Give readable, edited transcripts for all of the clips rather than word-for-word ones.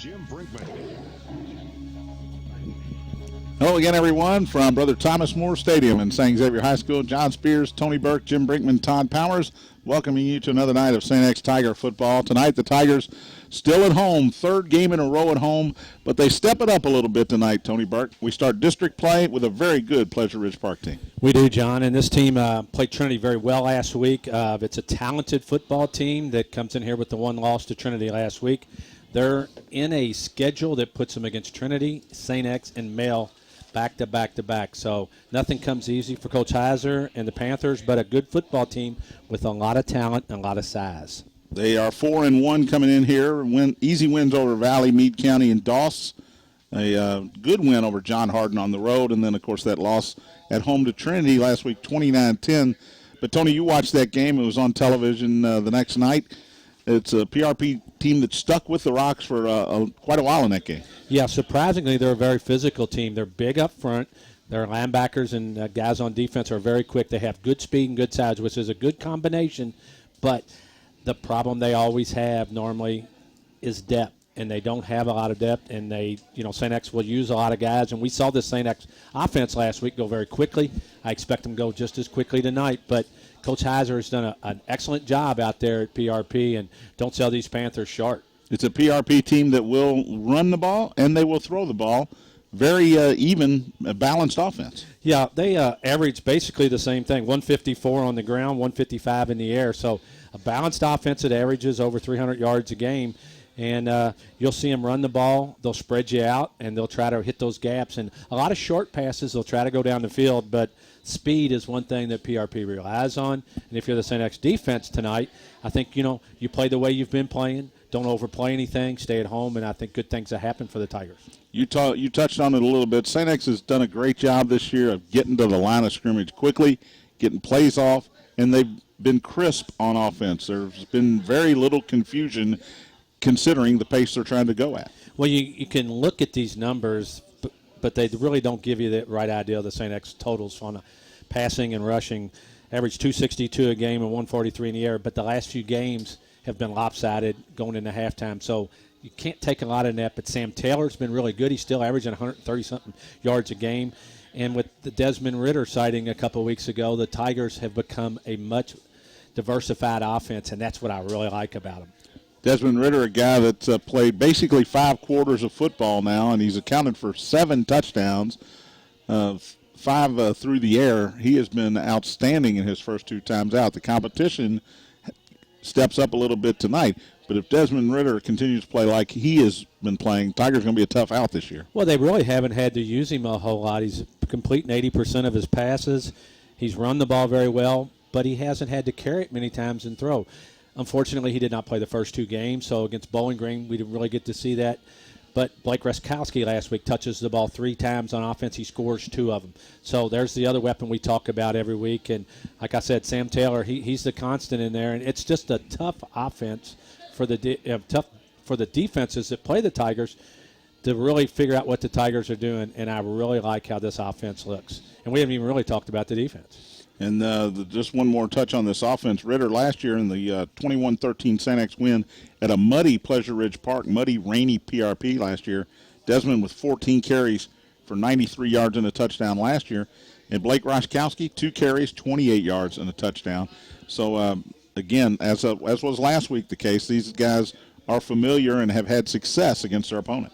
Jim Brinkman. Hello again, everyone, from Brother Thomas More Stadium in St. Xavier High School. John Spears, Tony Burke, Jim Brinkman, Todd Powers, welcoming you to another night of St. X Tiger football. Tonight, the Tigers still at home, third game in a row at home, but they step it up a little bit tonight, Tony Burke. We start district play with a very good Pleasure Ridge Park team. We do, John, and this team played Trinity very well last week. It's a talented football team that comes in here with the one loss to Trinity last week. They're in a schedule that puts them against Trinity, St. X, and Male back to back to back. So nothing comes easy for Coach Heiser and the Panthers, but a good football team with a lot of talent and a lot of size. They are 4-1 coming in here. Easy wins over Valley, Meade County, and Doss. A good win over John Hardin on the road, and then, of course, that loss at home to Trinity last week, 29-10. But, Tony, you watched that game. It was on television the next night. It's a PRP team that stuck with the Rocks for quite a while in that game. Yeah, surprisingly, they're a very physical team. They're big up front. Their linebackers and guys on defense are very quick. They have good speed and good size, which is a good combination. But the problem they always have normally is depth, and they don't have a lot of depth. And St. X will use a lot of guys. And we saw this St. X offense last week go very quickly. I expect them to go just as quickly tonight. But Coach Heiser has done an excellent job out there at PRP, and don't sell these Panthers short. It's a PRP team that will run the ball and they will throw the ball. Very even, balanced offense. Yeah, they average basically the same thing, 154 on the ground, 155 in the air. So a balanced offense that averages over 300 yards a game. And you'll see them run the ball. They'll spread you out, and they'll try to hit those gaps. And a lot of short passes, they'll try to go down the field, but speed is one thing that PRP relies on. And if you're the St. X defense tonight, I think, you play the way you've been playing. Don't overplay anything. Stay at home, and I think good things will happen for the Tigers. You touched on it a little bit. St. X has done a great job this year of getting to the line of scrimmage quickly, getting plays off, and they've been crisp on offense. There's been very little confusion considering the pace they're trying to go at. Well, you can look at these numbers, but they really don't give you the right idea of the St. X totals on passing and rushing. Average 262 a game and 143 in the air, but the last few games have been lopsided going into halftime. So you can't take a lot in that, but Sam Taylor's been really good. He's still averaging 130-something yards a game. And with the Desmond Ritter sighting a couple of weeks ago, the Tigers have become a much diversified offense, and that's what I really like about them. Desmond Ritter, a guy that's played basically 5 quarters of football now, and he's accounted for 7 touchdowns, 5 through the air. He has been outstanding in his first 2 times out. The competition steps up a little bit tonight, but if Desmond Ritter continues to play like he has been playing, Tigers going to be a tough out this year. Well, they really haven't had to use him a whole lot. He's completing 80% of his passes. He's run the ball very well, but he hasn't had to carry it many times and throw. Unfortunately, he did not play the first 2 games, so against Bowling Green, we didn't really get to see that. But Blake Reskowski last week touches the ball 3 times on offense. He scores 2 of them. So there's the other weapon we talk about every week. And like I said, Sam Taylor, he's the constant in there. And it's just a tough offense for the defenses that play the Tigers to really figure out what the Tigers are doing. And I really like how this offense looks. And we haven't even really talked about the defense. And just one more touch on this offense. Ritter last year in the 21-13 St. X win at a muddy Pleasure Ridge Park, muddy, rainy PRP last year. Desmond with 14 carries for 93 yards and a touchdown last year. And Blake Roszkowski, 2 carries, 28 yards and a touchdown. So, again, as was last week the case, these guys are familiar and have had success against their opponent.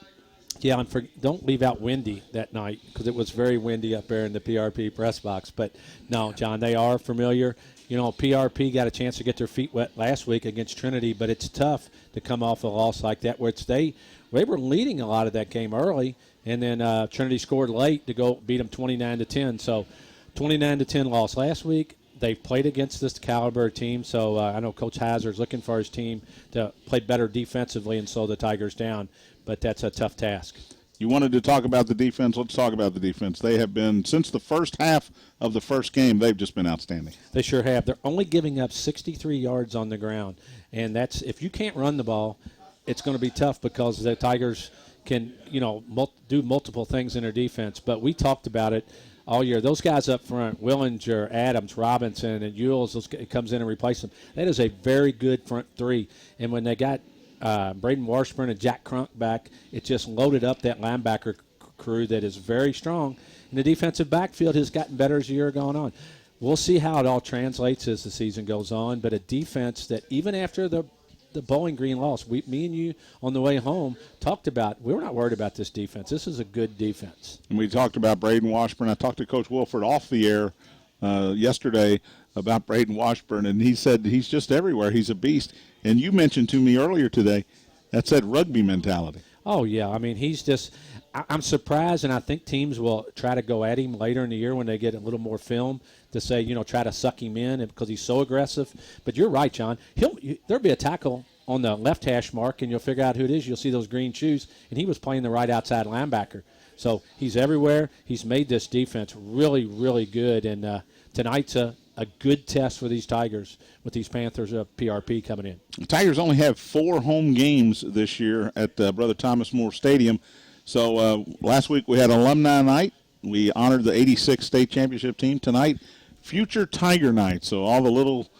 Yeah, and don't leave out windy that night because it was very windy up there in the PRP press box. But, no, John, they are familiar. PRP got a chance to get their feet wet last week against Trinity, but it's tough to come off a loss like that, which they were leading a lot of that game early, and then Trinity scored late to go beat them 29-10. So 29-10 loss last week. They've played against this caliber team, so I know Coach Heiser is looking for his team to play better defensively and slow the Tigers down. But that's a tough task. You wanted to talk about the defense. Let's talk about the defense. They have been, since the first half of the first game, they've just been outstanding. They sure have. They're only giving up 63 yards on the ground. And that's, if you can't run the ball, it's going to be tough because the Tigers can, do multiple things in their defense. But we talked about it all year. Those guys up front, Willinger, Adams, Robinson, and Ewells, comes in and replaces them. That is a very good front 3. And when they got Braden Washburn and Jack Crunk back, it just loaded up that linebacker crew that is very strong. And the defensive backfield has gotten better as the year gone on. We'll see how it all translates as the season goes on, but a defense that even after the Bowling Green loss, me and you on the way home talked about, we were not worried about this defense. This is a good defense. And we talked about Braden Washburn. I talked to Coach Wilford off the air yesterday about Braden Washburn, and he said he's just everywhere. He's a beast. And you mentioned to me earlier today, that's that rugby mentality. Oh, yeah. I mean, he's just – I'm surprised, and I think teams will try to go at him later in the year when they get a little more film to say, try to suck him in because he's so aggressive. But you're right, John. There'll be a tackle on the left hash mark, and you'll figure out who it is. You'll see those green shoes, and he was playing the right outside linebacker. So he's everywhere. He's made this defense really, really good, and tonight's a good test for these Tigers with these Panthers PRP coming in. The Tigers only have 4 home games this year at Brother Thomas More Stadium. So last week we had Alumni Night. We honored the 86 state championship team. Tonight, Future Tiger Night. So all the little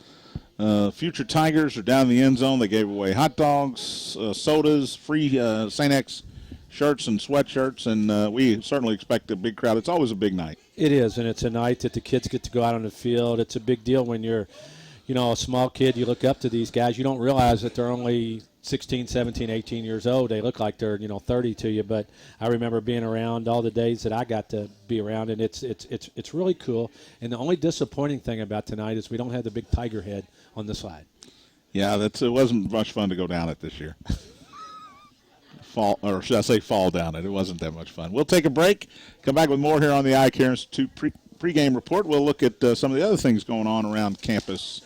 Future Tigers are down in the end zone. They gave away hot dogs, sodas, free St. X shirts and sweatshirts, and we certainly expect a big crowd. It's always a big night. It is, and it's a night that the kids get to go out on the field. It's a big deal when you're, a small kid. You look up to these guys. You don't realize that they're only 16, 17, 18 years old. They look like they're, 30 to you, but I remember being around all the days that I got to be around, and it's really cool. And the only disappointing thing about tonight is we don't have the big tiger head on the slide. Yeah, it wasn't much fun to go down it this year. Fall down it. It wasn't that much fun. We'll take a break, come back with more here on the Eye Care Institute pregame report. We'll look at some of the other things going on around campus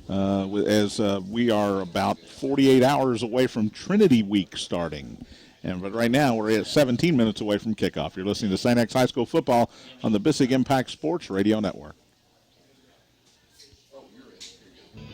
as we are about 48 hours away from Trinity Week starting. But right now we're at 17 minutes away from kickoff. You're listening to St. X High School football on the Bissig Impact Sports Radio Network.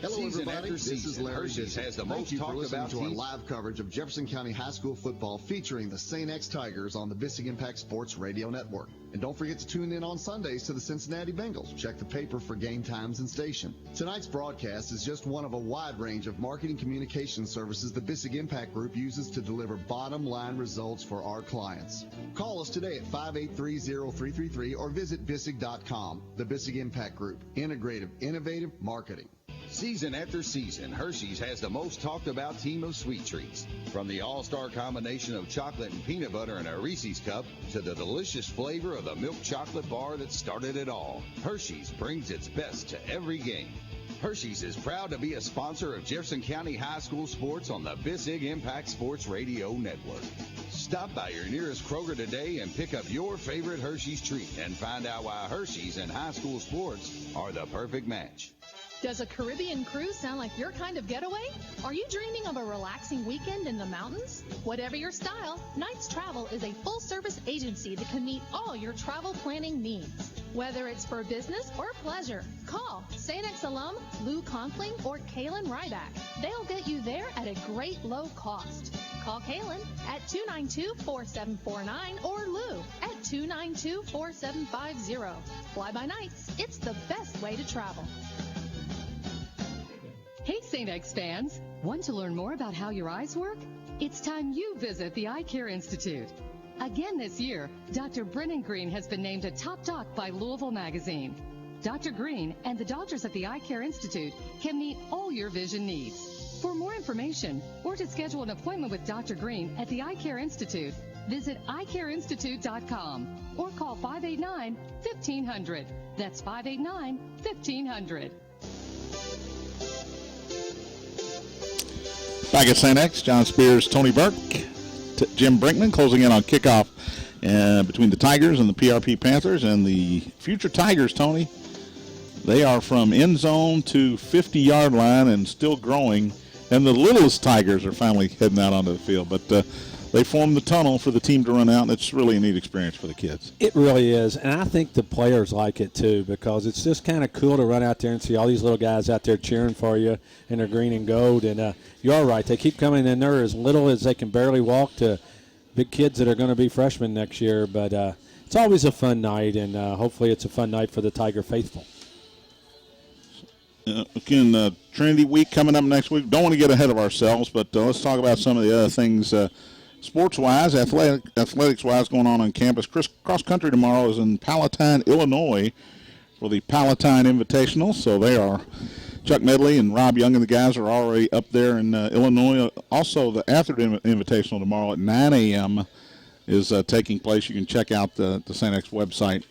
Hello, everybody. This is Larry. Thank you for listening to our live coverage of Jefferson County High School football featuring the St. X Tigers on the Bissig Impact Sports Radio Network. And don't forget to tune in on Sundays to the Cincinnati Bengals. Check the paper for game times and station. Tonight's broadcast is just one of a wide range of marketing communication services the Bissig Impact Group uses to deliver bottom-line results for our clients. Call us today at 583-0333 or visit Bissig.com. The Bissig Impact Group. Integrative, innovative marketing. Season after season, Hershey's has the most talked about team of sweet treats. From the all-star combination of chocolate and peanut butter in a Reese's cup to the delicious flavor of the milk chocolate bar that started it all, Hershey's brings its best to every game. Hershey's is proud to be a sponsor of Jefferson County High School sports on the Bissig Impact Sports Radio Network. Stop by your nearest Kroger today and pick up your favorite Hershey's treat and find out why Hershey's and high school sports are the perfect match. Does a Caribbean cruise sound like your kind of getaway? Are you dreaming of a relaxing weekend in the mountains? Whatever your style, Knights Travel is a full-service agency that can meet all your travel planning needs. Whether it's for business or pleasure, call St. X alum Lou Conkling or Kaylin Ryback. They'll get you there at a great low cost. Call Kaylin at 292-4749 or Lou at 292-4750. Fly by Knights. It's the best way to travel. Hey, St. X fans. Want to learn more about how your eyes work? It's time you visit the Eye Care Institute. Again this year, Dr. Brennan Green has been named a top doc by Louisville Magazine. Dr. Green and the doctors at the Eye Care Institute can meet all your vision needs. For more information or to schedule an appointment with Dr. Green at the Eye Care Institute, visit eyecareinstitute.com or call 589-1500. That's 589-1500. Back at St. X, John Spears, Tony Burke, Jim Brinkman closing in on kickoff between the Tigers and the PRP Panthers. And the Future Tigers, Tony, they are from end zone to 50-yard line and still growing. And the littlest Tigers are finally heading out onto the field. But they formed the tunnel for the team to run out, and it's really a neat experience for the kids. It really is, and I think the players like it too because it's just kind of cool to run out there and see all these little guys out there cheering for you in their green and gold. And you're right, they keep coming in there as little as they can barely walk to big kids that are going to be freshmen next year. But it's always a fun night, and hopefully it's a fun night for the Tiger faithful. Again, Trinity Week coming up next week. Don't want to get ahead of ourselves, but let's talk about some of the other things sports-wise, athletics-wise going on campus. Cross-country tomorrow is in Palatine, Illinois for the Palatine Invitational. So they are, Chuck Medley and Rob Young and the guys are already up there in Illinois. Also, the Atherton Invitational tomorrow at 9 a.m. is taking place. You can check out the St. X website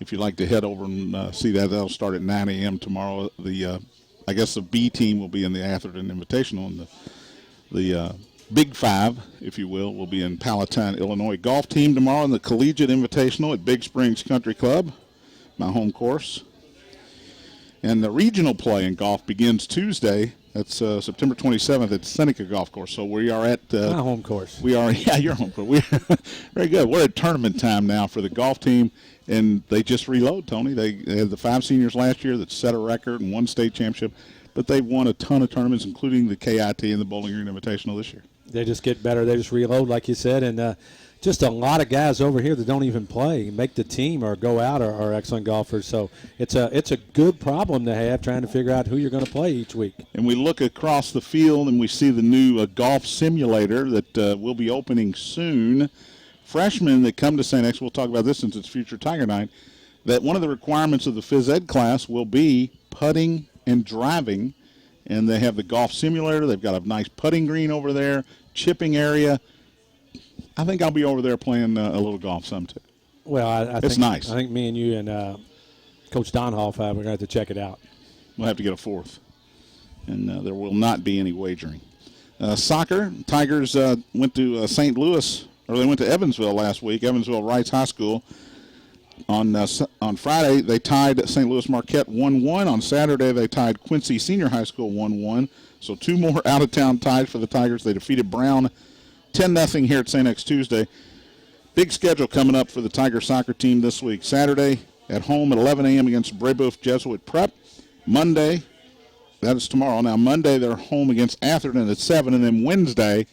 if you'd like to head over and see that. That'll start at 9 a.m. tomorrow. I guess the B team will be in the Atherton Invitational, and the Big Five, if you will be in Palatine, Illinois. Golf team tomorrow in the Collegiate Invitational at Big Springs Country Club, my home course. And the regional play in golf begins Tuesday. That's September 27th at Seneca Golf Course. So we are at my home course. We are, yeah, your home course. Very good. We're at tournament time now for the golf team, and they just reload, Tony. They had the 5 seniors last year that set a record and won state championship, but they've won a ton of tournaments, including the KIT and the Bowling Green Invitational this year. They just get better. They just reload, like you said, and just a lot of guys over here that don't even play, make the team or go out are excellent golfers. So it's a good problem to have, trying to figure out who you're going to play each week. And we look across the field and we see the new golf simulator that will be opening soon. Freshmen that come to St. X, we'll talk about this since it's Future Tiger Night, that one of the requirements of the phys ed class will be putting and driving. And they have the golf simulator. They've got a nice putting green over there, chipping area. I think I'll be over there playing a little golf some too. Well, I it's think, nice. I think me and you and Coach Donhoff, we're going to have to check it out. We'll have to get a fourth. And there will not be any wagering. Soccer, Tigers went to St. Louis, or they went to Evansville last week, Evansville Wrights High School. On Friday, they tied St. Louis Marquette 1-1. On Saturday, they tied Quincy Senior High School 1-1. So 2 more out-of-town ties for the Tigers. They defeated Brown 10-0 here at St. X Tuesday. Big schedule coming up for the Tiger soccer team this week. Saturday at home at 11 a.m. against Brebeuf Jesuit Prep. Monday, that is tomorrow. Now, Monday, they're home against Atherton at 7. And then Wednesday,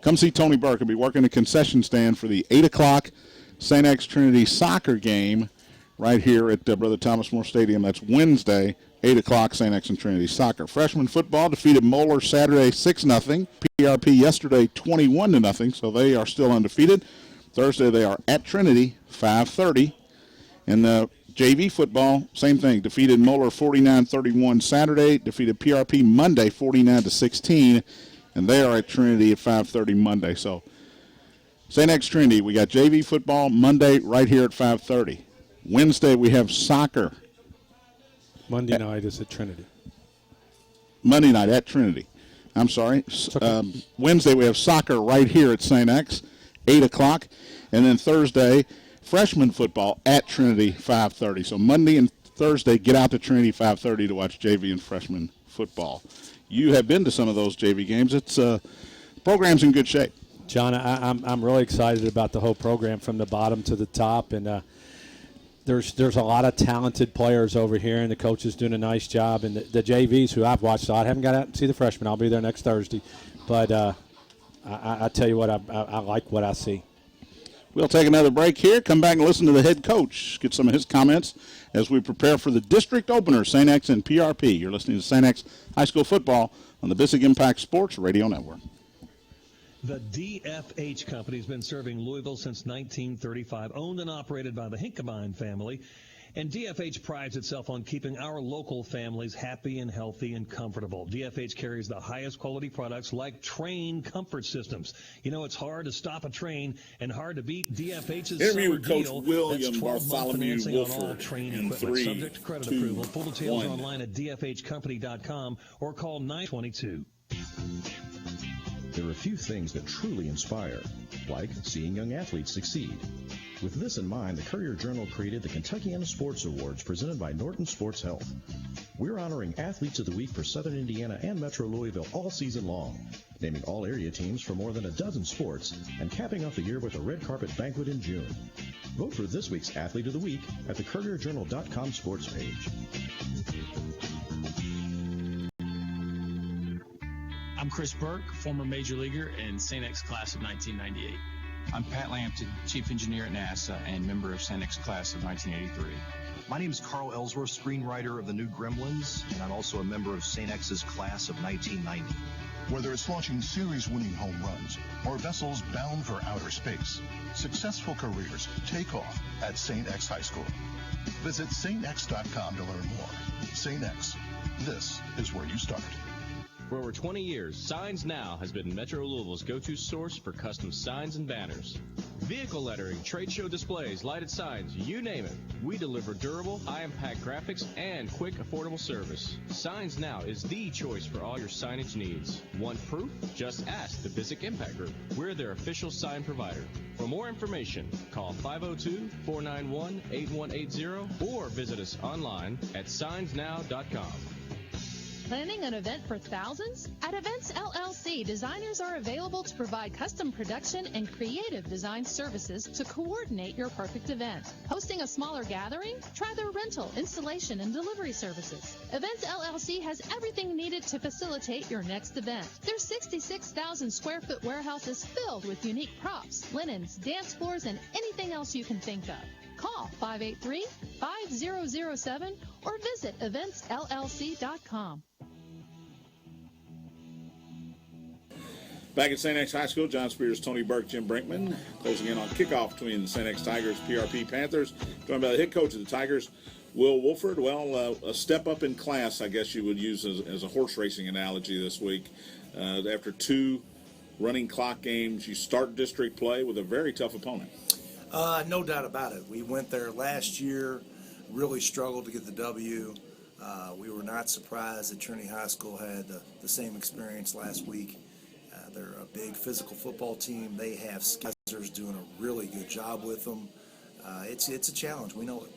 come see Tony Burke. He'll be working the concession stand for the 8 o'clock St. X Trinity soccer game right here at Brother Thomas More Stadium. That's Wednesday, 8 o'clock, St. X and Trinity soccer. Freshman football defeated Moeller Saturday 6-0. PRP yesterday 21-0, so they are still undefeated. Thursday they are at Trinity, 5:30. And JV football, same thing, defeated Moeller 49-31 Saturday, defeated PRP Monday 49-16, and they are at Trinity at 5:30 Monday. So St. X Trinity, we got JV football Monday right here at 5:30. Wednesday we have soccer. Monday night is at Trinity. Monday night at Trinity. I'm sorry. Okay. Wednesday we have soccer right here at St. X, 8 o'clock. And then Thursday, freshman football at Trinity, 5:30. So Monday and Thursday, get out to Trinity, 5:30 to watch JV and freshman football. You have been to some of those JV games. It's program's in good shape. John, I'm really excited about the whole program from the bottom to the top. And there's a lot of talented players over here, and the coach is doing a nice job. And the JVs, who I've watched, I haven't got out and see the freshmen. I'll be there next Thursday. But I tell you what, I like what I see. We'll take another break here, come back and listen to the head coach, get some of his comments as we prepare for the district opener, St. X and PRP. You're listening to St. X High School Football on the Bissig Impact Sports Radio Network. The DFH Company has been serving Louisville since 1935, owned and operated by the Hinkemine family. And DFH prides itself on keeping our local families happy and healthy and comfortable. DFH carries the highest quality products like train comfort systems. You know, it's hard to stop a train and hard to beat DFH's Interview summer with Coach deal. William That's 12-month Bartholomew financing on all Wolford train in equipment, 3, subject to credit 2, approval. Full details 1. are online at dfhcompany.com or call 922. There are few things that truly inspire, like seeing young athletes succeed. With this in mind, the Courier-Journal created the Kentuckiana Sports Awards presented by Norton Sports Health. We're honoring Athletes of the Week for Southern Indiana and Metro Louisville all season long, naming all area teams for more than a dozen sports, and capping off the year with a red carpet banquet in June. Vote for this week's Athlete of the Week at the CourierJournal.com sports page. I'm Chris Burke, former major leaguer and St. X class of 1998. I'm Pat Lampton, Chief Engineer at NASA and member of St. X class of 1983. My name is Carl Ellsworth, screenwriter of the new Gremlins, and I'm also a member of St. X's class of 1990. Whether it's launching series-winning home runs or vessels bound for outer space, successful careers take off at St. X High School. Visit stx.com to learn more. St. X, this is where you start. For over 20 years, Signs Now has been Metro Louisville's go-to source for custom signs and banners. Vehicle lettering, trade show displays, lighted signs, you name it. We deliver durable, high-impact graphics and quick, affordable service. Signs Now is the choice for all your signage needs. Want proof? Just ask the Bissick Impact Group. We're their official sign provider. For more information, call 502-491-8180 or visit us online at signsnow.com. Planning an event for thousands? At Events LLC, designers are available to provide custom production and creative design services to coordinate your perfect event. Hosting a smaller gathering? Try their rental, installation, and delivery services. Events LLC has everything needed to facilitate your next event. Their 66,000 square foot warehouse is filled with unique props, linens, dance floors, and anything else you can think of. Call 583-5007 or visit eventsllc.com. Back at St. X High School, John Spears, Tony Burke, Jim Brinkman, closing in on kickoff between the St. X Tigers, PRP Panthers, joined by the head coach of the Tigers, Will Wolford. Well, a step up in class, I guess you would use as a horse racing analogy this week. After 2 running clock games, you start district play with a very tough opponent. No doubt about it. We went there last year, really struggled to get the W. We were not surprised that Trinity High School had the same experience last week. They're a big physical football team. They have Skeezers doing a really good job with them. It's a challenge. We know it.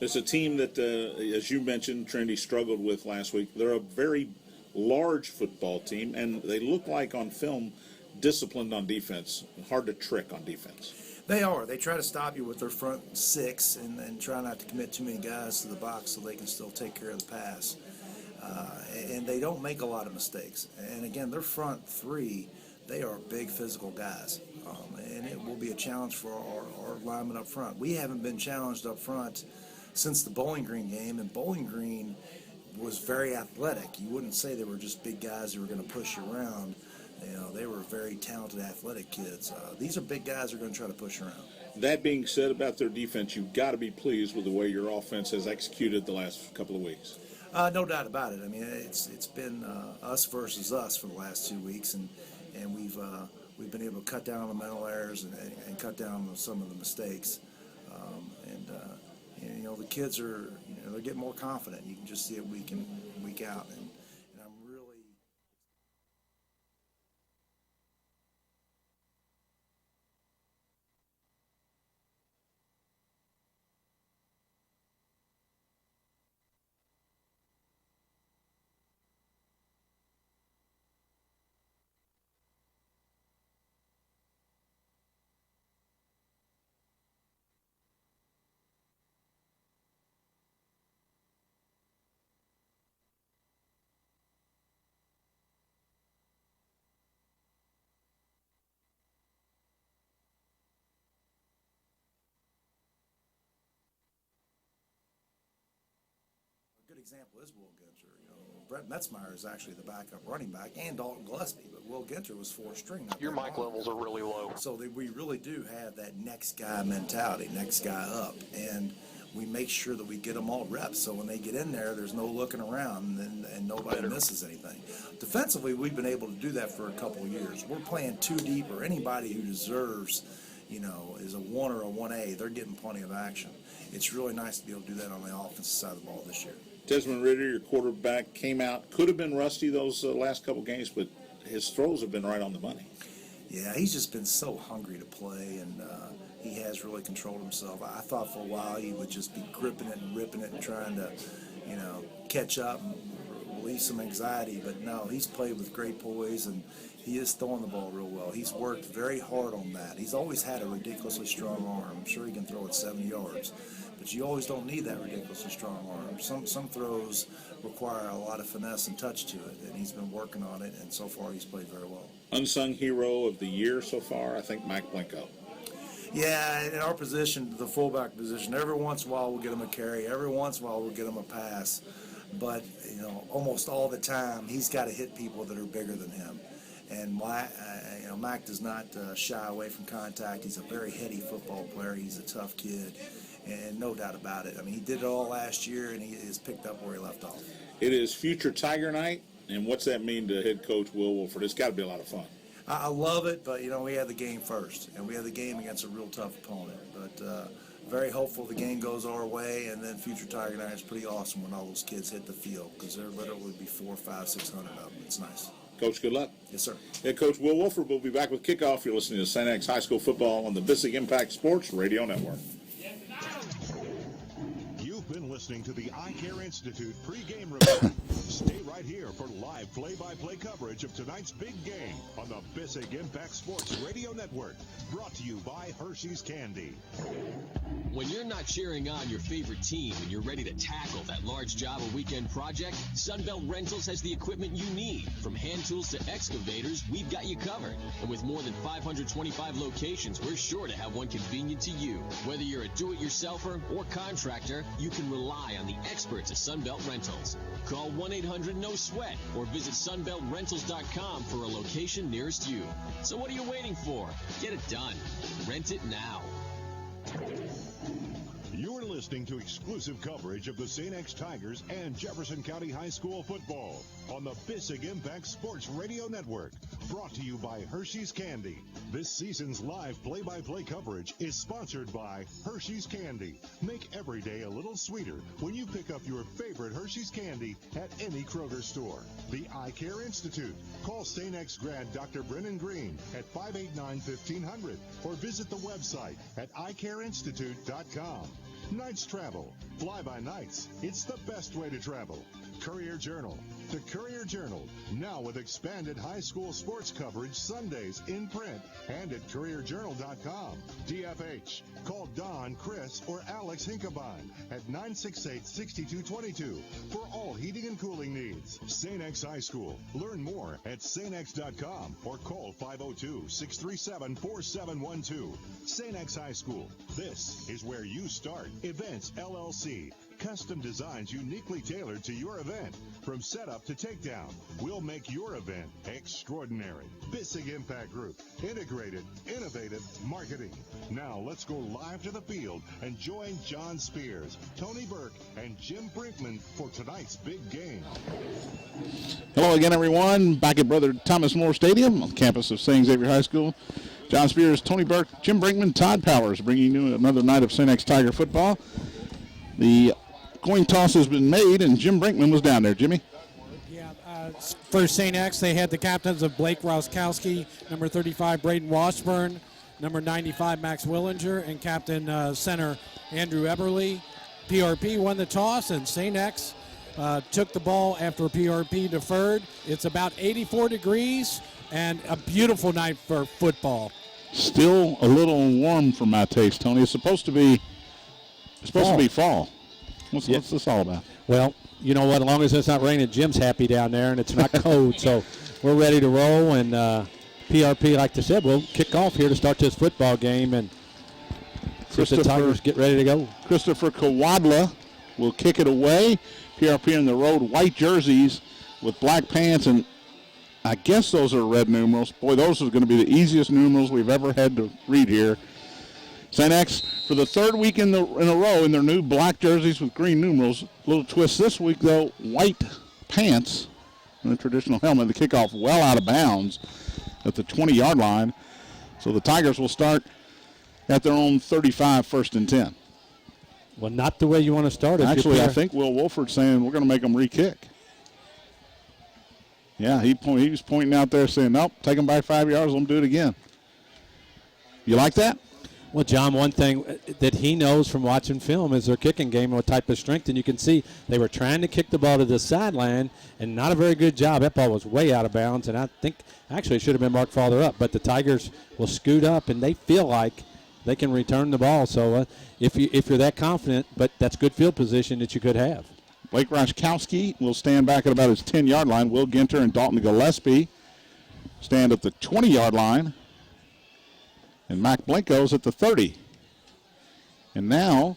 It's a team that, as you mentioned, Trinity struggled with last week. They're a very large football team, and they look like on film disciplined on defense, hard to trick on defense. They are. They try to stop you with their front 6 and try not to commit too many guys to the box so they can still take care of the pass. And they don't make a lot of mistakes. And again, their front 3, they are big physical guys. And it will be a challenge for our linemen up front. We haven't been challenged up front since the Bowling Green game, and Bowling Green was very athletic. You wouldn't say they were just big guys who were going to push you around. You know, they were very talented, athletic kids. These are big guys who are going to try to push around. That being said about their defense, you've got to be pleased with the way your offense has executed the last couple of weeks. No doubt about it. I mean, it's been us versus us for the last 2 weeks, and we've been able to cut down on the mental errors and cut down on some of the mistakes. You know, the kids are, they're getting more confident. You can just see it week in, week out, and I'm really. Good example is Will Ginter. Brett Metzmeyer is actually the backup running back, and Dalton Gillespie, but Will Ginter was 4th string. Your mic levels are really low. So we really do have that next guy mentality, next guy up, and we make sure that we get them all reps. So when they get in there, there's no looking around and nobody misses anything. Defensively, we've been able to do that for a couple of years. We're playing 2 deep, or anybody who deserves, is a 1 or a 1A, they're getting plenty of action. It's really nice to be able to do that on the offensive side of the ball this year. Desmond Ritter, your quarterback, came out, could have been rusty those last couple games, but his throws have been right on the money. Yeah, he's just been so hungry to play, and he has really controlled himself. I thought for a while he would just be gripping it and ripping it and trying to, catch up and release some anxiety, but no, he's played with great poise, and he is throwing the ball real well. He's worked very hard on that. He's always had a ridiculously strong arm. I'm sure he can throw it 70 yards. But you always don't need that ridiculously strong arm. Some throws require a lot of finesse and touch to it, and he's been working on it, and so far he's played very well. Unsung hero of the year so far, I think Mike Blanco. Yeah, in our position, the fullback position, every once in a while we'll get him a carry. Every once in a while we'll get him a pass. But, almost all the time he's got to hit people that are bigger than him. And Mac does not shy away from contact. He's a very heady football player. He's a tough kid, and no doubt about it. I mean, he did it all last year, and he has picked up where he left off. It is future Tiger night, and what's that mean to head coach Will Wolford? It's got to be a lot of fun. I love it, but, we had the game first, and we had the game against a real tough opponent. But very hopeful the game goes our way, and then future Tiger night is pretty awesome when all those kids hit the field, because there literally would be 400, 500, 600 of them. It's nice. Coach, good luck. Yes, sir. Head coach Will Wolford will be back with Kickoff. You're listening to St. X High School Football on the Bissig Impact Sports Radio Network. You've been listening to the Eye Care Institute pregame review. Stay right here for live play-by-play coverage of tonight's big game on the Bissig Impact Sports Radio Network. Brought to you by Hershey's Candy. When you're not cheering on your favorite team and you're ready to tackle that large job or weekend project, Sunbelt Rentals has the equipment you need. From hand tools to excavators, we've got you covered. And with more than 525 locations, we're sure to have one convenient to you. Whether you're a do-it-yourselfer or contractor, you can rely on the experts at Sunbelt Rentals. Call 1-800-NO-SWEAT or visit sunbeltrentals.com for a location nearest you. So what are you waiting for? Get it done. Rent it now. You're listening to exclusive coverage of the St. X Tigers and Jefferson County High School football on the Bissig Impact Sports Radio Network. Brought to you by Hershey's Candy. This season's live play-by-play coverage is sponsored by Hershey's Candy. Make every day a little sweeter when you pick up your favorite Hershey's Candy at any Kroger store. The Eye Care Institute. Call St. X grad Dr. Brennan Green at 589-1500 or visit the website at eyecareinstitute.com. Nights travel. Fly by nights. It's the best way to travel. Courier Journal. The Courier Journal, now with expanded high school sports coverage Sundays in print and at courierjournal.com. DFH. Call Don, Chris, or Alex Hinkabine at 968-6222 for all heating and cooling needs. St. X High School. Learn more at stx.com or call 502-637-4712. St. X High School. This is where you start. Events LLC. Custom designs uniquely tailored to your event. From setup to takedown, we'll make your event extraordinary. Bissig Impact Group. Integrated, innovative marketing. Now let's go live to the field and join John Spears, Tony Burke, and Jim Brinkman for tonight's big game. Hello again, everyone. Back at Brother Thomas More Stadium on the campus of St. Xavier High School. John Spears, Tony Burke, Jim Brinkman, Todd Powers bringing you another night of St. X Tiger football. The coin toss has been made, and Jim Brinkman was down there. Jimmy? Yeah, for St. X, they had the captains of Blake Roskowski, number 35, Braden Washburn, number 95, Max Willinger, and captain center Andrew Eberly. PRP won the toss, and St. X took the ball after PRP deferred. It's about 84 degrees, and a beautiful night for football. Still a little warm for my taste, Tony. It's supposed to be fall. What's this all about? Well, you know what? As long as it's not raining, Jim's happy down there, and it's not cold. So we're ready to roll. And PRP, like I said, we'll kick off here to start this football game. And the Tigers get ready to go. Christopher Kawadla will kick it away. PRP in the road, white jerseys with black pants, and I guess those are red numerals. Boy, those are going to be the easiest numerals we've ever had to read here. St. X, for the third week in a row in their new black jerseys with green numerals. Little twist this week, though, white pants and the traditional helmet. The kickoff well out of bounds at the 20-yard line. So the Tigers will start at their own 35, 1st and 10. Well, not the way you want to start it. Actually, I think Will Wolford's saying we're going to make them re-kick. Yeah, he was pointing out there saying, nope, take them back 5 yards, let them do it again. You like that? Well, John, one thing that he knows from watching film is their kicking game and what type of strength. And you can see they were trying to kick the ball to the sideline, and not a very good job. That ball was way out of bounds, and I think actually it should have been marked farther up. But the Tigers will scoot up, and they feel like they can return the ball. So if you're that confident, but that's good field position that you could have. Blake Roskowski will stand back at about his 10-yard line. Will Ginter and Dalton Gillespie stand at the 20-yard line. And Mac Blanco's at the 30. And now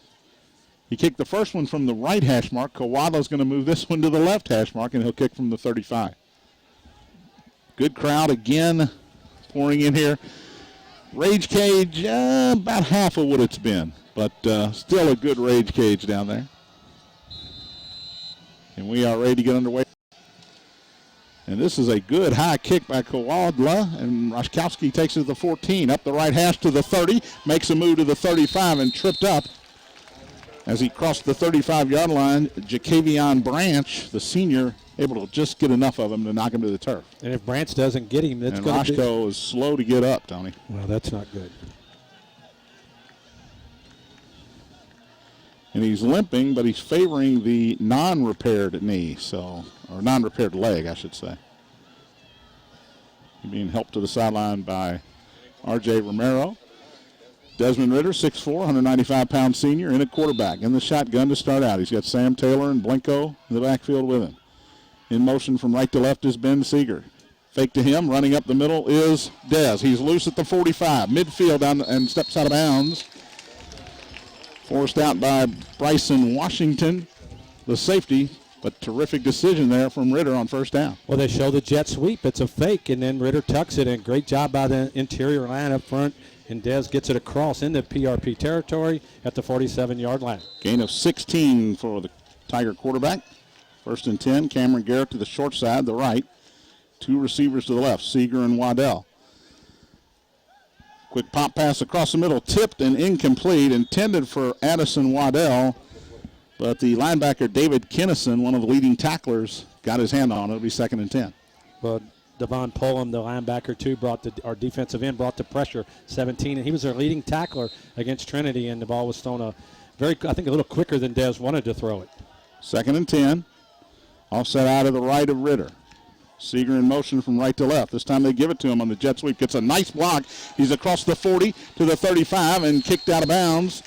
he kicked the first one from the right hash mark. Kawada's going to move this one to the left hash mark, and he'll kick from the 35. Good crowd again pouring in here. Rage cage, about half of what it's been, but still a good rage cage down there. And we are ready to get underway. And this is a good high kick by Kawada, and Roszkowski takes it to the 14, up the right hash to the 30, makes a move to the 35 and tripped up. As he crossed the 35-yard line, Jacavion Branch, the senior, able to just get enough of him to knock him to the turf. And if Branch doesn't get him, it's going to be... Roszko is slow to get up, Tony. Well, that's not good. And he's limping, but he's favoring the non-repaired knee, or non-repaired leg, I should say. Being helped to the sideline by R.J. Romero. Desmond Ritter, 6'4", 195-pound senior, in a quarterback. In the shotgun to start out. He's got Sam Taylor and Blanco in the backfield with him. In motion from right to left is Ben Seeger. Fake to him, running up the middle is Dez. He's loose at the 45, midfield down and steps out of bounds. Forced out by Bryson Washington, the safety, but terrific decision there from Ritter on first down. Well, they show the jet sweep. It's a fake, and then Ritter tucks it in. Great job by the interior line up front, and Dez gets it across into PRP territory at the 47-yard line. Gain of 16 for the Tiger quarterback. 1st and 10, Cameron Garrett to the short side, the right. 2 receivers to the left, Seeger and Waddell. Quick pop pass across the middle, tipped and incomplete, intended for Addison Waddell, but the linebacker David Kinnison, one of the leading tacklers, got his hand on it. It'll be 2nd and 10. Well, Devon Pullum, the linebacker, too, our defensive end brought the pressure, 17, and he was their leading tackler against Trinity, and the ball was thrown a little quicker than Dez wanted to throw it. 2nd and 10. Offset out of the right of Ritter. Seeger in motion from right to left. This time they give it to him on the jet sweep. Gets a nice block. He's across the 40 to the 35 and kicked out of bounds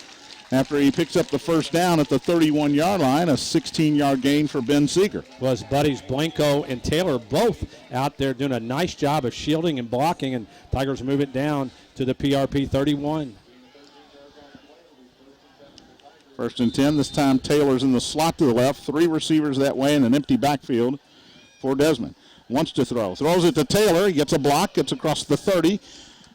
after he picks up the first down at the 31-yard line. A 16-yard gain for Ben Seeger. Well, his buddies Blanco and Taylor both out there doing a nice job of shielding and blocking, and Tigers move it down to the PRP 31. 1st and 10. This time Taylor's in the slot to the left. 3 receivers that way in an empty backfield for Desmond. Wants to throw. Throws it to Taylor. He gets a block. Gets across the 30.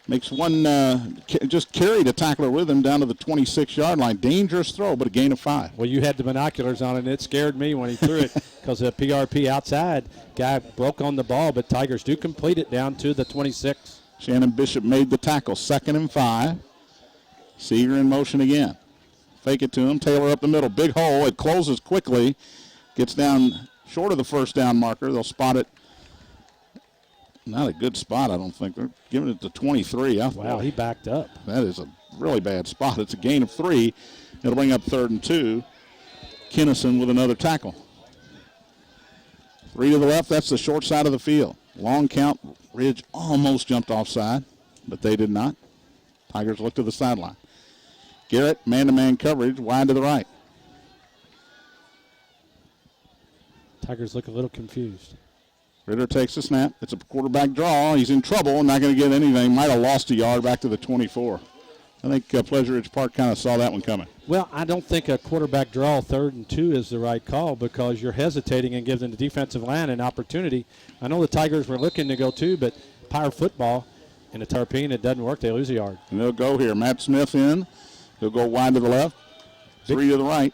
Makes one, just carried a tackler with him down to the 26-yard line. Dangerous throw, but a gain of 5. Well, you had the binoculars on, and it scared me when he threw it because the PRP outside guy broke on the ball, but Tigers do complete it down to the 26. Shannon Bishop made the tackle. 2nd and 5. Seeger in motion again. Fake it to him. Taylor up the middle. Big hole. It closes quickly. Gets down short of the first down marker. They'll spot it. Not a good spot, I don't think. They're giving it to 23. Wow, he backed up. That is a really bad spot. It's a gain of 3. It'll bring up 3rd and 2. Kinnison with another tackle. 3 to the left. That's the short side of the field. Long count. Ridge almost jumped offside, but they did not. Tigers look to the sideline. Garrett, man-to-man coverage, wide to the right. Tigers look a little confused. Ritter takes the snap. It's a quarterback draw. He's in trouble, not going to get anything. Might have lost a yard back to the 24. I think Pleasure Ridge Park kind of saw that one coming. Well, I don't think a quarterback draw 3rd and 2 is the right call because you're hesitating and giving the defensive line an opportunity. I know the Tigers were looking to go 2, but power football in a Tarpeen, it doesn't work. They lose a yard. And they'll go here. Matt Smith in. He'll go wide to the left. 3 to the right.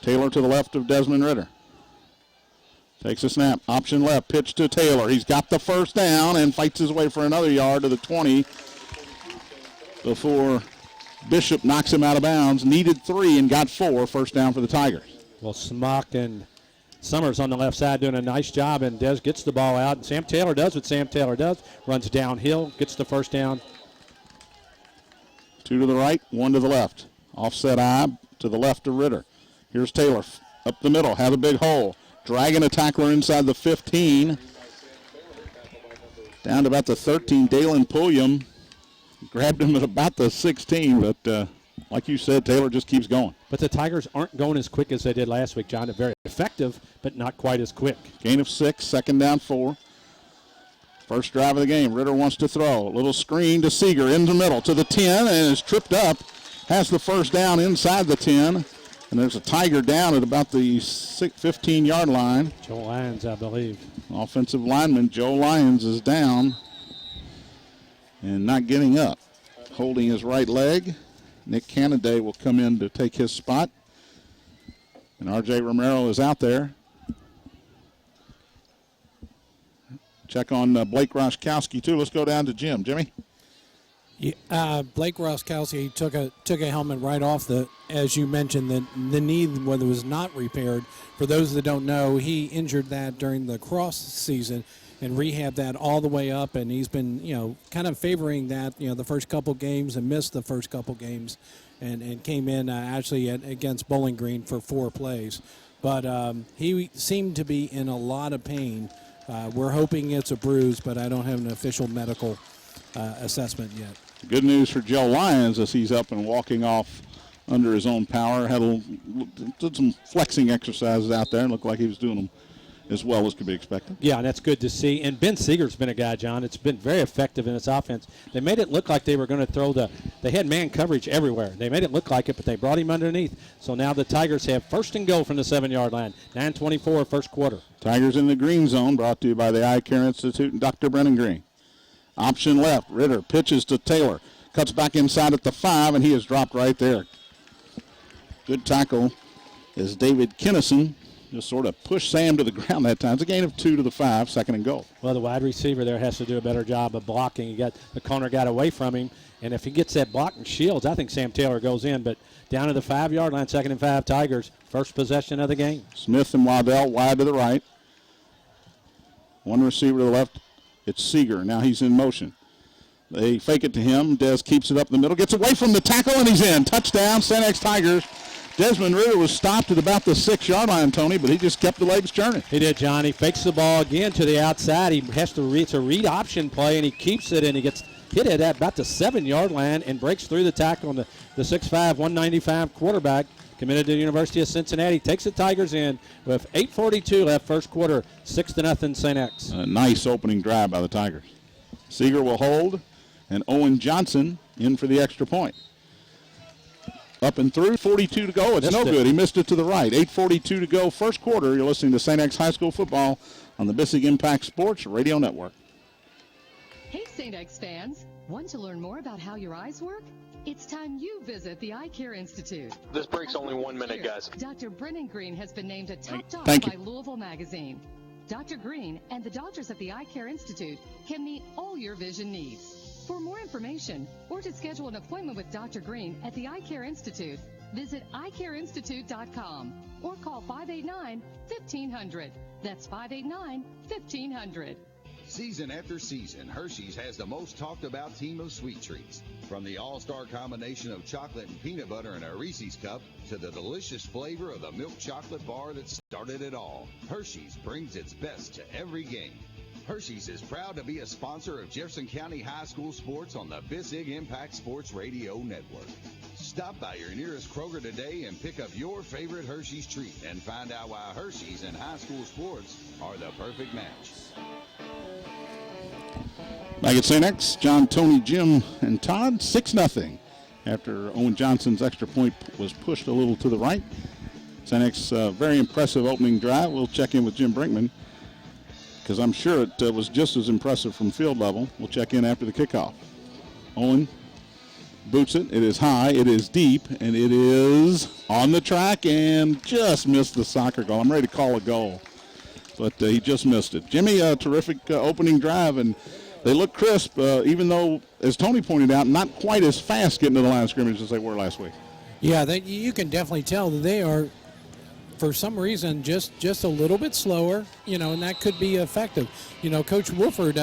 Taylor to the left of Desmond Ritter. Takes a snap. Option left. Pitch to Taylor. He's got the first down and fights his way for another yard to the 20 before Bishop knocks him out of bounds. Needed 3 and got 4. First down for the Tigers. Well, Smock and Summers on the left side doing a nice job, and Des gets the ball out. And Sam Taylor does what Sam Taylor does. Runs downhill, gets the first down. 2 to the right, 1 to the left. Offset eye to the left of Ritter. Here's Taylor up the middle, has a big hole. Dragging a tackler inside the 15. Down to about the 13. Dalen Pulliam grabbed him at about the 16, but like you said, Taylor just keeps going. But the Tigers aren't going as quick as they did last week, John. They're very effective, but not quite as quick. Gain of 6, 2nd down 4. First drive of the game. Ritter wants to throw. A little screen to Seeger in the middle to the 10 and is tripped up. Has the first down inside the 10. And there's a Tiger down at about the 15-yard line. Joe Lyons, I believe. Offensive lineman Joe Lyons is down and not getting up. Holding his right leg. Nick Canaday will come in to take his spot. And R.J. Romero is out there. Check on Blake Roszkowski, too. Let's go down to Jim. Jimmy? Yeah, Blake Roszkowski took a helmet right off as you mentioned, the knee was not repaired. For those that don't know, he injured that during the cross season and rehabbed that all the way up, and he's been, kind of favoring that, the first couple games and missed the first couple games and came in actually against Bowling Green for 4 plays. But he seemed to be in a lot of pain. We're hoping it's a bruise, but I don't have an official medical assessment yet. Good news for Joe Lyons as he's up and walking off under his own power. Did some flexing exercises out there and looked like he was doing them as well as could be expected. Yeah, and that's good to see. And Ben Seeger's been a guy, John. It's been very effective in its offense. They made it look like they were going to throw they had man coverage everywhere. They made it look like it, but they brought him underneath. So now the Tigers have first and goal from the 7-yard line. 9:24 first quarter. Tigers in the green zone, brought to you by the Eye Care Institute and Dr. Brennan Green. Option left. Ritter pitches to Taylor. Cuts back inside at the 5, and he is dropped right there. Good tackle is David Kinnison. Just sort of pushed Sam to the ground that time. It's a gain of 2 to the 5, second and goal. Well, the wide receiver there has to do a better job of blocking. The corner got away from him, and if he gets that block and shields, I think Sam Taylor goes in. But down to the 5-yard line, 2nd and 5, Tigers. First possession of the game. Smith and Waddell wide to the right. One receiver to the left. It's Seeger. Now he's in motion. They fake it to him. Dez keeps it up the middle. Gets away from the tackle, and he's in. Touchdown, St. X Tigers. Desmond Ritter was stopped at about the 6-yard line, Tony, but he just kept the legs churning. He did, John. He fakes the ball again to the outside. He has to read. It's a read option play, and he keeps it, and he gets hit at about the 7-yard line and breaks through the tackle on the 6'5", 195 quarterback committed to the University of Cincinnati. Takes the Tigers in with 8:42 left first quarter, 6-0 St. X. A nice opening drive by the Tigers. Seeger will hold, and Owen Johnson in for the extra point. Up and through, 42 to go. It's no good. He missed it to the right. 8:42 to go, first quarter. You're listening to St. X High School football on the Bissig Impact Sports Radio Network. Hey, St. X fans. Want to learn more about how your eyes work? It's time you visit the Eye Care Institute. This break's only 1 minute, guys. Dr. Brennan Green has been named a top dog by Louisville Magazine. Dr. Green and the doctors at the Eye Care Institute can meet all your vision needs. For more information or to schedule an appointment with Dr. Green at the Eye Care Institute, visit eyecareinstitute.com or call 589-1500. That's 589-1500. Season after season, Hershey's has the most talked about team of sweet treats. From the all-star combination of chocolate and peanut butter in a Reese's cup to the delicious flavor of the milk chocolate bar that started it all, Hershey's brings its best to every game. Hershey's is proud to be a sponsor of Jefferson County High School sports on the Bissig Impact Sports Radio Network. Stop by your nearest Kroger today and pick up your favorite Hershey's treat and find out why Hershey's and high school sports are the perfect match. Back at St. X, John, Tony, Jim, and Todd, 6-0 after Owen Johnson's extra point was pushed a little to the right. St. X, very impressive opening drive. We'll check in with Jim Brinkman because I'm sure it was just as impressive from field level. We'll check in after the kickoff. Owen boots it. It is high, it is deep, and it is on the track and just missed the soccer goal. I'm ready to call a goal, but he just missed it. Jimmy, a terrific opening drive, and they look crisp, even though, as Tony pointed out, not quite as fast getting to the line of scrimmage as they were last week. Yeah, you can definitely tell that they are, for some reason, just a little bit slower, and that could be effective. Coach Wolford,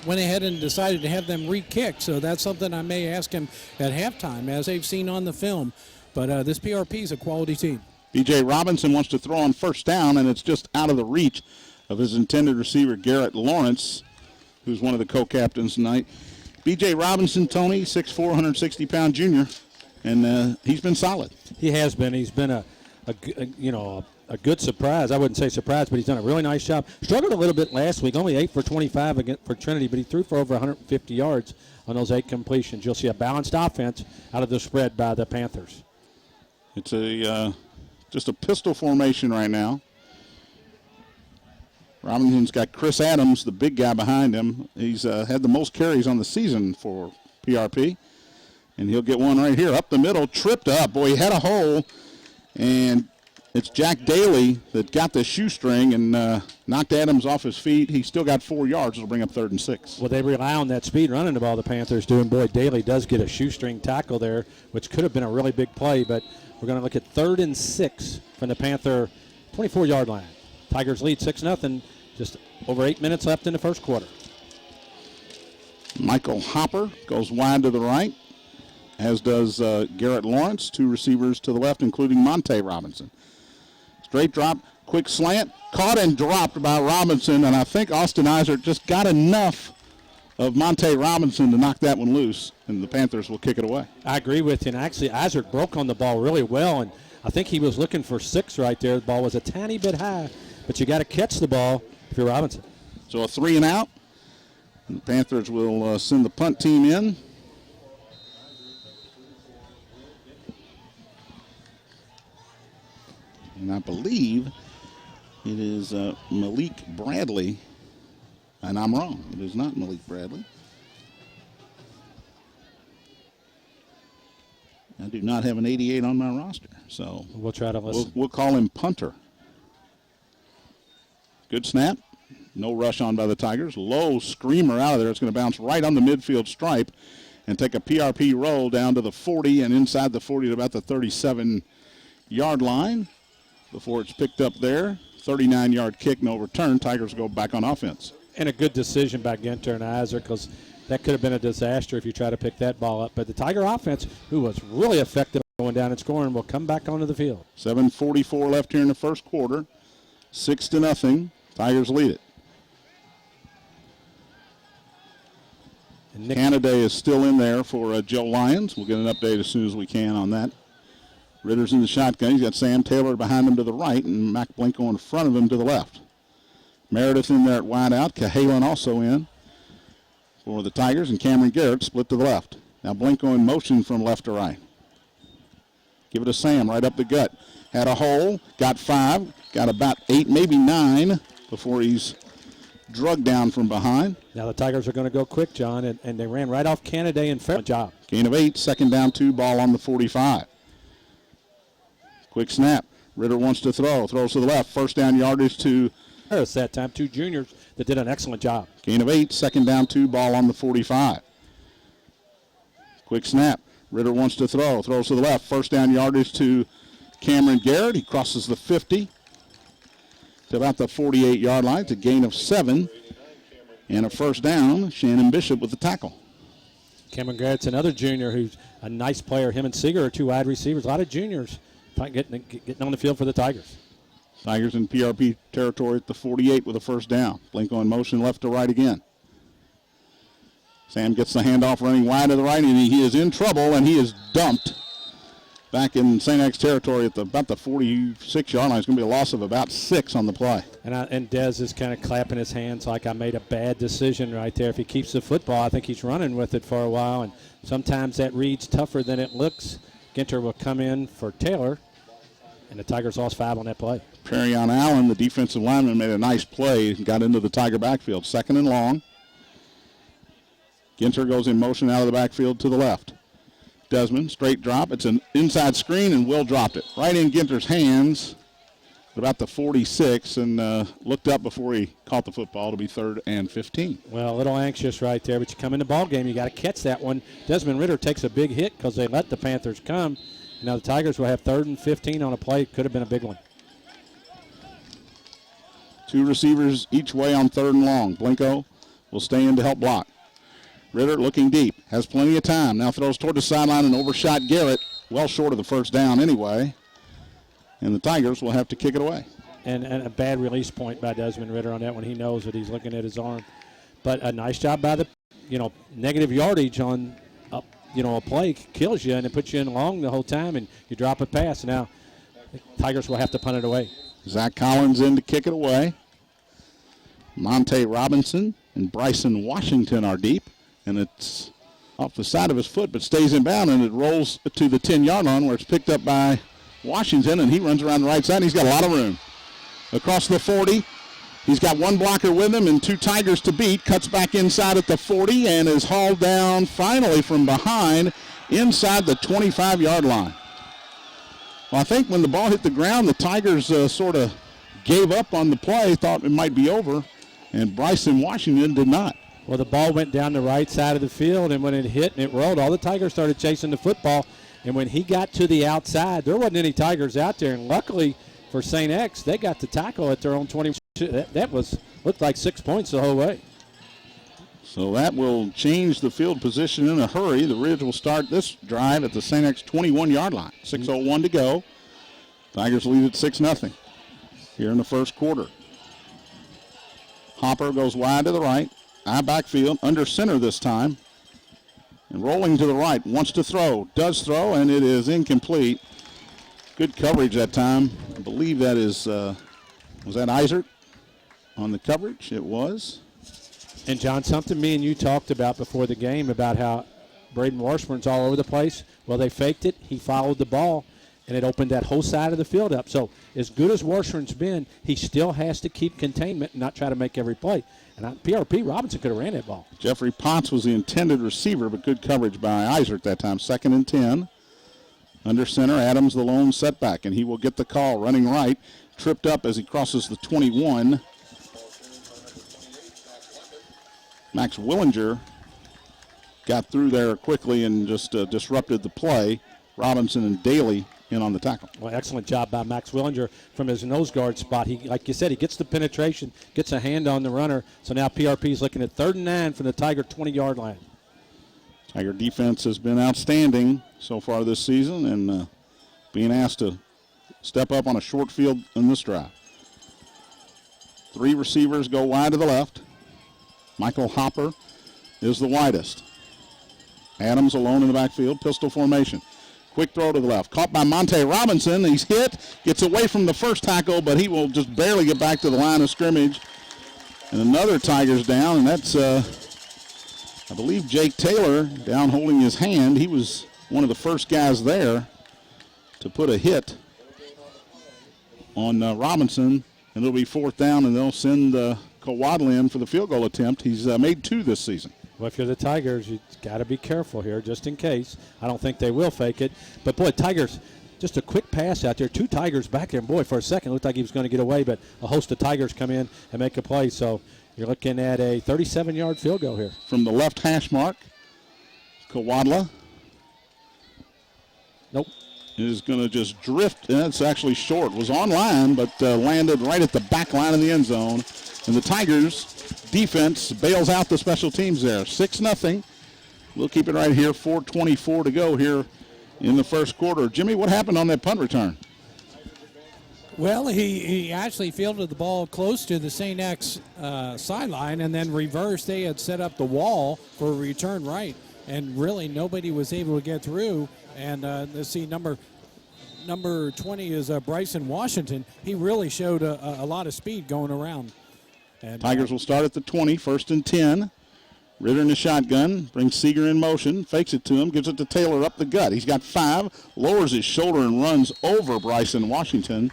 went ahead and decided to have them re-kick, so that's something I may ask him at halftime, as they've seen on the film. But this PRP is a quality team. B.J. Robinson wants to throw on first down, and it's just out of the reach of his intended receiver, Garrett Lawrence, who's one of the co-captains tonight. B.J. Robinson, Tony, 6'4", 160-pound junior, and he's been solid. He has been. He's been a a good surprise. I wouldn't say surprise, but he's done a really nice job. Struggled a little bit last week, only 8 for 25 against for Trinity, but he threw for over 150 yards on those 8 completions. You'll see a balanced offense out of the spread by the Panthers. It's just a pistol formation right now. Robinson's got Chris Adams, the big guy behind him. He's had the most carries on the season for PRP. And he'll get one right here. Up the middle, tripped up. Boy, he had a hole. And it's Jack Daly that got the shoestring and knocked Adams off his feet. He still got 4 yards. It'll bring up 3rd and 6. Well, they rely on that speed running the ball, the Panthers do. And, boy, Daly does get a shoestring tackle there, which could have been a really big play. But we're going to look at 3rd and 6 from the Panther 24-yard line. Tigers lead 6-0. Just over 8 minutes left in the first quarter. Michael Hopper goes wide to the right, as does Garrett Lawrence. 2 receivers to the left, including Monte Robinson. Straight drop, quick slant, caught and dropped by Robinson, and I think Austin Isaac just got enough of Monte Robinson to knock that one loose, and the Panthers will kick it away. I agree with you, and actually Isaac broke on the ball really well, and I think he was looking for 6 right there. The ball was a tiny bit high, but you got to catch the ball if you're Robinson. So a 3 and out. And the Panthers will send the punt team in. And I believe it is Malik Bradley. And I'm wrong. It is not Malik Bradley. I do not have an 88 on my roster. So we'll try to listen. We'll call him punter. Good snap. No rush on by the Tigers. Low screamer out of there. It's going to bounce right on the midfield stripe and take a PRP roll down to the 40 and inside the 40 to about the 37-yard line before it's picked up there. 39-yard kick, no return. Tigers go back on offense. And a good decision by Ginter and Isaac, because that could have been a disaster if you try to pick that ball up. But the Tiger offense, who was really effective going down and scoring, will come back onto the field. 7:44 left here in the first quarter. 6-0. Tigers lead it. Canada is still in there for Joe Lyons. We'll get an update as soon as we can on that. Ritter's in the shotgun. He's got Sam Taylor behind him to the right and Mac Blinko in front of him to the left. Meredith in there at wide out. Cahalan also in for the Tigers, and Cameron Garrett split to the left. Now Blinko in motion from left to right. Give it to Sam right up the gut. Had a hole, got 5, got about 8, maybe 9 before he's drugged down from behind. Now the Tigers are going to go quick, John, and they ran right off Canada and fair job. Gain of 8, 2nd down 2, ball on the 45. Quick snap. Ritter wants to throw. Throws to the left. 1st down yardage to Harris that time. 2 juniors that did an excellent job. Gain of 8, 2nd down 2, ball on the 45. Quick snap. Ritter wants to throw. Throws to the left. 1st down yardage to Cameron Garrett. He crosses the 50 to about the 48-yard line. It's a gain of 7 and a 1st down. Shannon Bishop with the tackle. Cameron Garrett's another junior who's a nice player. Him and Seeger are 2 wide receivers. A lot of juniors getting on the field for the Tigers. Tigers in PRP territory at the 48 with a 1st down. Blinko in motion left to right again. Sam gets the handoff running wide to the right, and he is in trouble, and he is dumped back in St. X territory at about the 46-yard line. It's going to be a loss of about 6 on the play. And Dez is kind of clapping his hands like I made a bad decision right there. If he keeps the football, I think he's running with it for a while, and sometimes that reads tougher than it looks. Ginter will come in for Taylor, and the Tigers lost 5 on that play. Perryon Allen, the defensive lineman, made a nice play, got into the Tiger backfield. 2nd and long. Ginter goes in motion out of the backfield to the left. Desmond, straight drop. It's an inside screen, and Will dropped it. Right in Ginter's hands at about the 46, and looked up before he caught the football to be 3rd and 15. Well, a little anxious right there, but you come in the ball game, you got to catch that one. Desmond Ritter takes a big hit because they let the Panthers come. Now the Tigers will have 3rd and 15 on a play. Could have been a big one. 2 receivers each way on 3rd and long. Blinko will stay in to help block. Ritter looking deep, has plenty of time. Now throws toward the sideline and overshot Garrett. Well short of the 1st down anyway. And the Tigers will have to kick it away. And a bad release point by Desmond Ritter on that one. He knows that he's looking at his arm. But a nice job by the, negative yardage on, a play kills you and it puts you in long the whole time and you drop a pass. Now the Tigers will have to punt it away. Zach Collins in to kick it away. Monte Robinson and Bryson Washington are deep, and it's off the side of his foot, but stays in bound, and it rolls to the 10-yard line where it's picked up by Washington, and he runs around the right side, and he's got a lot of room. Across the 40, he's got one blocker with him and two Tigers to beat, cuts back inside at the 40, and is hauled down finally from behind inside the 25-yard line. Well, I think when the ball hit the ground, the Tigers sort of gave up on the play, thought it might be over, and Bryson Washington did not. Well, the ball went down the right side of the field, and when it hit and it rolled, all the Tigers started chasing the football. And when he got to the outside, there wasn't any Tigers out there. And luckily for St. X, they got the tackle at their own 20. That looked like 6 points the whole way. So that will change the field position in a hurry. The Ridge will start this drive at the St. X 21-yard line. 6:01 to go. Tigers lead at 6-0 here in the first quarter. Hopper goes wide to the right. Eye backfield, under center this time. And rolling to the right, wants to throw, does throw, and it is incomplete. Good coverage that time. I believe that is, was that Isert on the coverage? It was. And, John, something me and you talked about before the game about how Braden Washburn's all over the place. Well, they faked it. He followed the ball, and it opened that whole side of the field up. So as good as Washburn's been, he still has to keep containment and not try to make every play. And PRP, Robinson could have ran that ball. Jeffrey Potts was the intended receiver, but good coverage by Isert that time. 2nd and 10. Under center, Adams the lone setback, and he will get the call running right. Tripped up as he crosses the 21. Max Willinger got through there quickly and just disrupted the play. Robinson and Daly in on the tackle. Well, excellent job by Max Willinger from his nose guard spot. He, like you said, he gets the penetration, gets a hand on the runner. So now PRP is looking at 3rd and 9 from the Tiger 20-yard line. Tiger defense has been outstanding so far this season, and being asked to step up on a short field in this drive. 3 receivers go wide to the left. Michael Hopper is the widest. Adams alone in the backfield, pistol formation. Quick throw to the left. Caught by Monte Robinson. He's hit. Gets away from the first tackle, but he will just barely get back to the line of scrimmage. And another Tigers down, and that's, I believe, Jake Taylor down holding his hand. He was one of the first guys there to put a hit on Robinson. And it'll be 4th down, and they'll send Kawadla in for the field goal attempt. He's made 2 this season. Well, if you're the Tigers, you got to be careful here just in case. I don't think they will fake it. But, boy, Tigers, just a quick pass out there. 2 Tigers back there. And, boy, for a second, it looked like he was going to get away, but a host of Tigers come in and make a play. So you're looking at a 37-yard field goal here. From the left hash mark, Kawadla. Nope. Is going to just drift. It's actually short. Was on line, but landed right at the back line of the end zone. And the Tigers defense bails out the special teams there. 6-0. We'll keep it right here. 4:24 to go here in the first quarter. Jimmy, what happened on that punt return? Well, he actually fielded the ball close to the St. X sideline and then reversed. They had set up the wall for a return right, and really nobody was able to get through. And let's see, number 20 is Bryson Washington. He really showed a lot of speed going around. And Tigers will start at the 20, 1st and 10. Ritter in the shotgun, brings Seeger in motion, fakes it to him, gives it to Taylor up the gut. He's got 5, lowers his shoulder and runs over Bryson Washington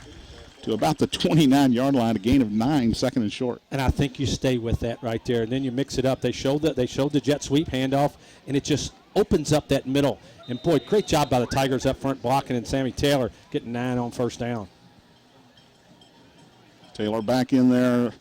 to about the 29-yard line, a gain of 9, 2nd and short. And I think you stay with that right there, and then you mix it up. They showed the jet sweep handoff, and it just opens up that middle. And, boy, great job by the Tigers up front blocking, and Sammy Taylor getting 9 on 1st down. Taylor back in there,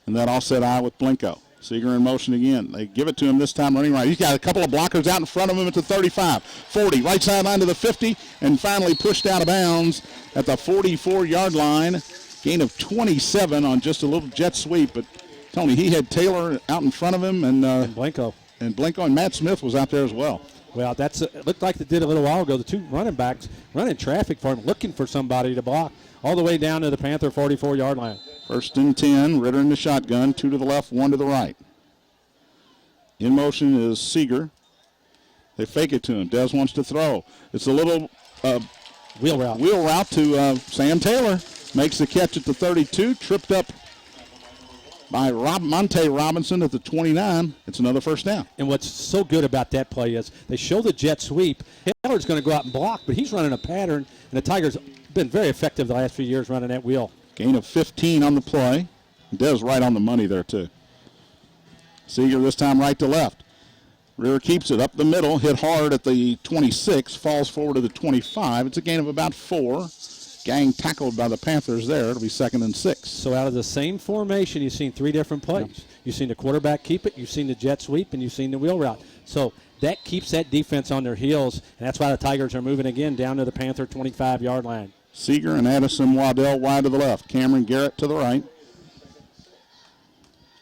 and that offset eye with Blinko. Seeger in motion again. They give it to him this time running right. He's got a couple of blockers out in front of him at the 35, 40, right sideline to the 50, and finally pushed out of bounds at the 44-yard line. Gain of 27 on just a little jet sweep. But, Tony, he had Taylor out in front of him, and Blinko. And Matt Smith was out there as well. Well, it looked like they did a little while ago. The 2 running backs running traffic for him, looking for somebody to block all the way down to the Panther 44-yard line. 1st and 10, Ritter in the shotgun, 2 to the left, 1 to the right. In motion is Seeger. They fake it to him. Des wants to throw. It's a little wheel route to Sam Taylor. makes the catch at the 32, tripped up by Monte Robinson at the 29. It's another first down. And what's so good about that play is they show the jet sweep. Taylor's going to go out and block, but he's running a pattern, and the Tigers been very effective the last few years running that wheel. Gain of 15 on the play. Dez right on the money there, too. Seeger this time right to left. Ritter keeps it up the middle, hit hard at the 26, falls forward to the 25. It's a gain of about 4. Gang tackled by the Panthers there. It'll be 2nd and 6. So out of the same formation, you've seen 3 different plays. Yep. You've seen the quarterback keep it, you've seen the jet sweep, and you've seen the wheel route. So that keeps that defense on their heels, and that's why the Tigers are moving again down to the Panther 25-yard line. Seeger and Addison Waddell wide to the left. Cameron Garrett to the right.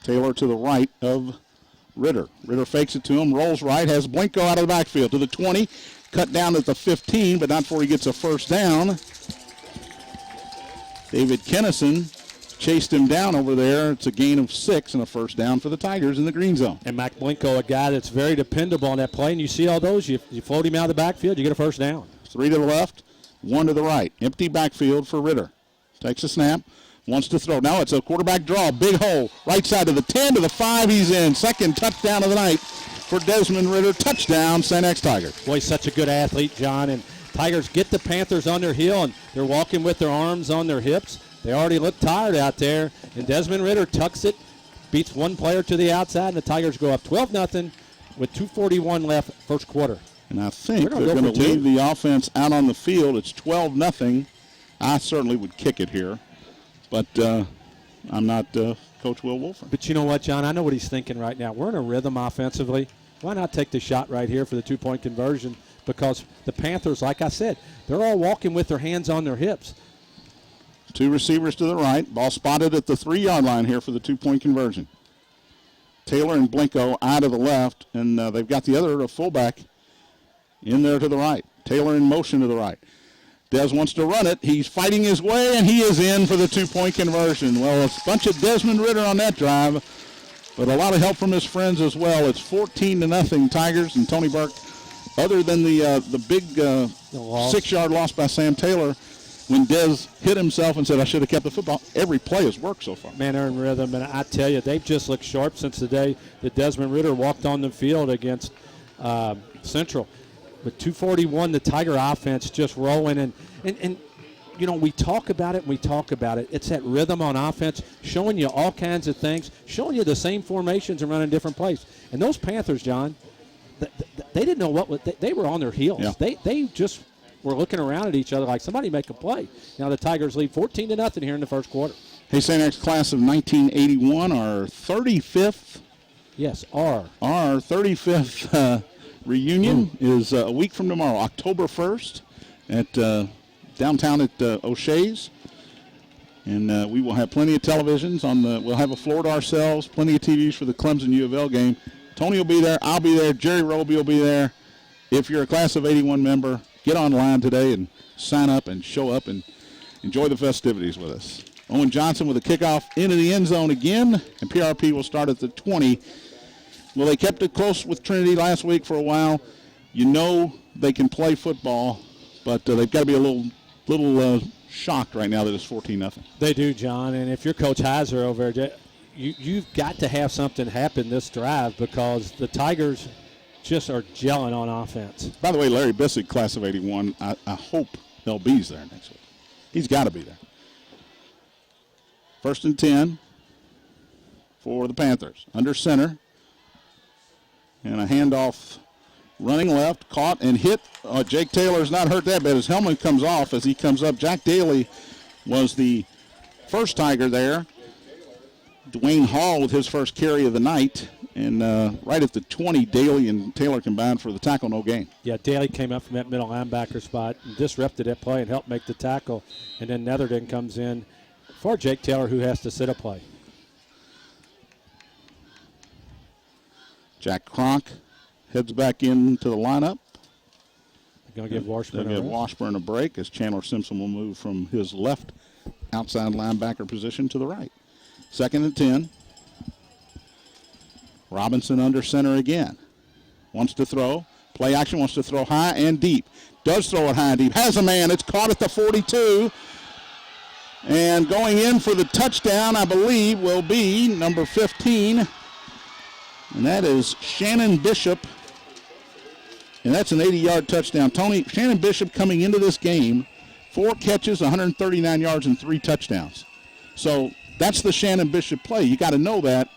Taylor to the right of Ritter. Ritter fakes it to him, rolls right, has Blinko out of the backfield to the 20, cut down at the 15, but not before he gets a first down. David Kennison chased him down over there. It's a gain of 6 and a first down for the Tigers in the green zone. And Mac Blinko, a guy that's very dependable on that play, and you see all those, you float him out of the backfield, you get a first down. 3 to the left, 1 to the right. Empty backfield for Ritter. Takes a snap, wants to throw. Now it's a quarterback draw, big hole, right side to the 10, to the 5, he's in. Second touchdown of the night for Desmond Ritter. Touchdown, St. X Tigers. Boy, he's such a good athlete, John, and Tigers get the Panthers on their heel, and they're walking with their arms on their hips. They already look tired out there, and Desmond Ritter tucks it, beats one player to the outside, and the Tigers go up 12-0 with 2:41 left first quarter. And I think they're going to leave the offense out on the field. It's 12-0. I certainly would kick it here, but I'm not Coach Will Wolford. But you know what, John? I know what he's thinking right now. We're in a rhythm offensively. Why not take the shot right here for the 2-point conversion? Because the Panthers, like I said, they're all walking with their hands on their hips. 2 receivers to the right. Ball spotted at the 3-yard line here for the 2-point conversion. Taylor and Blinko eye to the left, and they've got the other fullback in there to the right. Taylor in motion to the right. Dez wants to run it. He's fighting his way, and he is in for the 2-point conversion. Well, it's a bunch of Desmond Ritter on that drive, but a lot of help from his friends as well. It's 14-0 Tigers, and Tony Burke, other than the big 6-yard loss by Sam Taylor, when Dez hit himself and said, I should have kept the football, every play has worked so far. Man, they're in rhythm, and I tell you, they've just looked sharp since the day that Desmond Ritter walked on the field against Central. With 2:41, the Tiger offense just rolling, and you know, we talk about it. It's that rhythm on offense, showing you all kinds of things, showing you the same formations and running different plays. And those Panthers, John, they didn't know they were on their heels. Yeah. They just were looking around at each other like somebody make a play. Now the Tigers lead 14-0 here in the first quarter. Hey, St. X class of 1981, our 35th. Yes, our 35th reunion is a week from tomorrow, October 1st, at downtown at O'Shea's. And we will have plenty of televisions we'll have a floor to ourselves, plenty of TVs for the Clemson U of L game. Tony will be there, I'll be there, Jerry Roby will be there. If you're a class of 81 member, get online today and sign up and show up and enjoy the festivities with us. Owen Johnson with a kickoff into the end zone again, and PRP will start at the 20. Well, they kept it close with Trinity last week for a while. You know they can play football, but they've got to be a little shocked right now that it's 14-0. They do, John, and if you're Coach Heiser over there, you've got to have something happen this drive because the Tigers just are gelling on offense. By the way, Larry Bissick, class of 81, I hope LB's there next week. He's got to be there. 1st and 10 for the Panthers. Under center. And a handoff running left, caught and hit. Jake Taylor's not hurt that bad. His helmet comes off as he comes up. Jack Daly was the first Tiger there. Dwayne Hall with his first carry of the night. And right at the 20, Daly and Taylor combined for the tackle, no gain. Yeah, Daly came up from that middle linebacker spot and disrupted that play and helped make the tackle. And then Netherton comes in for Jake Taylor, who has to sit a play. Jack Cronk heads back into the lineup. They're going to give Washburn a break as Chandler Simpson will move from his left outside linebacker position to the right. 2nd and 10. Robinson under center again. Wants to throw. Play action, wants to throw high and deep. Does throw it high and deep. Has a man. It's caught at the 42. And going in for the touchdown, I believe, will be number 15. And that is Shannon Bishop. And that's an 80-yard touchdown. Tony, Shannon Bishop coming into this game, 4 catches, 139 yards, and 3 touchdowns. So that's the Shannon Bishop play. You got to know that.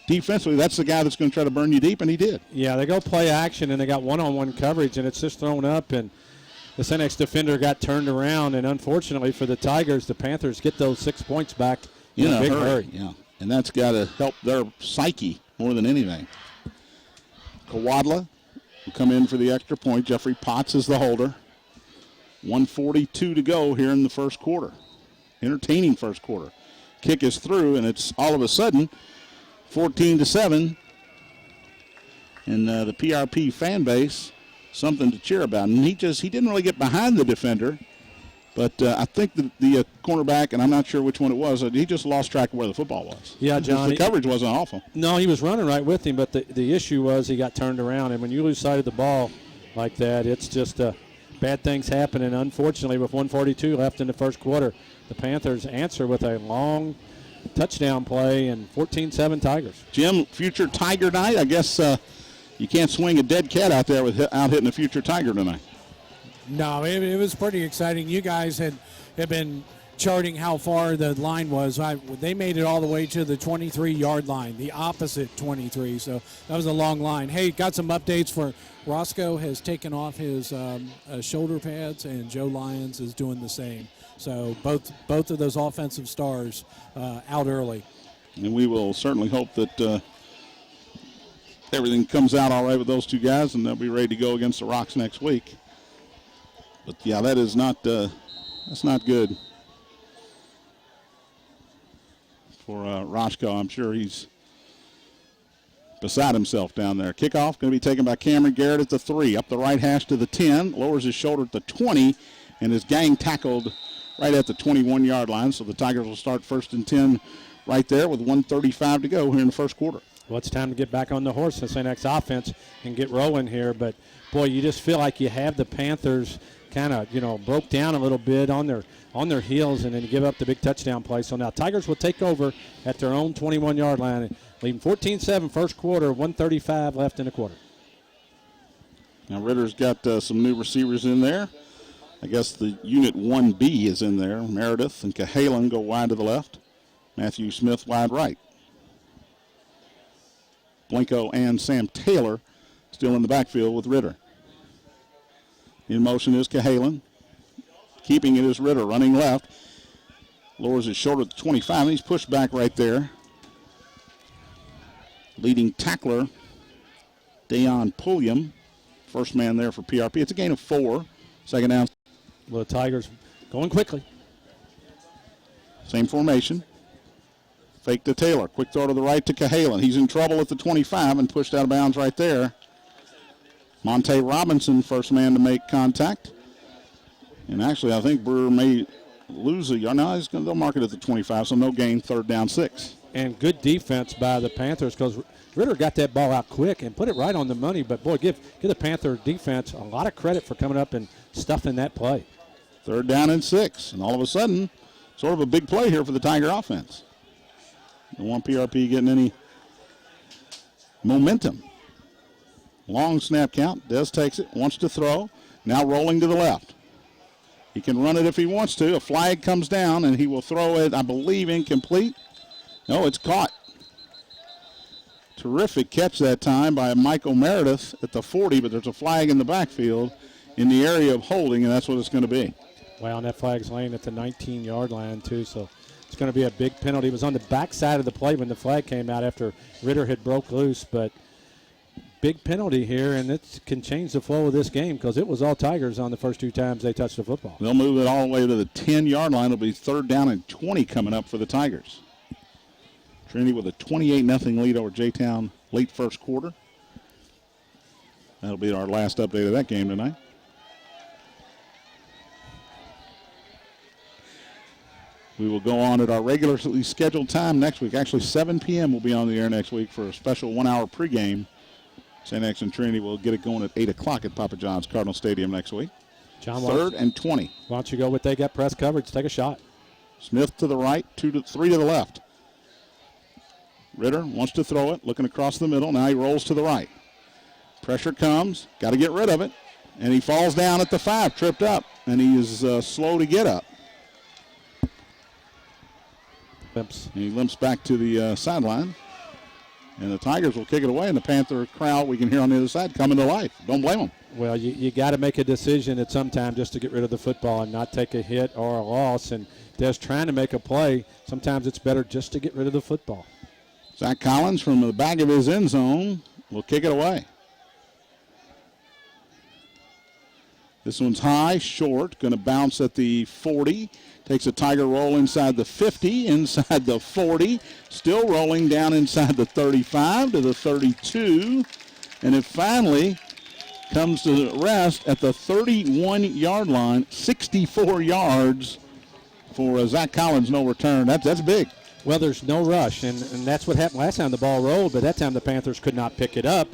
Defensively, that's the guy that's going to try to burn you deep, and he did. Yeah, they go play action, and they got one-on-one coverage, and it's just thrown up, and the Senex defender got turned around, and unfortunately for the Tigers, the Panthers get those 6 points back in a big hurry. Yeah, and that's got to help their psyche more than anything. Kawadla will come in for the extra point. Jeffrey Potts is the holder. 1:42 to go here in the first quarter. Entertaining first quarter. Kick is through, and it's all of a sudden 14-7. And the PRP fan base, something to cheer about. And he didn't really get behind the defender, but I think the cornerback, and I'm not sure which one it was, he just lost track of where the football was. Yeah, John. The coverage wasn't awful. No, he was running right with him, but the issue was he got turned around. And when you lose sight of the ball like that, it's just bad things happen. And unfortunately, with 1:42 left in the first quarter, the Panthers answer with a long touchdown play, and 14-7 Tigers. Jim, future Tiger night, I guess you can't swing a dead cat out there without hitting a future Tiger tonight. No, it was pretty exciting. You guys had been charting how far the line was. They made it all the way to the 23-yard line, the opposite 23, so that was a long line. Hey, got some updates for Roscoe has taken off his shoulder pads, and Joe Lyons is doing the same. So both of those offensive stars out early. And we will certainly hope that everything comes out all right with those two guys, and they'll be ready to go against the Rocks next week. But, yeah, that is not that's not good for Roscoe. I'm sure he's beside himself down there. Kickoff going to be taken by Cameron Garrett at the 3, up the right hash to the 10, lowers his shoulder at the 20, and is gang tackled right at the 21-yard line. So the Tigers will start 1st and 10 right there with 1:35 to go here in the first quarter. Well, it's time to get back on the horse in St. X offense and get rolling here. But, boy, you just feel like you have the Panthers kind of, broke down a little bit on their heels and then give up the big touchdown play. So now Tigers will take over at their own 21-yard line, leading 14-7 first quarter, 1:35 left in the quarter. Now Ritter's got some new receivers in there. I guess the Unit 1B is in there. Meredith and Cahalan go wide to the left. Matthew Smith wide right. Blanco and Sam Taylor still in the backfield with Ritter. In motion is Cahalan. Keeping it is Ritter, running left. Lowers his shoulder at the 25, and he's pushed back right there. Leading tackler, Dayon Pulliam. First man there for PRP. It's a gain of 4. Second down. Well, the Tigers going quickly. Same formation. Fake to Taylor. Quick throw to the right to Cahalan. He's in trouble at the 25 and pushed out of bounds right there. Monte Robinson, first man to make contact. And actually, I think Brewer may lose a yard. No, they'll mark it at the 25, so no gain, 3rd down 6. And good defense by the Panthers because Ritter got that ball out quick and put it right on the money. But, boy, give the Panther defense a lot of credit for coming up and stuffing that play. 3rd down and 6. And all of a sudden, sort of a big play here for the Tiger offense. Don't want PRP getting any momentum. Long snap count. Des takes it, wants to throw. Now rolling to the left. He can run it if he wants to. A flag comes down, and he will throw it, I believe, incomplete. No, it's caught. Terrific catch that time by Michael Meredith at the 40, but there's a flag in the backfield in the area of holding, and that's what it's going to be. Wow, and that flag's laying at the 19-yard line, too, so it's going to be a big penalty. It was on the backside of the play when the flag came out after Ritter had broke loose, but big penalty here, and it can change the flow of this game because it was all Tigers on the first 2 times they touched the football. They'll move it all the way to the 10-yard line. It'll be 3rd down and 20 coming up for the Tigers. Trinity with a 28-0 lead over J-Town late first quarter. That'll be our last update of that game tonight. We will go on at our regularly scheduled time next week. Actually, 7 p.m. will be on the air next week for a special 1-hour pregame. St. X and Trinity will get it going at 8 o'clock at Papa John's Cardinal Stadium next week. John, 3rd and 20. Why don't you go with they got press coverage? Take a shot. Smith to the right, 3 to the left. Ritter wants to throw it, looking across the middle. Now he rolls to the right. Pressure comes, got to get rid of it. And he falls down at the 5, tripped up, and he is slow to get up. Limps. And he limps back to the sideline. And the Tigers will kick it away, and the Panther crowd we can hear on the other side coming to life. Don't blame them. Well, you got to make a decision at some time just to get rid of the football and not take a hit or a loss. And Des trying to make a play, sometimes it's better just to get rid of the football. Zach Collins from the back of his end zone will kick it away. This one's high, short, going to bounce at the 40. Takes a Tiger roll inside the 50, inside the 40. Still rolling down inside the 35 to the 32. And it finally comes to rest at the 31-yard line, 64 yards for Zach Collins, no return. That's big. Well, there's no rush, and that's what happened last time the ball rolled, but that time the Panthers could not pick it up.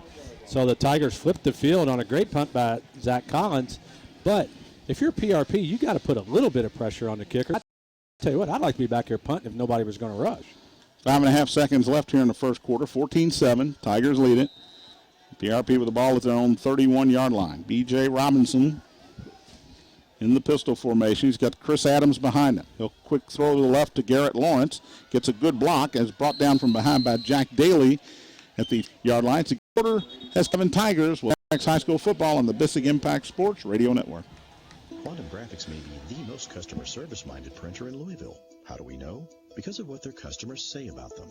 So the Tigers flipped the field on a great punt by Zach Collins. But if you're PRP, you got to put a little bit of pressure on the kicker. I tell you what, I'd like to be back here punting if nobody was going to rush. 5.5 seconds left here in the first quarter. 14-7. Tigers lead it. PRP with the ball at their own 31-yard line. B.J. Robinson in the pistol formation. He's got Chris Adams behind him. He'll quick throw to the left to Garrett Lawrence. Gets a good block as brought down from behind by Jack Daly at the yard line. It's a quarter has Kevin Tigers with High School football on the Bissig Impact Sports Radio Network. Quantum Graphics may be the most customer service-minded printer in Louisville. How do we know? Because of what their customers say about them.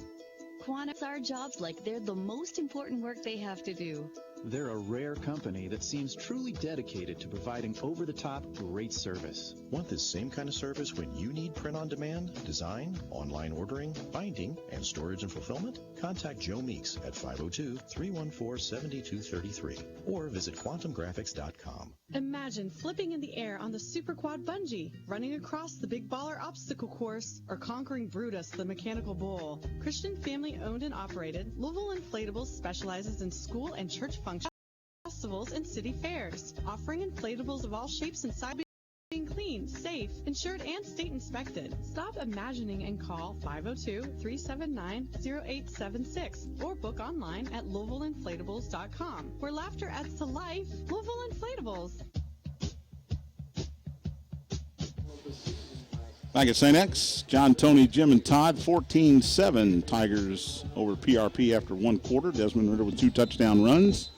Quantum's our jobs like they're the most important work they have to do. They're a rare company that seems truly dedicated to providing over-the-top great service. Want this same kind of service when you need print-on-demand, design, online ordering, binding, and storage and fulfillment? Contact Joe Meeks at 502-314-7233 or visit quantumgraphics.com. Imagine flipping in the air on the Super Quad Bungee, running across the Big Baller Obstacle Course, or conquering Brutus, the Mechanical Bull. Christian family owned and operated, Louisville Inflatables specializes in school and church functions, festivals, and city fairs, offering inflatables of all shapes and sizes, being clean, safe, insured, and state inspected. Stop imagining and call 502-379-0876 or book online at LouisvilleInflatables.com, where laughter adds to life. Louisville Inflatables. Back at St. X, John, Tony, Jim, and Todd, 14-7. Tigers over PRP after one quarter. Desmond Ritter with 2 touchdown runs,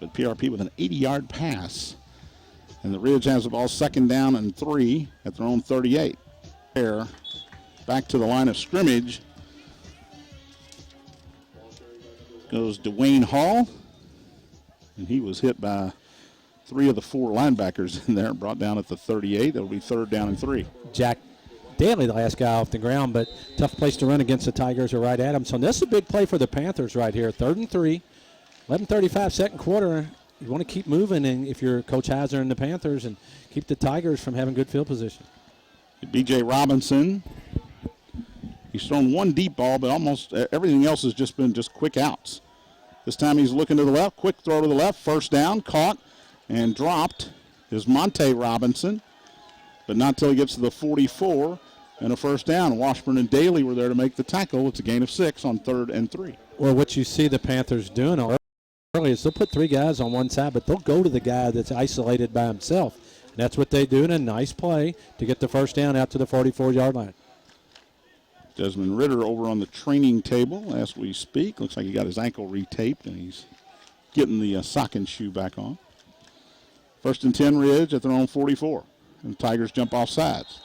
but PRP with an 80-yard pass. And the Ridge has the ball 2nd down and 3 at their own 38. Back to the line of scrimmage goes Dwayne Hall, and he was hit by 3 of the 4 linebackers in there, brought down at the 38. It'll be 3rd down and 3. Jack Daly, the last guy off the ground, but tough place to run against the Tigers are right at him. So this is a big play for the Panthers right here. 3rd and 3, 11:35 second quarter. You want to keep moving, and if you're Coach Heiser and the Panthers, and keep the Tigers from having good field position. B.J. Robinson, he's thrown 1 deep ball, but almost everything else has just been quick outs. This time he's looking to the left, quick throw to the left, 1st down, caught and dropped is Monte Robinson, but not till he gets to the 44 and a 1st down. Washburn and Daly were there to make the tackle. It's a gain of 6 on 3rd and 3. Well, what you see the Panthers doing early is they'll put 3 guys on one side, but they'll go to the guy that's isolated by himself. And that's what they do in a nice play to get the 1st down out to the 44-yard line. Desmond Ritter over on the training table as we speak. Looks like he got his ankle retaped, and he's getting the sock and shoe back on. 1st and 10 Ridge at their own 44. And the Tigers jump off sides.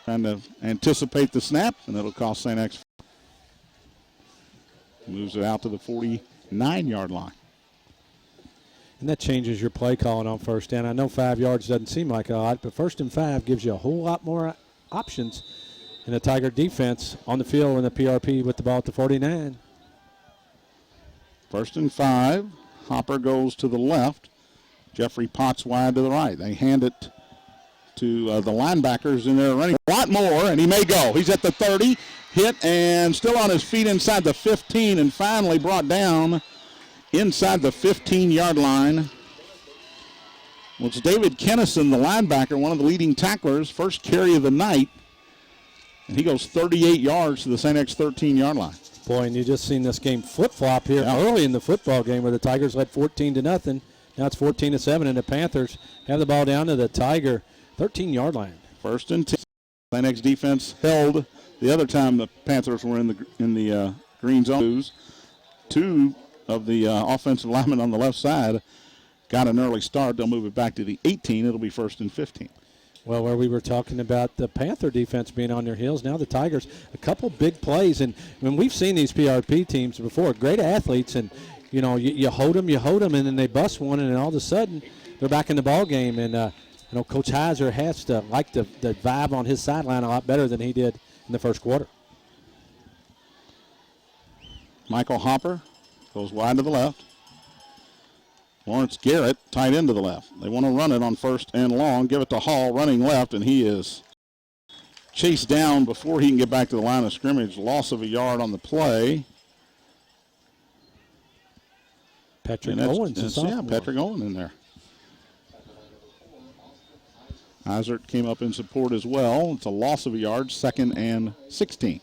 Trying to anticipate the snap, and it'll cost St. X. Moves it out to the 49-yard line. And that changes your play calling on 1st down. I know 5 yards doesn't seem like a lot, but 1st and 5 gives you a whole lot more options in the Tiger defense on the field in the PRP with the ball at the 49. 1st and 5. Hopper goes to the left. Jeffrey Potts wide to the right. They hand it to the linebackers in there running a lot more, and he may go. He's at the 30, hit, and still on his feet inside the 15, and finally brought down inside the 15-yard line. Well, it's David Kennison, the linebacker, one of the leading tacklers, first carry of the night. And he goes 38 yards to the St. X 13-yard line. Boy, and you just seen this game flip-flop here early in the football game where the Tigers led 14-0. Now it's 14-7, and the Panthers have the ball down to the Tiger 13-yard line. 1st and 10. St. X defense held the other time the Panthers were in the green zone. 2 of the offensive linemen on the left side got an early start. They'll move it back to the 18. It'll be 1st and 15. Well, where we were talking about the Panther defense being on their heels, now the Tigers, a couple big plays. And when we've seen these PRP teams before, great athletes, and, you know, you hold them, and then they bust one, and then all of a sudden they're back in the ball game. And, you know, Coach Heiser has to like the vibe on his sideline a lot better than he did in the first quarter. Michael Hopper goes wide to the left. Lawrence Garrett tight end to the left. They want to run it on 1st and long. Give it to Hall running left, and he is chased down before he can get back to the line of scrimmage. Loss of a yard on the play. Patrick Owens. Yeah, Patrick Owens in there. Eisert came up in support as well. It's a loss of a yard, 2nd and 16.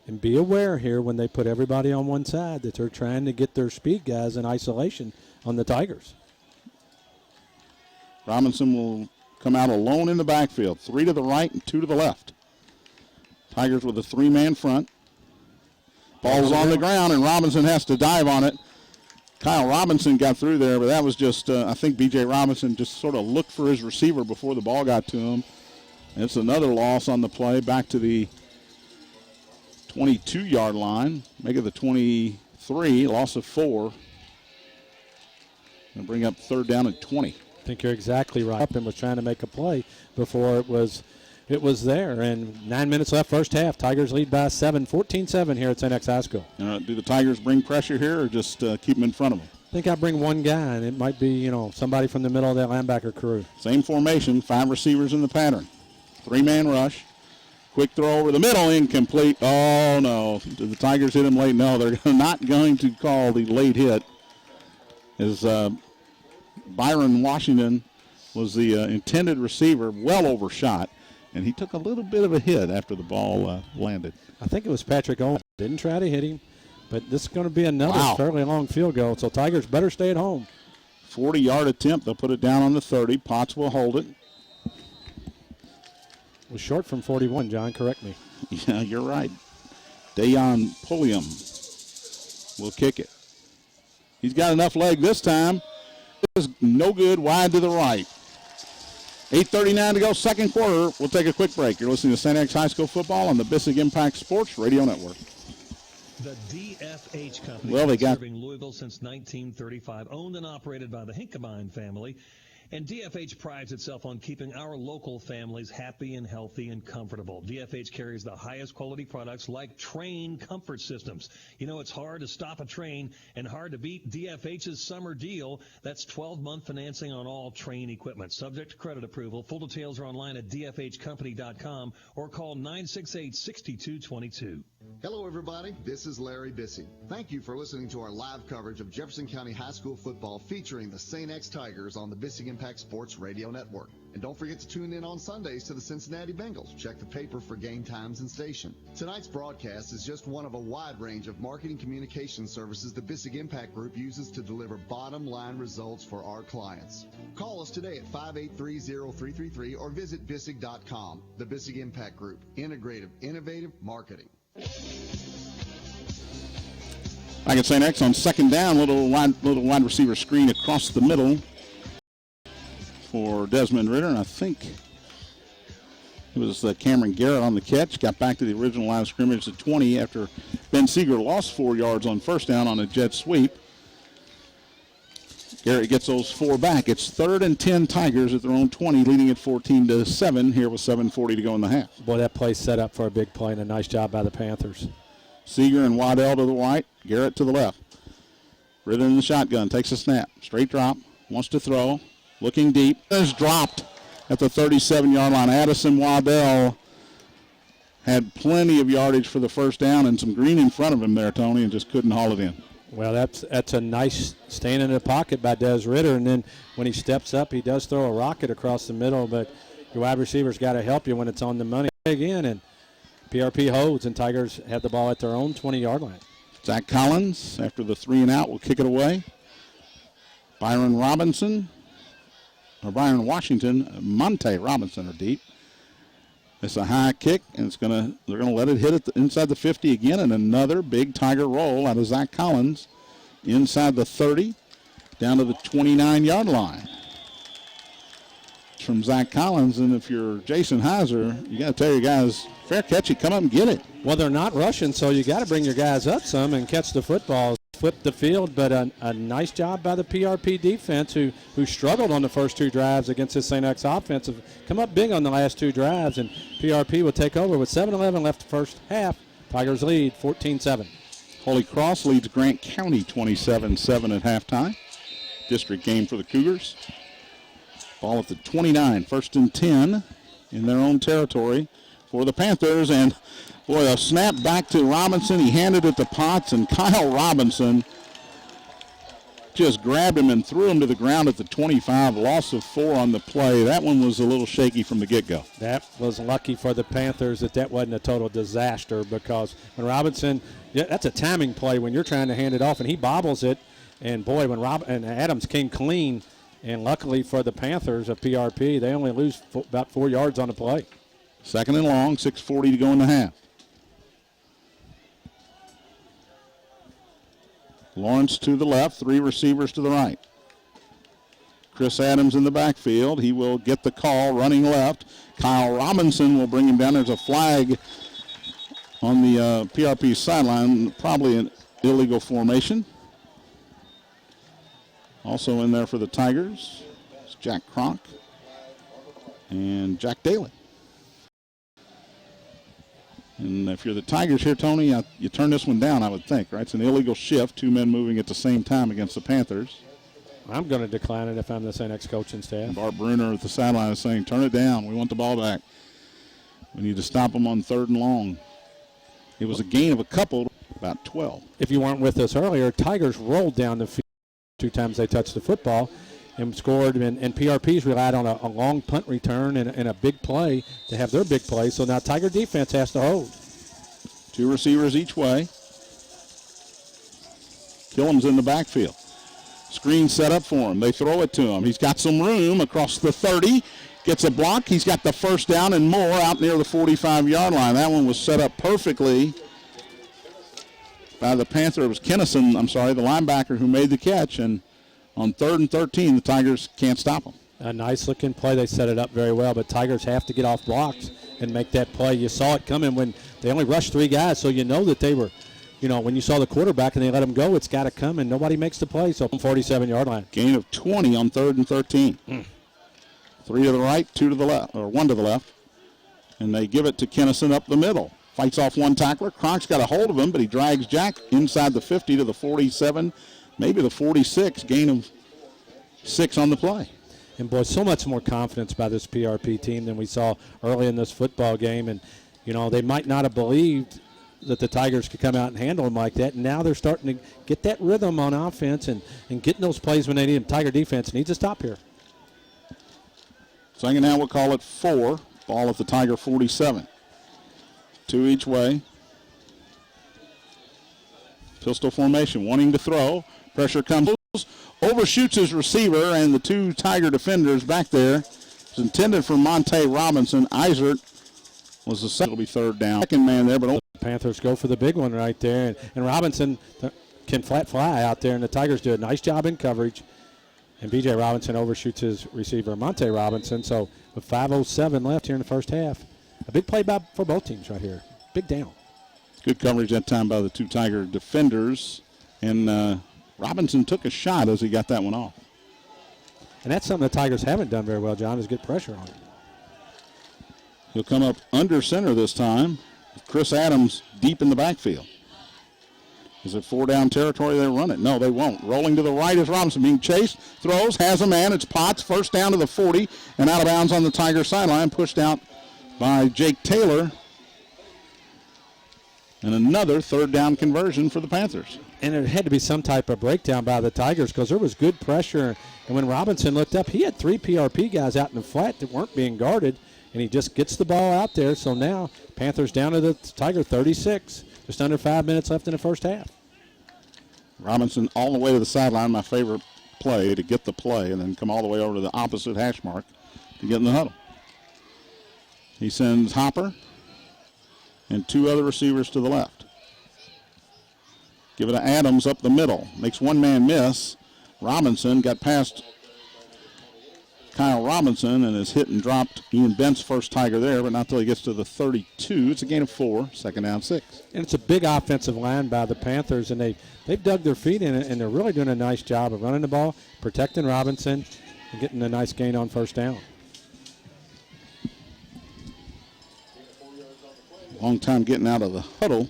And be aware here when they put everybody on one side that they're trying to get their speed guys in isolation on the Tigers. Robinson will come out alone in the backfield. 3 to the right and 2 to the left. Tigers with a 3-man front. Ball's on the ground, and Robinson has to dive on it. Kyle Robinson got through there, but that was just, I think B.J. Robinson just sort of looked for his receiver before the ball got to him. And it's another loss on the play, back to the 22-yard line. Make it the 23, loss of 4. And bring up 3rd down and 20. I think you're exactly right. Up and was trying to make a play before it was there. And 9 minutes left, first half. Tigers lead by 7, 14-7 here at St. X High School. Do the Tigers bring pressure here or just keep them in front of them? I think I bring one guy, and it might be, you know, somebody from the middle of that linebacker crew. Same formation, 5 receivers in the pattern. 3-man rush. Quick throw over the middle, incomplete. Oh, no. Did the Tigers hit him late? No, they're not going to call the late hit. As Byron Washington was the intended receiver, well overshot, and he took a little bit of a hit after the ball landed. I think it was Patrick Owens. Didn't try to hit him, but this is going to be another fairly long field goal, so Tigers better stay at home. 40-yard attempt. They'll put it down on the 30. Potts will hold it. Was short from 41, John. Correct me. Yeah, you're right. Dayon Pulliam will kick it. He's got enough leg this time. It was no good, wide to the right. 8:39 to go, second quarter. We'll take a quick break. You're listening to St. X High School football on the Bissig Impact Sports Radio Network. The DFH Company, well, they got serving Louisville since 1935, owned and operated by the Hinkemine family. And DFH prides itself on keeping our local families happy and healthy and comfortable. DFH carries the highest quality products like train comfort systems. You know, it's hard to stop a train and hard to beat DFH's summer deal. That's 12-month financing on all train equipment, subject to credit approval. Full details are online at dfhcompany.com or call 968-6222. Hello, everybody. This is Larry Bissig. Thank you for listening to our live coverage of Jefferson County High School football featuring the St. X Tigers on the Bissig Impact Sports Radio Network. And don't forget to tune in on Sundays to the Cincinnati Bengals. Check the paper for game times and station. Tonight's broadcast is just one of a wide range of marketing communication services the Bissig Impact Group uses to deliver bottom-line results for our clients. Call us today at 583-0333 or visit Bissig.com. The Bissig Impact Group. Integrative, innovative marketing. Back at St. X on second down, little wide receiver screen across the middle for Desmond Ritter, and I think it was Cameron Garrett on the catch. Got back to the original line of scrimmage at 20 after Ben Seeger lost 4 yards on first down on a jet sweep. Garrett gets those 4 back. It's 3rd and 10 Tigers at their own 20, leading at 14-7 here with 7:40 to go in the half. Boy, that play set up for a big play and a nice job by the Panthers. Seeger and Waddell to the right, Garrett to the left. Ritter in the shotgun, takes a snap, straight drop, wants to throw, looking deep. Is dropped at the 37-yard line. Addison Waddell had plenty of yardage for the first down and some green in front of him there, Tony, and just couldn't haul it in. Well, that's a nice stand in the pocket by Des Ritter, and then when he steps up, he does throw a rocket across the middle, but your wide receivers got to help you when it's on the money again, and PRP holds, and Tigers have the ball at their own 20-yard line. Zach Collins, after the 3-and-out, will kick it away. Byron Washington, Monte Robinson are deep. It's a high kick, and they're gonna let it hit inside the 50 again, and another big Tiger roll out of Zach Collins inside the 30 down to the 29-yard line. It's from Zach Collins, and if you're Jason Heiser, you got to tell your guys, fair catch, you come up and get it. Well, they're not rushing, so you got to bring your guys up some and catch the football. Flip the field, but a nice job by the PRP defense who struggled on the first 2 drives against this St. X offense. Come up big on the last 2 drives, and PRP will take over with 7:11 left the first half. Tigers lead 14-7. Holy Cross leads Grant County 27-7 at halftime. District game for the Cougars. Ball at the 29, 1st and 10 in their own territory for the Panthers, and boy, a snap back to Robinson. He handed it to Potts, and Kyle Robinson just grabbed him and threw him to the ground at the 25. Loss of 4 on the play. That one was a little shaky from the get-go. That was lucky for the Panthers that wasn't a total disaster, because when Robinson, that's a timing play when you're trying to hand it off, and he bobbles it. And boy, when and Adams came clean, and luckily for the Panthers of PRP, they only lose about 4 yards on the play. 2nd and long, 6:40 to go in the half. Lawrence to the left, 3 receivers to the right. Chris Adams in the backfield. He will get the call running left. Kyle Robinson will bring him down. There's a flag on the PRP sideline, probably an illegal formation. Also in there for the Tigers is Jack Cronk and Jack Daly. And if you're the Tigers here, Tony, you turn this one down, I would think, right? It's an illegal shift, 2 men moving at the same time against the Panthers. I'm going to decline it if I'm the St. X coaching staff. And Bart Bruner at the sideline is saying, turn it down. We want the ball back. We need to stop them on 3rd and long. It was a gain of a couple, about 12. If you weren't with us earlier, Tigers rolled down the field 2 times they touched the football and scored, and PRP's relied on a long punt return and a big play to have their big play. So now Tiger defense has to hold. 2 receivers each way. Killam's in the backfield. Screen set up for him. They throw it to him. He's got some room across the 30. Gets a block. He's got the 1st down and more out near the 45-yard line. That one was set up perfectly by the Panther. It was Kennison, the linebacker who made the catch. And on 3rd and 13, the Tigers can't stop them. A nice-looking play. They set it up very well, but Tigers have to get off blocks and make that play. You saw it coming when they only rushed 3 guys, so you know that they were, when you saw the quarterback and they let him go, it's got to come, and nobody makes the play, so 47-yard line. Gain of 20 on 3rd and 13. 3 to the right, 2 to the left, or 1 to the left. And they give it to Kennison up the middle. Fights off one tackler. Cronk's got a hold of him, but he drags Jack inside the 50 to the 47, maybe the 46. Gain of 6 on the play. And, boy, so much more confidence by this PRP team than we saw early in this football game. And, they might not have believed that the Tigers could come out and handle them like that. And now they're starting to get that rhythm on offense and getting those plays when they need them. Tiger defense needs to stop here. 2nd down, we'll call it 4. Ball at the Tiger 47. 2 each way. Pistol formation, wanting to throw. Pressure comes. Overshoots his receiver, and the 2 Tiger defenders back there. It's intended for Monte Robinson. Eisert was the second. It'll be 3rd down. 2nd man there, but Panthers go for the big one right there. And Robinson can flat fly out there, and the Tigers do a nice job in coverage. And B.J. Robinson overshoots his receiver, Monte Robinson. So with 5:07 left here in the first half, a big play for both teams right here. Big down. Good coverage that time by the 2 Tiger defenders. And Robinson took a shot as he got that one off. And that's something the Tigers haven't done very well, John, is get pressure on it. He'll come up under center this time. Chris Adams deep in the backfield. Is it 4-down territory? They run it. No, they won't. Rolling to the right is Robinson being chased. Throws, has a man. It's Potts. 1st down to the 40 and out of bounds on the Tiger sideline. Pushed out by Jake Taylor. And another 3rd down conversion for the Panthers. And it had to be some type of breakdown by the Tigers because there was good pressure. And when Robinson looked up, he had 3 PRP guys out in the flat that weren't being guarded, and he just gets the ball out there. So now Panthers down to the Tiger 36. Just under 5 minutes left in the first half. Robinson all the way to the sideline, my favorite play, to get the play, and then come all the way over to the opposite hash mark to get in the huddle. He sends Hopper and 2 other receivers to the left. Give it to Adams up the middle. Makes one man miss. Robinson got past Kyle Robinson and is hit and dropped. Ian Bent's first Tiger there, but not until he gets to the 32. It's a gain of 4, second down 6. And it's a big offensive line by the Panthers, and they've dug their feet in it, and they're really doing a nice job of running the ball, protecting Robinson, and getting a nice gain on first down. Long time getting out of the huddle.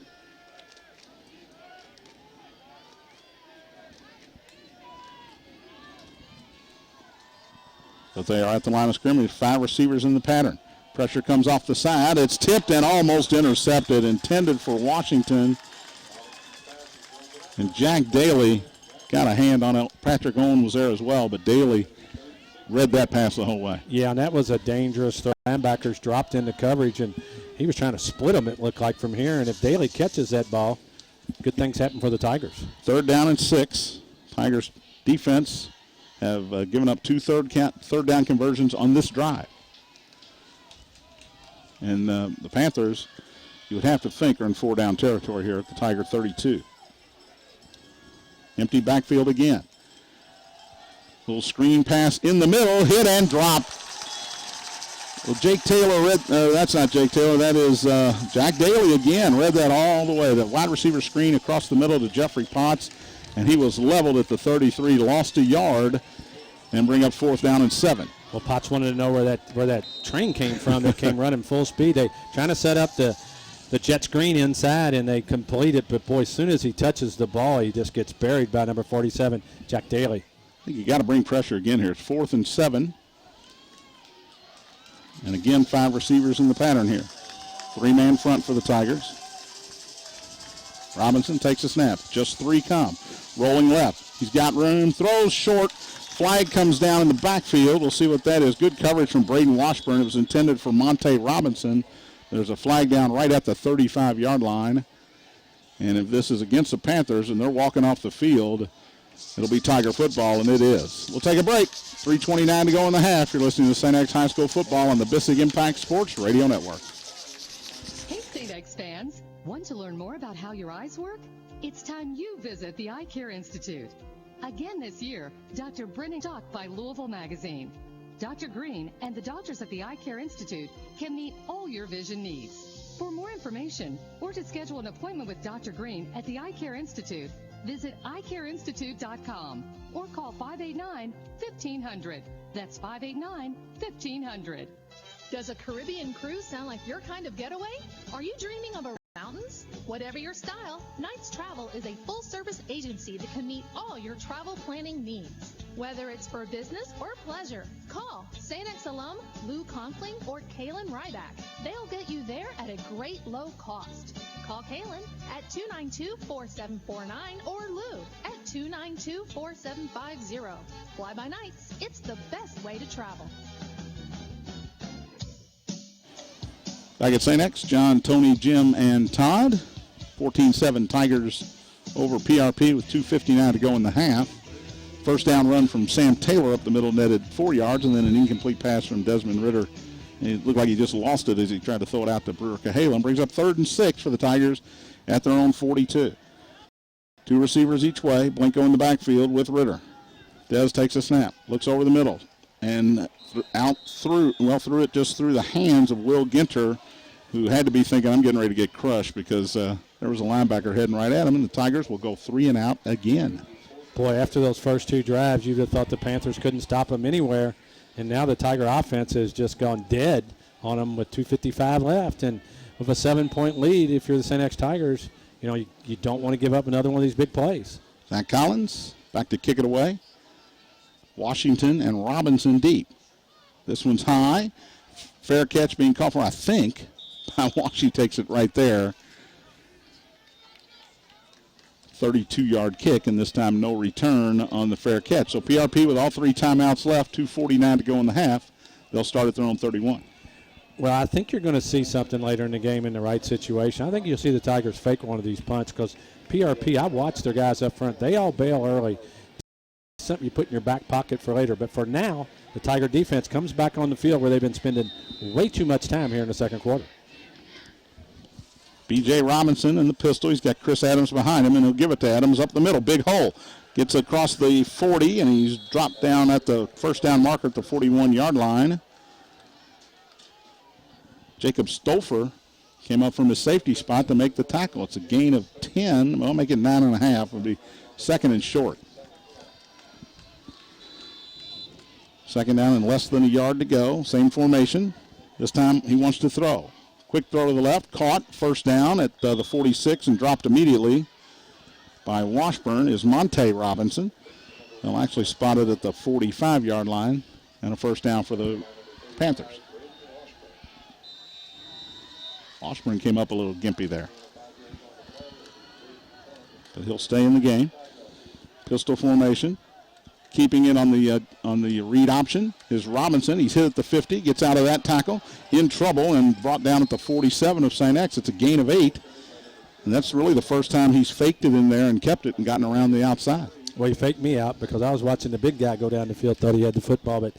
But they are at the line of scrimmage. 5 receivers in the pattern. Pressure comes off the side. It's tipped and almost intercepted. Intended for Washington. And Jack Daly got a hand on it. Patrick Owen was there as well, but Daly read that pass the whole way. Yeah, and that was a dangerous throw. Linebackers dropped into coverage, and he was trying to split them, it looked like, from here. And if Daly catches that ball, good things happen for the Tigers. 3rd down and 6. Tigers defense have given up 2 third down conversions on this drive. And the Panthers, you would have to think, are in 4-down territory here at the Tiger 32. Empty backfield again. Little screen pass in the middle, hit and drop. Well, Jake Taylor that's not Jake Taylor, that is Jack Daly again. Read that all the way. The wide receiver screen across the middle to Jeffrey Potts, and he was leveled at the 33, lost a yard, and bring up 4th down and 7. Well, Potts wanted to know where that train came from that came running full speed. They trying to set up the jet screen inside, and they complete it. But, boy, as soon as he touches the ball, he just gets buried by number 47, Jack Daly. I think you got to bring pressure again here. It's 4th and 7. And, again, 5 receivers in the pattern here. 3-man front for the Tigers. Robinson takes a snap. Just 3 come. Rolling left. He's got room. Throws short. Flag comes down in the backfield. We'll see what that is. Good coverage from Braden Washburn. It was intended for Monte Robinson. There's a flag down right at the 35-yard line. And if this is against the Panthers and they're walking off the field, it'll be Tiger football, and it is. We'll take a break. 3:29 to go in the half. You're listening to St. X High School football on the Bissig Impact Sports Radio Network. Hey, St. X fans. Want to learn more about how your eyes work? It's time you visit the Eye Care Institute. Again this year, Dr. Brennan talked by Louisville Magazine. Dr. Green and the doctors at the Eye Care Institute can meet all your vision needs. For more information or to schedule an appointment with Dr. Green at the Eye Care Institute, visit eyecareinstitute.com or call 589-1500. That's 589-1500. Does a Caribbean cruise sound like your kind of getaway? Are you dreaming of a mountains? Whatever your style, Knights Travel is a full-service agency that can meet all your travel planning needs. Whether it's for business or pleasure, call St. X alum Lou Conkling or Kaylin Ryback. They'll get you there at a great low cost. Call Kaylin at 292-4749 or Lou at 292-4750. Fly by Nights, it's the best way to travel. Back at St. X, John, Tony, Jim, and Todd. 14-7 Tigers over PRP with 2:59 to go in the half. First down run from Sam Taylor up the middle, netted 4 yards, and then an incomplete pass from Desmond Ritter. It looked like he just lost it as he tried to throw it out to Brewer Cahalan. Brings up 3rd and 6 for the Tigers at their own 42. 2 receivers each way. Blanco in the backfield with Ritter. Des takes a snap, looks over the middle, and threw it just through the hands of Will Ginter, who had to be thinking, I'm getting ready to get crushed because there was a linebacker heading right at him, and the Tigers will go 3 and out again. Boy, after those first 2 drives, you'd have thought the Panthers couldn't stop them anywhere, and now the Tiger offense has just gone dead on them with 2:55 left, and with a 7-point lead, if you're the St. X Tigers, you don't want to give up another one of these big plays. Zach Collins back to kick it away. Washington and Robinson deep. This one's high. Fair catch being called for, I think. Washington takes it right there. 32-yard kick, and this time no return on the fair catch. So PRP with all 3 timeouts left, 2:49 to go in the half. They'll start at their own 31. Well, I think you're going to see something later in the game in the right situation. I think you'll see the Tigers fake one of these punts because PRP, I watched their guys up front. They all bail early. Something you put in your back pocket for later. But for now, the Tiger defense comes back on the field where they've been spending way too much time here in the second quarter. B.J. Robinson in the pistol. He's got Chris Adams behind him, and he'll give it to Adams up the middle. Big hole. Gets across the 40, and he's dropped down at the first down marker at the 41-yard line. Jacob Stouffer came up from his safety spot to make the tackle. It's a gain of 10. Well, make it 9.5. It'll be second and short. Second down and less than a yard to go. Same formation. This time he wants to throw. Quick throw to the left. Caught. First down at the 46 and dropped immediately by Washburn is Monte Robinson. They'll actually spot it at the 45-yard line and a first down for the Panthers. Washburn came up a little gimpy there. But he'll stay in the game. Pistol formation. Keeping it on the read option is Robinson. He's hit at the 50, gets out of that tackle, in trouble, and brought down at the 47 of St. X. It's a gain of 8. And that's really the first time he's faked it in there and kept it and gotten around the outside. Well, he faked me out because I was watching the big guy go down the field, thought he had the football, but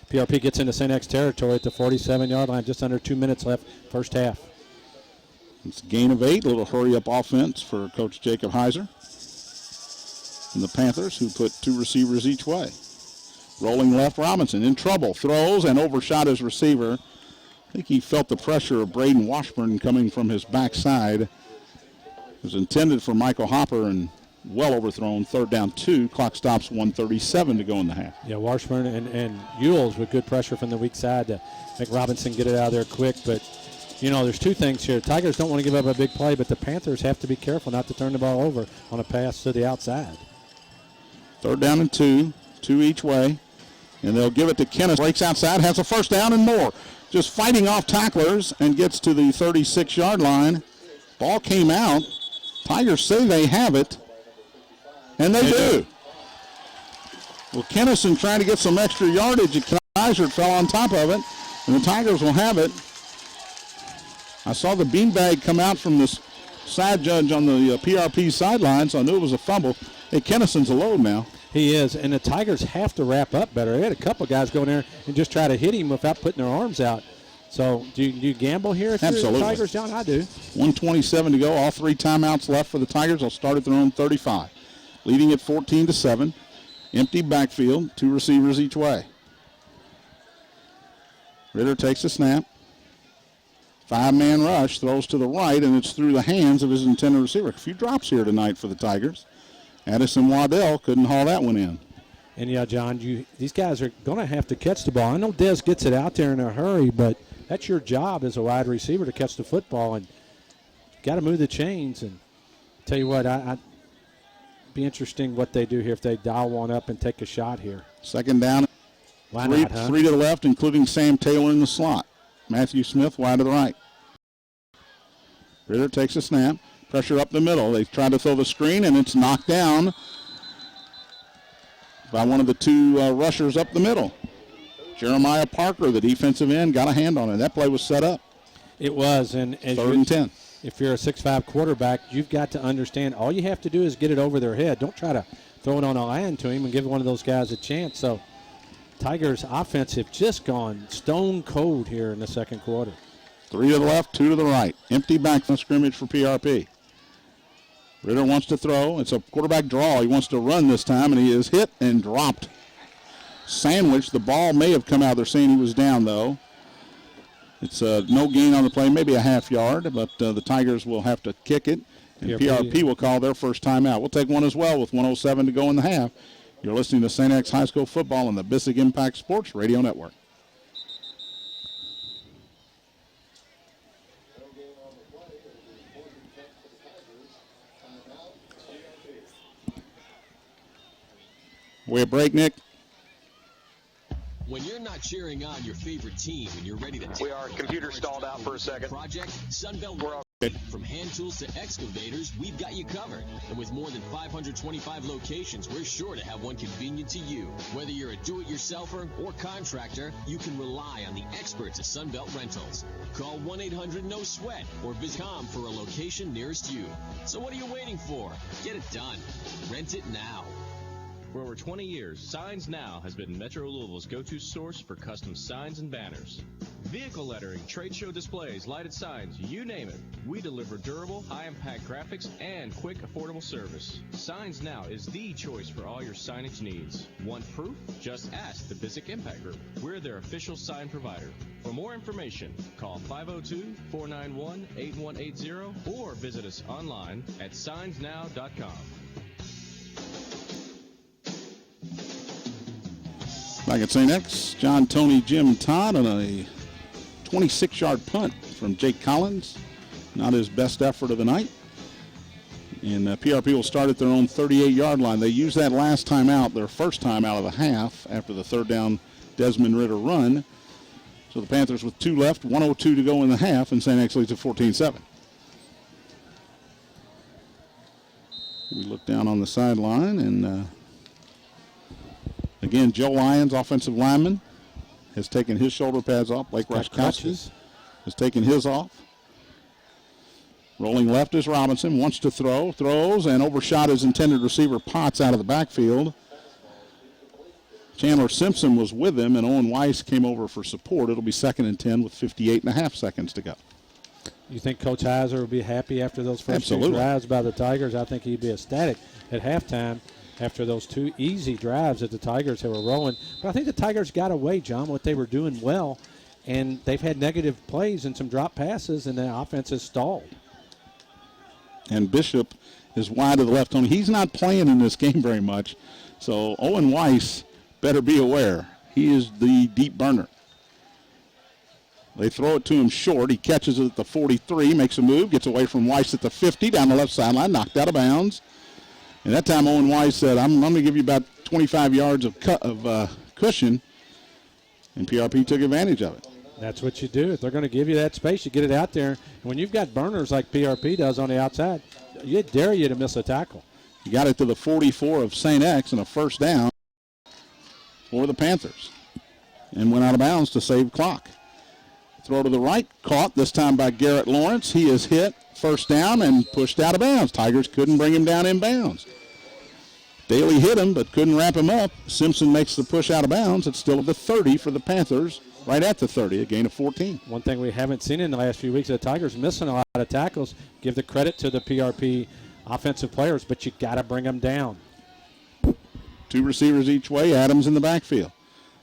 PRP gets into St. X territory at the 47-yard line, just under 2 minutes left, first half. It's a gain of 8, a little hurry-up offense for Coach Jacob Heiser. And the Panthers, who put 2 receivers each way. Rolling left, Robinson in trouble, throws and overshot his receiver. I think he felt the pressure of Braden Washburn coming from his backside. It was intended for Michael Hopper and well overthrown. Third down 2. Clock stops 1:37 to go in the half. Yeah, Washburn and Ewells with good pressure from the weak side to make Robinson get it out of there quick. But, you know, there's 2 things here. Tigers don't want to give up a big play, but the Panthers have to be careful not to turn the ball over on a pass to the outside. Third down and 2. 2 each way. And they'll give it to Kenneth. Breaks outside, has a first down and more. Just fighting off tacklers and gets to the 36-yard line. Ball came out. Tigers say they have it. And they do. Well, Kennison trying to get some extra yardage. Kaiser fell on top of it. And the Tigers will have it. I saw the beanbag come out from this side judge on the PRP sideline, so I knew it was a fumble. Hey, Kennison's a load now. He is, and the Tigers have to wrap up better. They had a couple guys go in there and just try to hit him without putting their arms out. So do you gamble here if you're the Tigers, John? I do. 1:27 to go. All 3 timeouts left for the Tigers. They'll start at their own 35. Leading at 14-7. Empty backfield. 2 receivers each way. Ritter takes a snap. 5-man rush. Throws to the right, and it's through the hands of his intended receiver. A few drops here tonight for the Tigers. Addison Waddell couldn't haul that one in. And, yeah, John, these guys are going to have to catch the ball. I know Dez gets it out there in a hurry, but that's your job as a wide receiver to catch the football. And got to move the chains. And tell you what, I'd be interesting what they do here if they dial one up and take a shot here. Second down. Why not, huh? 3 to the left, including Sam Taylor in the slot. Matthew Smith wide to the right. Ritter takes a snap. Pressure up the middle. They try to throw the screen, and it's knocked down by one of the 2 rushers up the middle. Jeremiah Parker, the defensive end, got a hand on it. That play was set up. It was. And as 3rd and 10. If you're a 6'5 quarterback, you've got to understand all you have to do is get it over their head. Don't try to throw it on a line to him and give one of those guys a chance. So Tigers' offense have just gone stone cold here in the second quarter. 3 to the left, 2 to the right. Empty back from scrimmage for PRP. Ritter wants to throw. It's a quarterback draw. He wants to run this time, and he is hit and dropped. Sandwiched. The ball may have come out. They're saying he was down, though. It's no gain on the play, maybe a half yard, but the Tigers will have to kick it, and PRP will call their first timeout. We'll take one as well with 1:07 to go in the half. You're listening to St. X High School football on the Bissig Impact Sports Radio Network. We have break, Nick. When you're not cheering on your favorite team and you're ready to our computer stalled out for a second. Project Sunbelt. From hand tools to excavators, we've got you covered. And with more than 525 locations, we're sure to have one convenient to you. Whether you're a do-it-yourselfer or contractor, you can rely on the experts at Sunbelt Rentals. Call 1-800-NO-SWEAT or visit .com for a location nearest you. So what are you waiting for? Get it done. Rent it now. For over 20 years, Signs Now has been Metro Louisville's go-to source for custom signs and banners. Vehicle lettering, trade show displays, lighted signs, you name it. We deliver durable, high-impact graphics and quick, affordable service. Signs Now is the choice for all your signage needs. Want proof? Just ask the Bisic Impact Group. We're their official sign provider. For more information, call 502-491-8180 or visit us online at signsnow.com. Back at St. X, John, Tony, Jim, Todd on a 26-yard punt from Jake Collins. Not his best effort of the night. And PRP will start at their own 38-yard line. They used that last time out, their first time out of the half, after the third down Desmond Ritter run. So the Panthers with 2 left, 1:02 to go in the half, and St. X leads at 14-7. We look down on the sideline, and again, Joe Lyons, offensive lineman, has taken his shoulder pads off. Blake Roszkowski has taken his off. Rolling left is Robinson, wants to throw, throws, and overshot his intended receiver Potts out of the backfield. Chandler Simpson was with him, and Owen Weiss came over for support. It'll be 2nd and 10 with 58.5 seconds to go. You think Coach Heiser will be happy after those first 2 drives by the Tigers? I think he'd be ecstatic at halftime after those 2 easy drives that the Tigers were rolling. But I think the Tigers got away, John, what they were doing well, and they've had negative plays and some drop passes, and the offense has stalled. And Bishop is wide to the left. Tony, he's not playing in this game very much, so Owen Weiss better be aware. He is the deep burner. They throw it to him short. He catches it at the 43, makes a move, gets away from Weiss at the 50, down the left sideline, knocked out of bounds. And that time Owen Weiss said, I'm going to give you about 25 yards of cushion, and PRP took advantage of it. That's what you do. If they're going to give you that space, you get it out there. And when you've got burners like PRP does on the outside, you dare you to miss a tackle. He got it to the 44 of St. X and a first down for the Panthers, and went out of bounds to save clock. Throw to the right, caught this time by Garrett Lawrence. He is hit, first down, and pushed out of bounds. Tigers couldn't bring him down in bounds. Daly hit him, but couldn't wrap him up. Simpson makes the push out of bounds. It's still at the 30 for the Panthers, right at the 30, a gain of 14. One thing we haven't seen in the last few weeks, the Tigers missing a lot of tackles. Give the credit to the PRP offensive players, but you got to bring them down. 2 receivers each way, Adams in the backfield.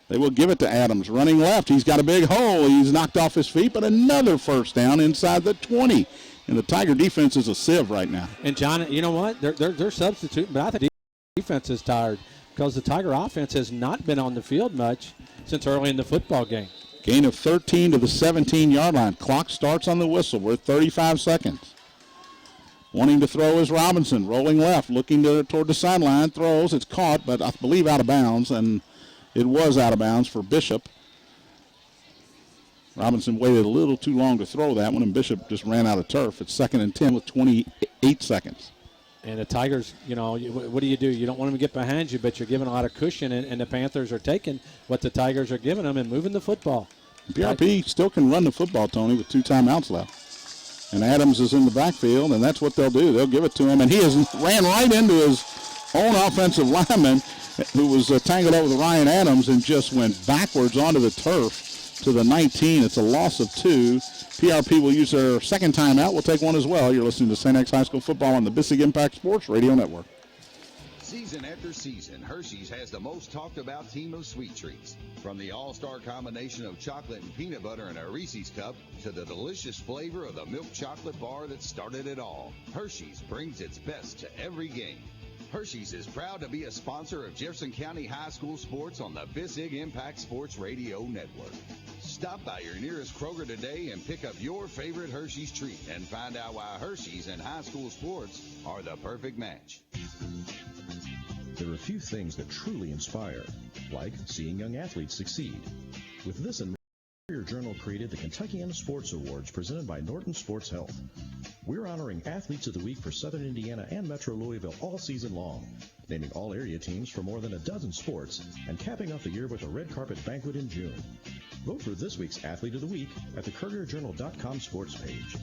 They will give it to Adams. Running left, he's got a big hole. He's knocked off his feet, but another first down inside the 20. And the Tiger defense is a sieve right now. And, John, you know what? They're substituting, but I think the defense is tired because the Tiger offense has not been on the field much since early in the football game. Gain of 13 to the 17-yard line. Clock starts on the whistle. We're at 35 seconds. Wanting to throw is Robinson. Rolling left, looking toward the sideline. Throws. It's caught, but I believe out of bounds, and it was out of bounds for Bishop. Robinson waited a little too long to throw that one, and Bishop just ran out of turf. It's 2nd and 10 with 28 seconds. And the Tigers, you know, what do? You don't want them to get behind you, but you're giving a lot of cushion, and the Panthers are taking what the Tigers are giving them and moving the football. PRP still can run the football, Tony, with 2 timeouts left. And Adams is in the backfield, and that's what they'll do. They'll give it to him, and he ran right into his own offensive lineman, who was tangled up with Ryan Adams, and just went backwards onto the turf to the 19. It's a loss of 2. PRP will use their second timeout. We'll take one as well. You're listening to St. X High School football on the Bissig Impact Sports Radio Network. Season after season, Hershey's has the most talked about team of sweet treats. From the all-star combination of chocolate and peanut butter in a Reese's cup to the delicious flavor of the milk chocolate bar that started it all, Hershey's brings its best to every game. Hershey's is proud to be a sponsor of Jefferson County High School sports on the Bissig Impact Sports Radio Network. Stop by your nearest Kroger today and pick up your favorite Hershey's treat and find out why Hershey's and high school sports are the perfect match. There are few things that truly inspire, like seeing young athletes succeed. With this in mind, Career Journal created the Kentuckiana Sports Awards presented by Norton Sports Health. We're honoring Athletes of the Week for Southern Indiana and Metro Louisville all season long, naming all area teams for more than a dozen sports, and capping off the year with a red carpet banquet in June. Vote for this week's Athlete of the Week at the CourierJournal.com sports page.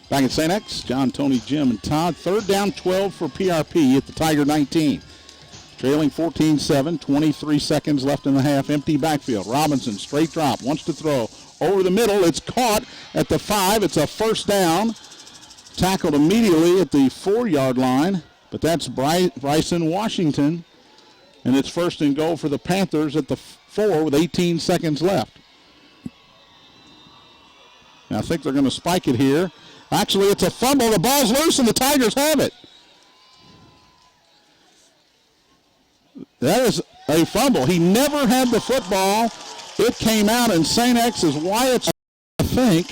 Back at St. X, John, Tony, Jim, and Todd. 3rd down, 12 for PRP at the Tiger 19. Trailing 14-7, 23 seconds left in the half. Empty backfield. Robinson, straight drop, wants to throw. Over the middle, it's caught at the 5. It's a first down. Tackled immediately at the 4-yard line, but that's Bryson Washington. And it's 1st and goal for the Panthers at the 4 with 18 seconds left. Now I think they're going to spike it here. Actually, it's a fumble. The ball's loose, and the Tigers have it. That is a fumble. He never had the football. It came out, and St. X's Wyatt, I think,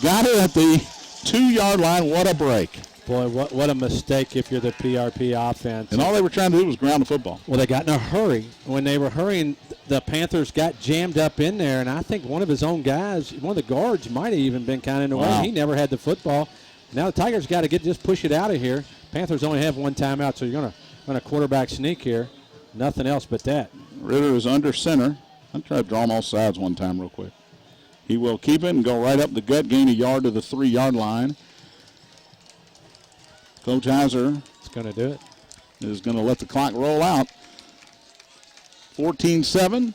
got it at the 2-yard line. What a break. Boy, what a mistake if you're the PRP offense. And all they were trying to do was ground the football. Well, they got in a hurry. When they were hurrying, the Panthers got jammed up in there, and I think one of his own guys, one of the guards, might have even been kind of in the way. He never had the football. Now the Tigers got to just push it out of here. Panthers only have one timeout, so you're going to quarterback sneak here. Nothing else but that. Ritter is under center. I'll try to draw him off sides one time real quick. He will keep it and go right up the gut, gain a yard to the 3-yard line. Coach Heiser is going to do it. Is going to let the clock roll out. 14-7.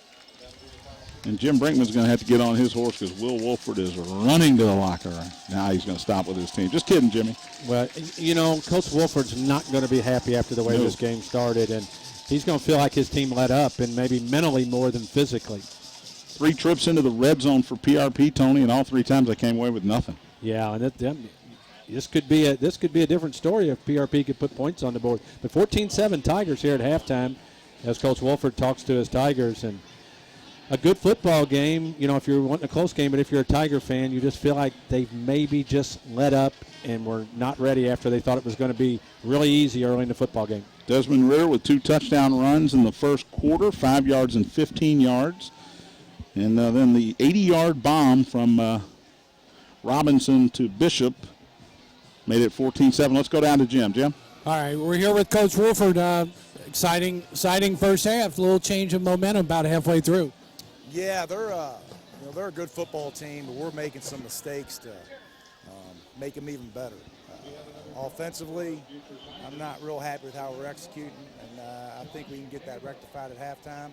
And Jim Brinkman's going to have to get on his horse because Will Wolford is running to the locker room. Now he's going to stop with his team. Just kidding, Jimmy. Well, Coach Wolford's not going to be happy after the way this game started, and he's going to feel like his team let up, and maybe mentally more than physically. 3 trips into the red zone for PRP, Tony, and all 3 times they came away with nothing. Yeah, and this could be a different story if PRP could put points on the board. But 14-7 Tigers here at halftime as Coach Wolford talks to his Tigers. And a good football game, if you're wanting a close game, but if you're a Tiger fan, you just feel like they've maybe just let up and were not ready after they thought it was going to be really easy early in the football game. Desmond Ritter with 2 touchdown runs in the first quarter, 5 yards and 15 yards. And then the 80-yard bomb from Robinson to Bishop made it 14-7. Let's go down to Jim. Jim? All right, we're here with Coach Wolford. Exciting first half. A little change of momentum about halfway through. Yeah, they're a good football team, but we're making some mistakes to make them even better. Offensively, I'm not real happy with how we're executing, and I think we can get that rectified at halftime.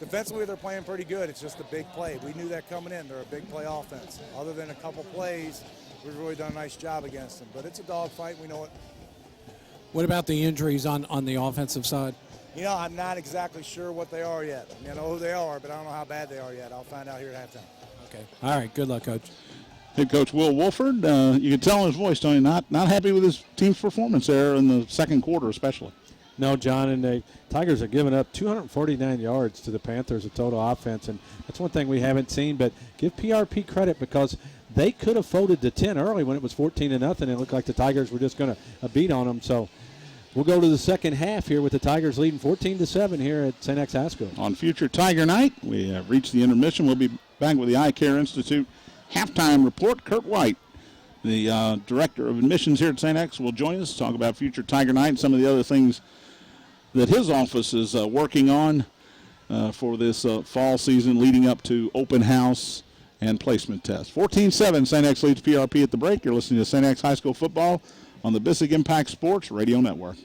Defensively, they're playing pretty good. It's just a big play. We knew that coming in. They're a big play offense. Other than a couple plays, we've really done a nice job against them. But it's a dogfight. We know it. What about the injuries on the offensive side? I'm not exactly sure what they are yet. I know who they are, but I don't know how bad they are yet. I'll find out here at halftime. Okay. All right. Good luck, Coach. Head coach Will Wolford, you can tell in his voice, Tony, not happy with his team's performance there in the second quarter especially. No, John, and the Tigers are giving up 249 yards to the Panthers of total offense, and that's one thing we haven't seen, but give PRP credit because they could have folded to 10 early when it was 14-0, and it looked like the Tigers were just going to beat on them. So we'll go to the second half here with the Tigers leading 14-7 here at St. X High School. On future Tiger Night, we have reached the intermission. We'll be back with the Eye Care Institute halftime report. Kurt White, the director of admissions here at St. X, will join us to talk about future Tiger Night and some of the other things that his office is working on for this fall season leading up to open house and placement test. 14-7, St. X leads PRP at the break. You're listening to St. X High School football on the Bissig Impact Sports Radio Network.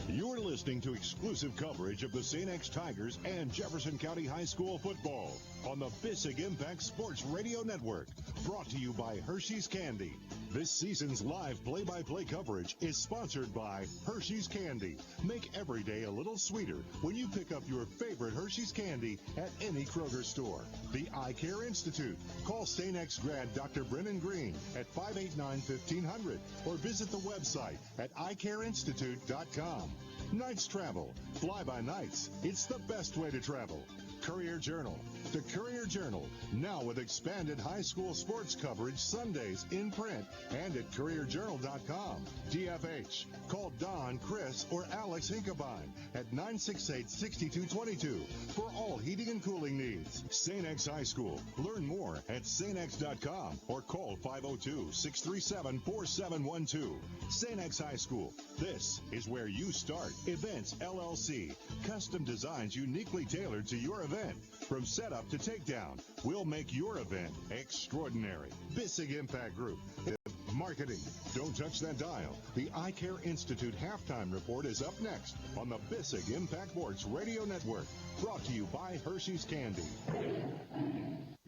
You're listening to exclusive coverage of the St. X Tigers and Jefferson County High School football on the Bissig Impact Sports Radio Network. Brought to you by Hershey's Candy. This season's live play-by-play coverage is sponsored by Hershey's Candy. Make every day a little sweeter when you pick up your favorite Hershey's Candy at any Kroger store. The Eye Care Institute. Call St. X grad Dr. Brennan Green at 589-1500 or visit the website at eyecareinstitute.com. Nights travel. Fly by nights. It's the best way to travel. Courier Journal. The Courier Journal, now with expanded high school sports coverage Sundays in print and at CourierJournal.com. DFH. Call Don, Chris, or Alex Hinkabine at 968-6222 for all heating and cooling needs. St. X High School. Learn more at stx.com or call 502-637-4712. St. X High School. This is where you start. Events LLC. Custom designs uniquely tailored to your event. From setup to takedown, we'll make your event extraordinary. Bissig Impact Group. Marketing. Don't touch that dial. The Eye Care Institute halftime report is up next on the Bissig Impact Sports Radio Network. Brought to you by Hershey's Candy.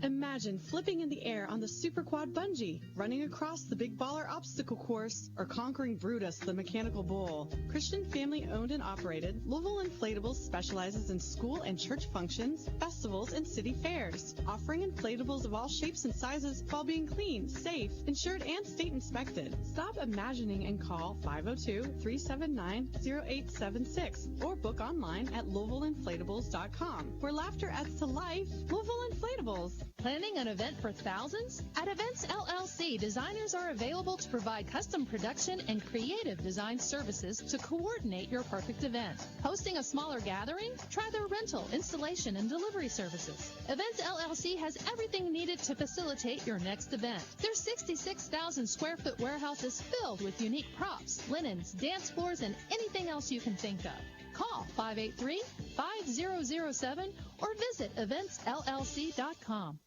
Imagine flipping in the air on the Super Quad Bungee, running across the Big Baller Obstacle Course, or conquering Brutus, the Mechanical Bull. Christian family owned and operated, Louisville Inflatables specializes in school and church functions, festivals, and city fairs, offering inflatables of all shapes and sizes while being clean, safe, insured, and state inspected. Stop imagining and call 502-379-0876 or book online at LouisvilleInflatables.com, where laughter adds to life. Louisville Inflatables. Planning an event for thousands? At Events LLC, designers are available to provide custom production and creative design services to coordinate your perfect event. Hosting a smaller gathering? Try their rental, installation, and delivery services. Events LLC has everything needed to facilitate your next event. Their 66,000 square foot warehouse is filled with unique props, linens, dance floors, and anything else you can think of. Call 583-5007 or visit eventsllc.com.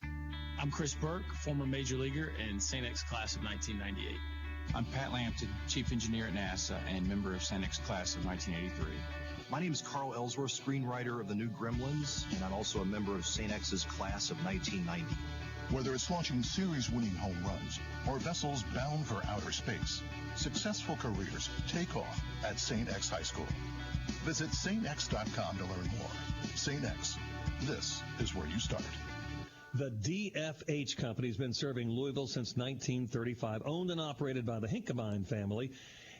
I'm Chris Burke, former major leaguer and St. X class of 1998. I'm Pat Lampton, chief engineer at NASA and member of St. X class of 1983. My name is Carl Ellsworth, screenwriter of the new Gremlins, and I'm also a member of St. X's class of 1990. Whether it's launching series-winning home runs or vessels bound for outer space, successful careers take off at St. X High School. Visit stx.com to learn more. St. X. This is where you start. The DFH Company has been serving Louisville since 1935, owned and operated by the Hinkabine family.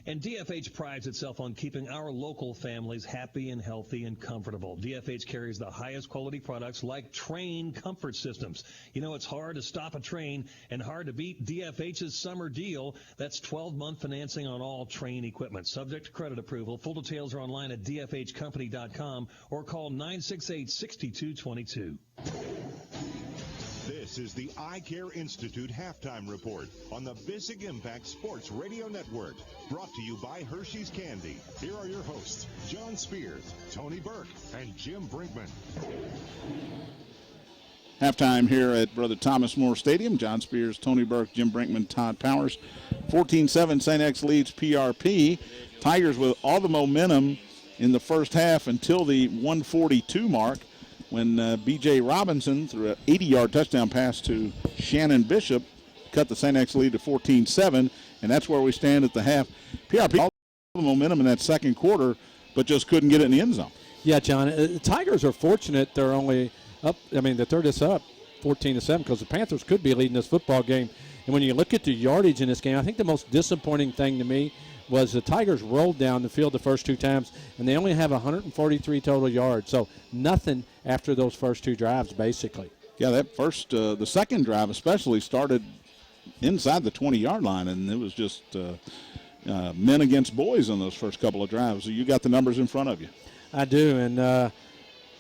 And DFH prides itself on keeping our local families happy and healthy and comfortable. DFH carries the highest quality products like train comfort systems. You know, it's hard to stop a train and hard to beat DFH's summer deal. That's 12-month financing on all train equipment, subject to credit approval. Full details are online at dfhcompany.com or call 968-6222. This is the Eye Care Institute halftime report on the Bissig Impact Sports Radio Network. Brought to you by Hershey's Candy. Here are your hosts, John Spears, Tony Burke, and Jim Brinkman. Halftime here at Brother Thomas More Stadium. John Spears, Tony Burke, Jim Brinkman, Todd Powers. 14-7 St. X leads PRP. Tigers with all the momentum in the first half until the 142 mark, when B.J. Robinson threw an 80-yard touchdown pass to Shannon Bishop, cut the St. X lead to 14-7, and that's where we stand at the half. PRP all the momentum in that second quarter, but just couldn't get it in the end zone. Yeah, John, the Tigers are fortunate they're only up, that they're just up 14-7, because the Panthers could be leading this football game. And when you look at the yardage in this game, I think the most disappointing thing to me was the Tigers rolled down the field the first two times, and they only have 143 total yards. So nothing after those first two drives, basically. Yeah, that first, the second drive especially started inside the 20-yard line, and it was just men against boys on those first couple of drives. So you got the numbers in front of you. I do, and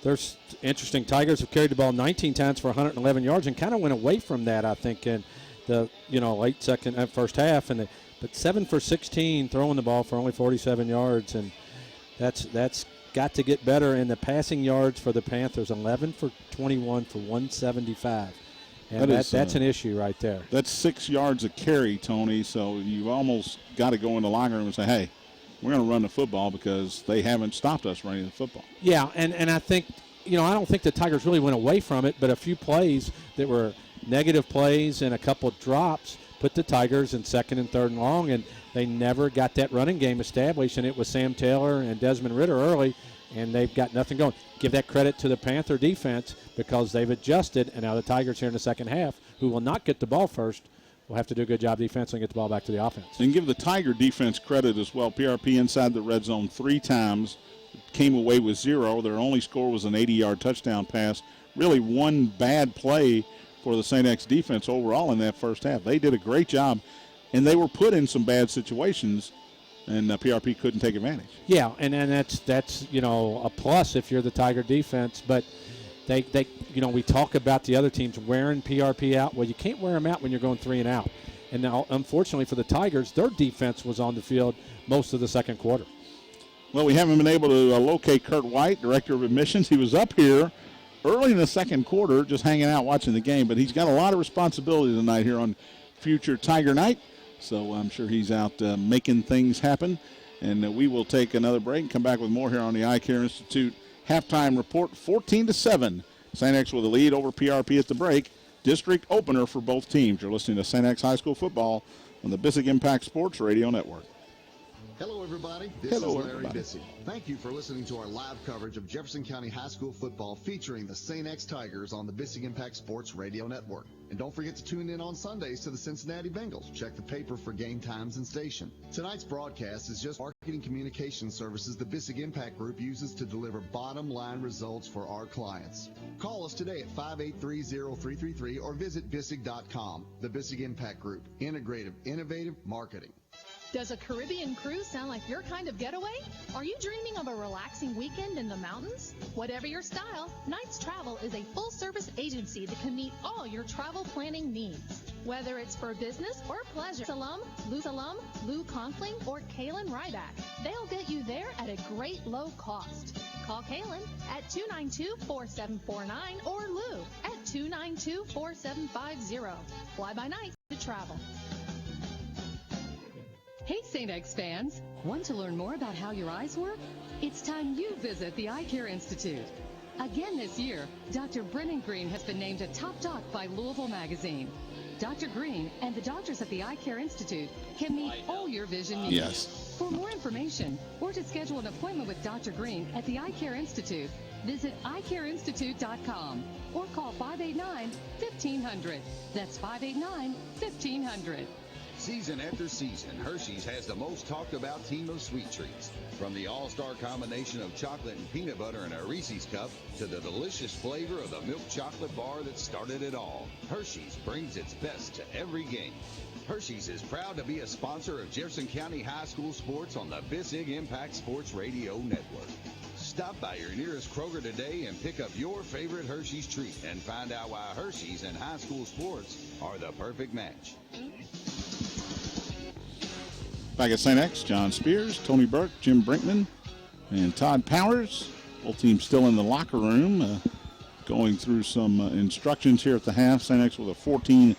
there's interesting. Tigers have carried the ball 19 times for 111 yards and kind of went away from that, I think, in the late first half, but 7 for 16 throwing the ball for only 47 yards, and that's got to get better. In the passing yards for the Panthers, 11 for 21 for 175. And that's an issue right there. That's 6 yards a carry, Tony, so you've almost got to go in the locker room and say, hey, we're going to run the football because they haven't stopped us running the football. Yeah, and I think, I don't think the Tigers really went away from it, but a few plays that were negative plays and a couple of drops put the Tigers in second and third and long, and they never got that running game established, and it was Sam Taylor and Desmond Ritter early, and they've got nothing going. Give that credit to the Panther defense because they've adjusted, and now the Tigers here in the second half, who will not get the ball first, will have to do a good job defensively and get the ball back to the offense. And give the Tiger defense credit as well. PRP inside the red zone 3 times, came away with 0. Their only score was an 80-yard touchdown pass. Really one bad play for the St. X defense overall in that first half. They did a great job, and they were put in some bad situations and PRP couldn't take advantage. Yeah, and that's a plus if you're the Tiger defense. But they we talk about the other teams wearing PRP out. Well, you can't wear them out when you're going 3 and out. And now, unfortunately for the Tigers, their defense was on the field most of the second quarter. Well, we haven't been able to locate Kurt White, Director of Admissions. He was up here early in the second quarter just hanging out watching the game, but he's got a lot of responsibility tonight here on Future Tiger Night, so I'm sure he's out making things happen. And we will take another break and come back with more here on the Eye Care Institute halftime report. 14-7, St. X with a lead over PRP at the break. District opener for both teams. You're listening to St. X High School football on the Bissig Impact Sports Radio Network. Hello, everybody. This is Larry Bissig. Thank you for listening to our live coverage of Jefferson County High School football featuring the St. X Tigers on the Bissig Impact Sports Radio Network. And don't forget to tune in on Sundays to the Cincinnati Bengals. Check the paper for game times and station. Tonight's broadcast is just marketing communication services the Bissig Impact Group uses to deliver bottom-line results for our clients. Call us today at 583-0333 or visit Bissig.com. The Bissig Impact Group. Integrative, innovative marketing. Does a Caribbean cruise sound like your kind of getaway? Are you dreaming of a relaxing weekend in the mountains? Whatever your style, Knights Travel is a full-service agency that can meet all your travel planning needs. Whether it's for business or pleasure, Lou Conkling, or Kaylin Ryback, they'll get you there at a great low cost. Call Kaylin at 292-4749 or Lou at 292-4750. Fly by Knights to travel. Hey, St. X fans. Want to learn more about how your eyes work? It's time you visit the Eye Care Institute. Again this year, Dr. Brennan Green has been named a top doc by Louisville Magazine. Dr. Green and the doctors at the Eye Care Institute can meet all your vision needs. Yes. For more information or to schedule an appointment with Dr. Green at the Eye Care Institute, visit eyecareinstitute.com or call 589-1500. That's 589-1500. Season after season, Hershey's has the most talked about team of sweet treats. From the all-star combination of chocolate and peanut butter in a Reese's cup to the delicious flavor of the milk chocolate bar that started it all, Hershey's brings its best to every game. Hershey's is proud to be a sponsor of Jefferson County High School sports on the Bissig Impact Sports Radio Network. Stop by your nearest Kroger today and pick up your favorite Hershey's treat and find out why Hershey's and high school sports are the perfect match. Back at St. X, John Spears, Tony Burke, Jim Brinkman, and Todd Powers. Both teams still in the locker room, going through some instructions here at the half. St. X with a 14-7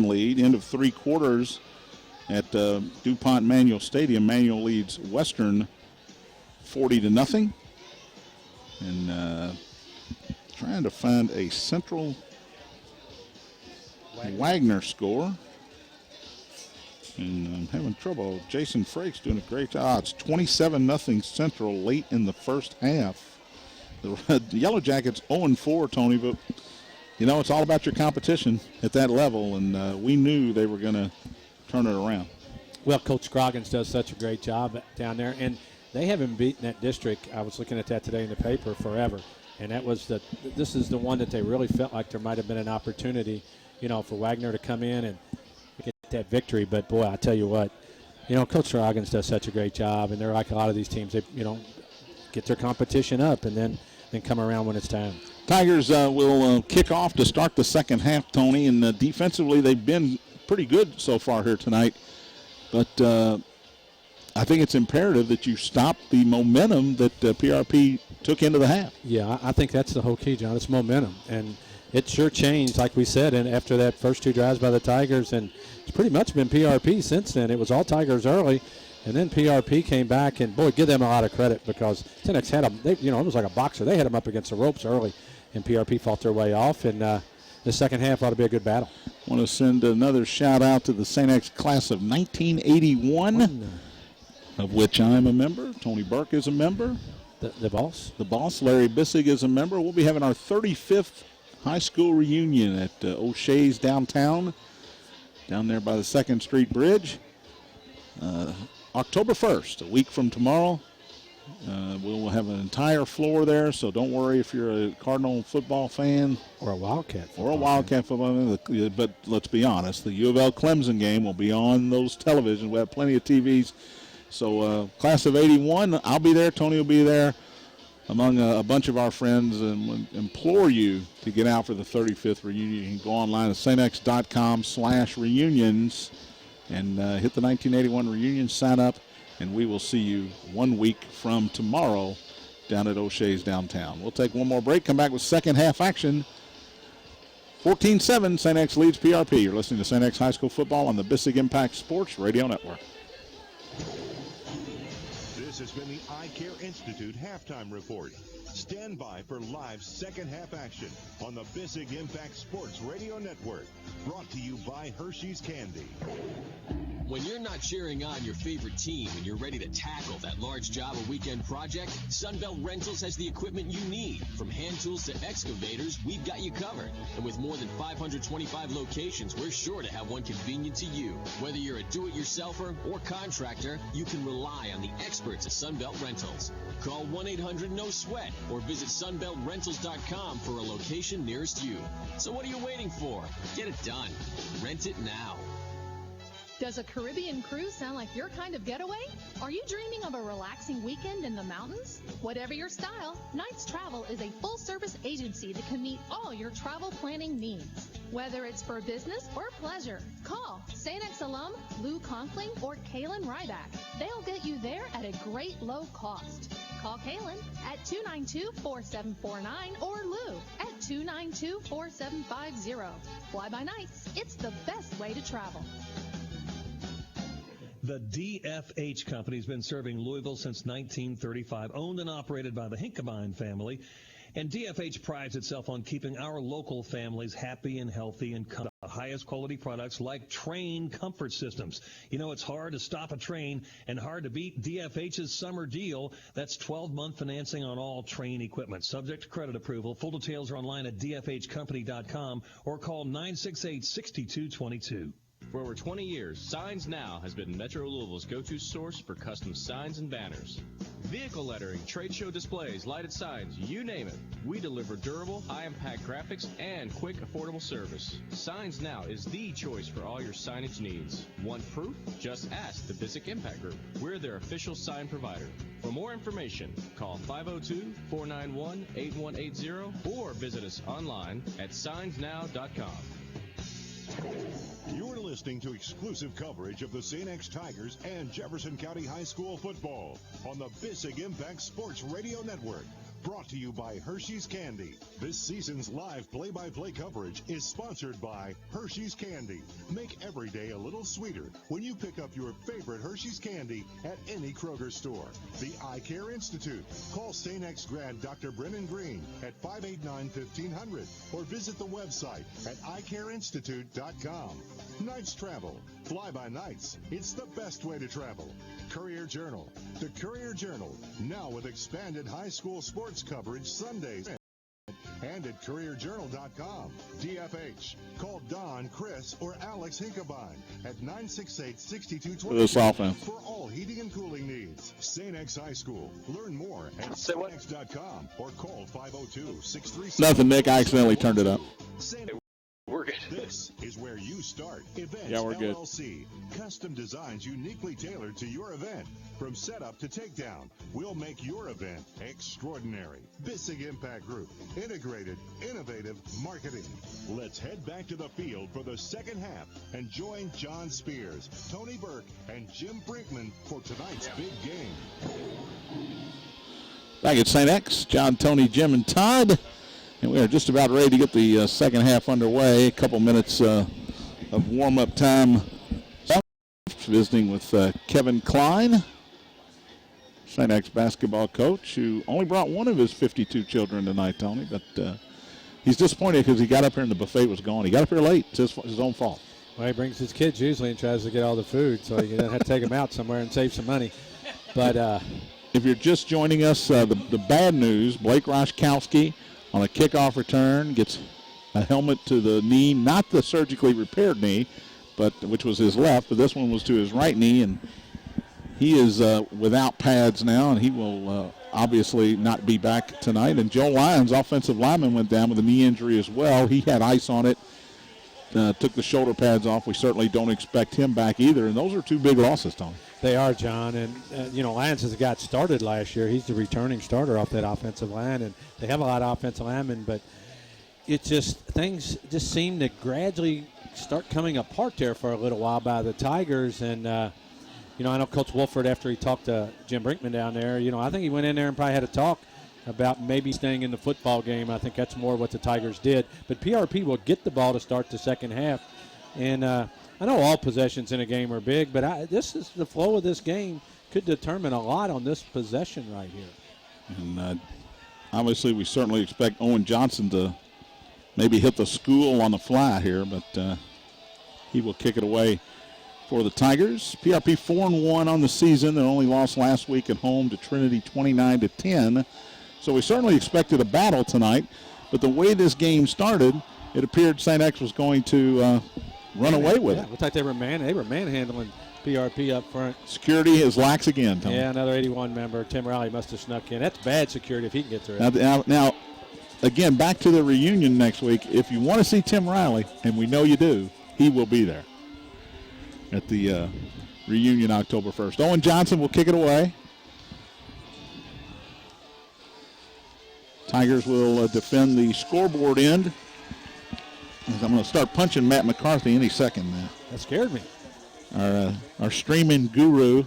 lead. End of 3 quarters at DuPont Manual Stadium. Manual leads Western 40-0. And trying to find a Central Wagner score. And I'm having trouble. Jason Frakes doing a great job. It's 27-0 Central late in the first half. The Yellow Jackets 0-4, Tony, but, it's all about your competition at that level, and we knew they were going to turn it around. Well, Coach Scroggins does such a great job down there, and they haven't beaten that district. I was looking at that today in the paper forever, and this is the one that they really felt like there might have been an opportunity, for Wagner to come in and get that victory. But boy, I tell you what, Coach Scroggins does such a great job, and they're like a lot of these teams. They get their competition up and then come around when it's time. Tigers will kick off to start the second half, Tony, and defensively they've been pretty good so far here tonight. But I think it's imperative that you stop the momentum that PRP took into the half. Yeah, I think that's the whole key, John. It's momentum, and it sure changed, like we said, and after that first 2 drives by the Tigers, and it's pretty much been PRP since then. It was all Tigers early, and then PRP came back, and boy, give them a lot of credit because St. X had them. It was like a boxer. They had them up against the ropes early, and PRP fought their way off, and the second half ought to be a good battle. I want to send another shout out to the St. X class of 1981, of which I'm a member. Tony Burke is a member. The boss? The boss, Larry Bissig, is a member. We'll be having our 35th high school reunion at O'Shea's downtown, down there by the 2nd Street Bridge. October 1st, a week from tomorrow. We'll have an entire floor there, so don't worry if you're a Cardinal football fan. Or a Wildcat football fan. But let's be honest, the U of L Clemson game will be on those televisions. We have plenty of TVs So class of 81, I'll be there. Tony will be there among a bunch of our friends, and would implore you to get out for the 35th reunion. You can go online at stx.com/reunions and hit the 1981 reunion, sign up, and we will see you 1 week from tomorrow down at O'Shea's downtown. We'll take one more break, come back with second half action. 14-7, St. X leads PRP. You're listening to St. X High School football on the Bissig Impact Sports Radio Network. This has been the Eye Care Institute halftime report. Stand by for live second half action on the Bissig Impact Sports Radio Network. Brought to you by Hershey's Candy. When you're not cheering on your favorite team and you're ready to tackle that large job or weekend project, Sunbelt Rentals has the equipment you need. From hand tools to excavators, we've got you covered. And with more than 525 locations, we're sure to have one convenient to you. Whether you're a do-it-yourselfer or contractor, you can rely on the experts at Sunbelt Rentals. Call 1-800-NO-SWEAT or visit sunbeltrentals.com for a location nearest you. So what are you waiting for? Get it done. Rent it now. Does a Caribbean cruise sound like your kind of getaway? Are you dreaming of a relaxing weekend in the mountains? Whatever your style, Knights Travel is a full-service agency that can meet all your travel planning needs. Whether it's for business or pleasure, call St. X alum Lou Conkling or Kaylin Ryback. They'll get you there at a great low cost. Call Kaylin at 292-4749 or Lou at 292-4750. Fly by Nights, it's the best way to travel. The DFH Company has been serving Louisville since 1935, owned and operated by the Hinkabine family. And DFH prides itself on keeping our local families happy and healthy and the highest quality products like train comfort systems. You know, it's hard to stop a train and hard to beat DFH's summer deal. That's 12-month financing on all train equipment, subject to credit approval. Full details are online at dfhcompany.com or call 968-6222. For over 20 years, Signs Now has been Metro Louisville's go-to source for custom signs and banners. Vehicle lettering, trade show displays, lighted signs, you name it. We deliver durable, high-impact graphics and quick, affordable service. Signs Now is the choice for all your signage needs. Want proof? Just ask the Bissig Impact Group. We're their official sign provider. For more information, call 502-491-8180 or visit us online at signsnow.com. You're listening to exclusive coverage of the St. X Tigers and Jefferson County High School football on the Bissig Impact Sports Radio Network. Brought to you by Hershey's Candy. This season's live play-by-play coverage is sponsored by Hershey's Candy. Make every day a little sweeter when you pick up your favorite Hershey's Candy at any Kroger store. The Eye Care Institute. Call St. X grad Dr. Brennan Green at 589-1500 or visit the website at eyecareinstitute.com. Knights Travel. Fly by Nights. It's the best way to travel. Courier Journal. The Courier Journal, now with expanded high school sports coverage Sundays and at courierjournal.com. DFH. Call Don, Chris, or Alex Hinkabine at 968-6220 this offense for all heating and cooling needs. St. X High School. Learn more at stx.com or call 502-637. Nothing, Nick. I accidentally turned it up. We're good. This is where you start. Events Yeah, we're good. LLC. Custom designs uniquely tailored to your event. From setup to takedown, we'll make your event extraordinary. Bissig Impact Group. Integrated, innovative marketing. Let's head back to the field for the second half and join John Spears, Tony Burke, and Jim Brinkman for tonight's big game. Back at St. X, John, Tony, Jim, and Todd. And we are just about ready to get the second half underway. A couple minutes of warm-up time. Visiting with Kevin Klein, St. X basketball coach, who only brought one of his 52 children tonight, Tony. But he's disappointed because he got up here and the buffet was gone. He got up here late. It's his own fault. Well, he brings his kids usually and tries to get all the food, so he doesn't have to take them out somewhere and save some money. But if you're just joining us, the bad news, Blake Roszkowski, on a kickoff return, gets a helmet to the knee, not the surgically repaired knee, but which was his left, but this one was to his right knee, and he is without pads now, and he will obviously not be back tonight. And Joe Lyons, offensive lineman, went down with a knee injury as well. He had ice on it, took the shoulder pads off. We certainly don't expect him back either, and those are two big losses, Tony. They are, John, and Lyons has got started last year. He's the returning starter off that offensive line, and they have a lot of offensive linemen, but things just seem to gradually start coming apart there for a little while by the Tigers. And I know Coach Wolford, after he talked to Jim Brinkman down there, I think he went in there and probably had a talk about maybe staying in the football game. I think that's more what the Tigers did. But PRP will get the ball to start the second half, and I know all possessions in a game are big, but this is the flow of this game could determine a lot on this possession right here. And obviously we certainly expect Owen Johnson to maybe hit the school on the fly here, but he will kick it away for the Tigers. PRP 4-1 on the season. They only lost last week at home to Trinity 29-10. So we certainly expected a battle tonight, but the way this game started, it appeared St. X was going to run away with it. Looked like they were manhandling PRP up front. Security is lax again, Tony. Yeah, another 81 member. Tim Riley must have snuck in. That's bad security if he can get through it. Now, again, back to the reunion next week. If you want to see Tim Riley, and we know you do, he will be there at the reunion October 1st. Owen Johnson will kick it away. Tigers will defend the scoreboard end. I'm going to start punching Matt McCarthy any second now. That scared me. Our streaming guru.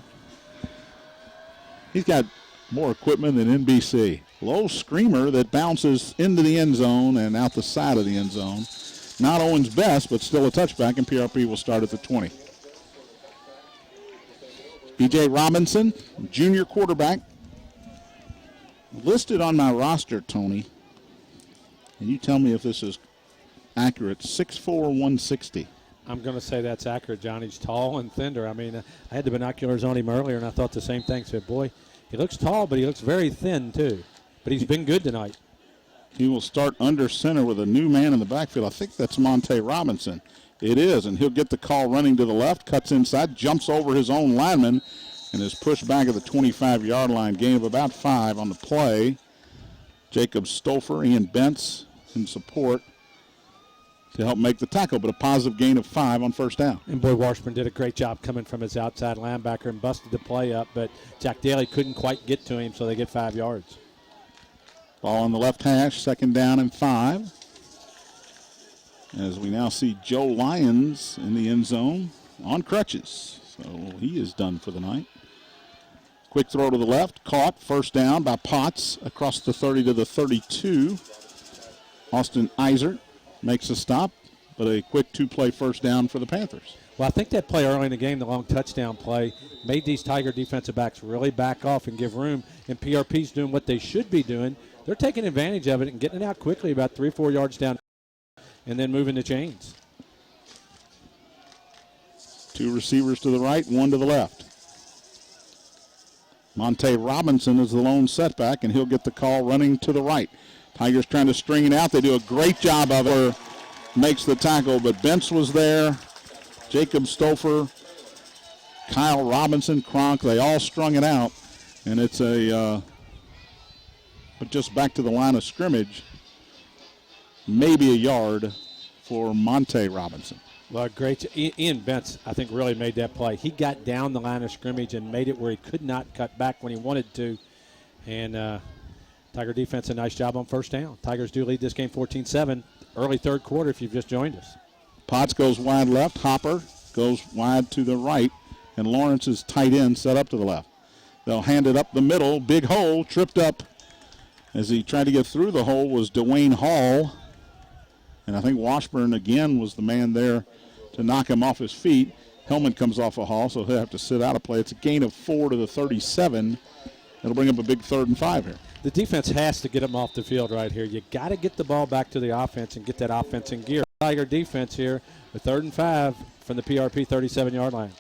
He's got more equipment than NBC. Low screamer that bounces into the end zone and out the side of the end zone. Not Owen's best, but still a touchback, and PRP will start at the 20. B.J. Robinson, junior quarterback. Listed on my roster, Tony, and you tell me if this is accurate, 6'4", 160. I'm going to say that's accurate, John. He's tall and tender. I mean, I had the binoculars on him earlier, and I thought the same thing. I said, boy, he looks tall, but he looks very thin, too. But he's been good tonight. He will start under center with a new man in the backfield. I think that's Monte Robinson. It is, and he'll get the call running to the left, cuts inside, jumps over his own lineman, and is pushed back at the 25-yard line. Gain of about 5 on the play. Jacob Stouffer, Ian Bentz in support to help make the tackle, but a positive gain of 5 on first down. And boy, Washburn did a great job coming from his outside linebacker and busted the play up, but Jack Daly couldn't quite get to him, so they get 5 yards. Ball on the left hash, 2nd down and 5. As we now see Joe Lyons in the end zone on crutches. So he is done for the night. Quick throw to the left, caught, first down by Potts across the 30 to the 32. Austin Eisert makes a stop, but a quick 2-play first down for the Panthers. Well, I think that play early in the game, the long touchdown play, made these Tiger defensive backs really back off and give room, and PRP's doing what they should be doing. They're taking advantage of it and getting it out quickly about 3 or 4 yards down and then moving the chains. 2 receivers to the right, 1 to the left. Monte Robinson is the lone setback, and he'll get the call running to the right. Tigers trying to string it out. They do a great job of it. Makes the tackle, but Bentz was there. Jacob Stouffer, Kyle Robinson, Kronk, they all strung it out. And it's but just back to the line of scrimmage, maybe a yard for Monte Robinson. Well, great. Ian Bentz, I think, really made that play. He got down the line of scrimmage and made it where he could not cut back when he wanted to. And Tiger defense, a nice job on first down. Tigers do lead this game 14-7, early third quarter if you've just joined us. Potts goes wide left. Hopper goes wide to the right. And Lawrence's tight end set up to the left. They'll hand it up the middle. Big hole, tripped up. As he tried to get through the hole was Dwayne Hall. And I think Washburn, again, was the man there to knock him off his feet. Hellman comes off a Hall, so he'll have to sit out a play. It's a gain of 4 to the 37. It'll bring up a big 3rd and 5 here. The defense has to get them off the field right here. You got to get the ball back to the offense and get that offense in gear. Tiger defense here with 3rd and 5 from the PRP 37-yard line.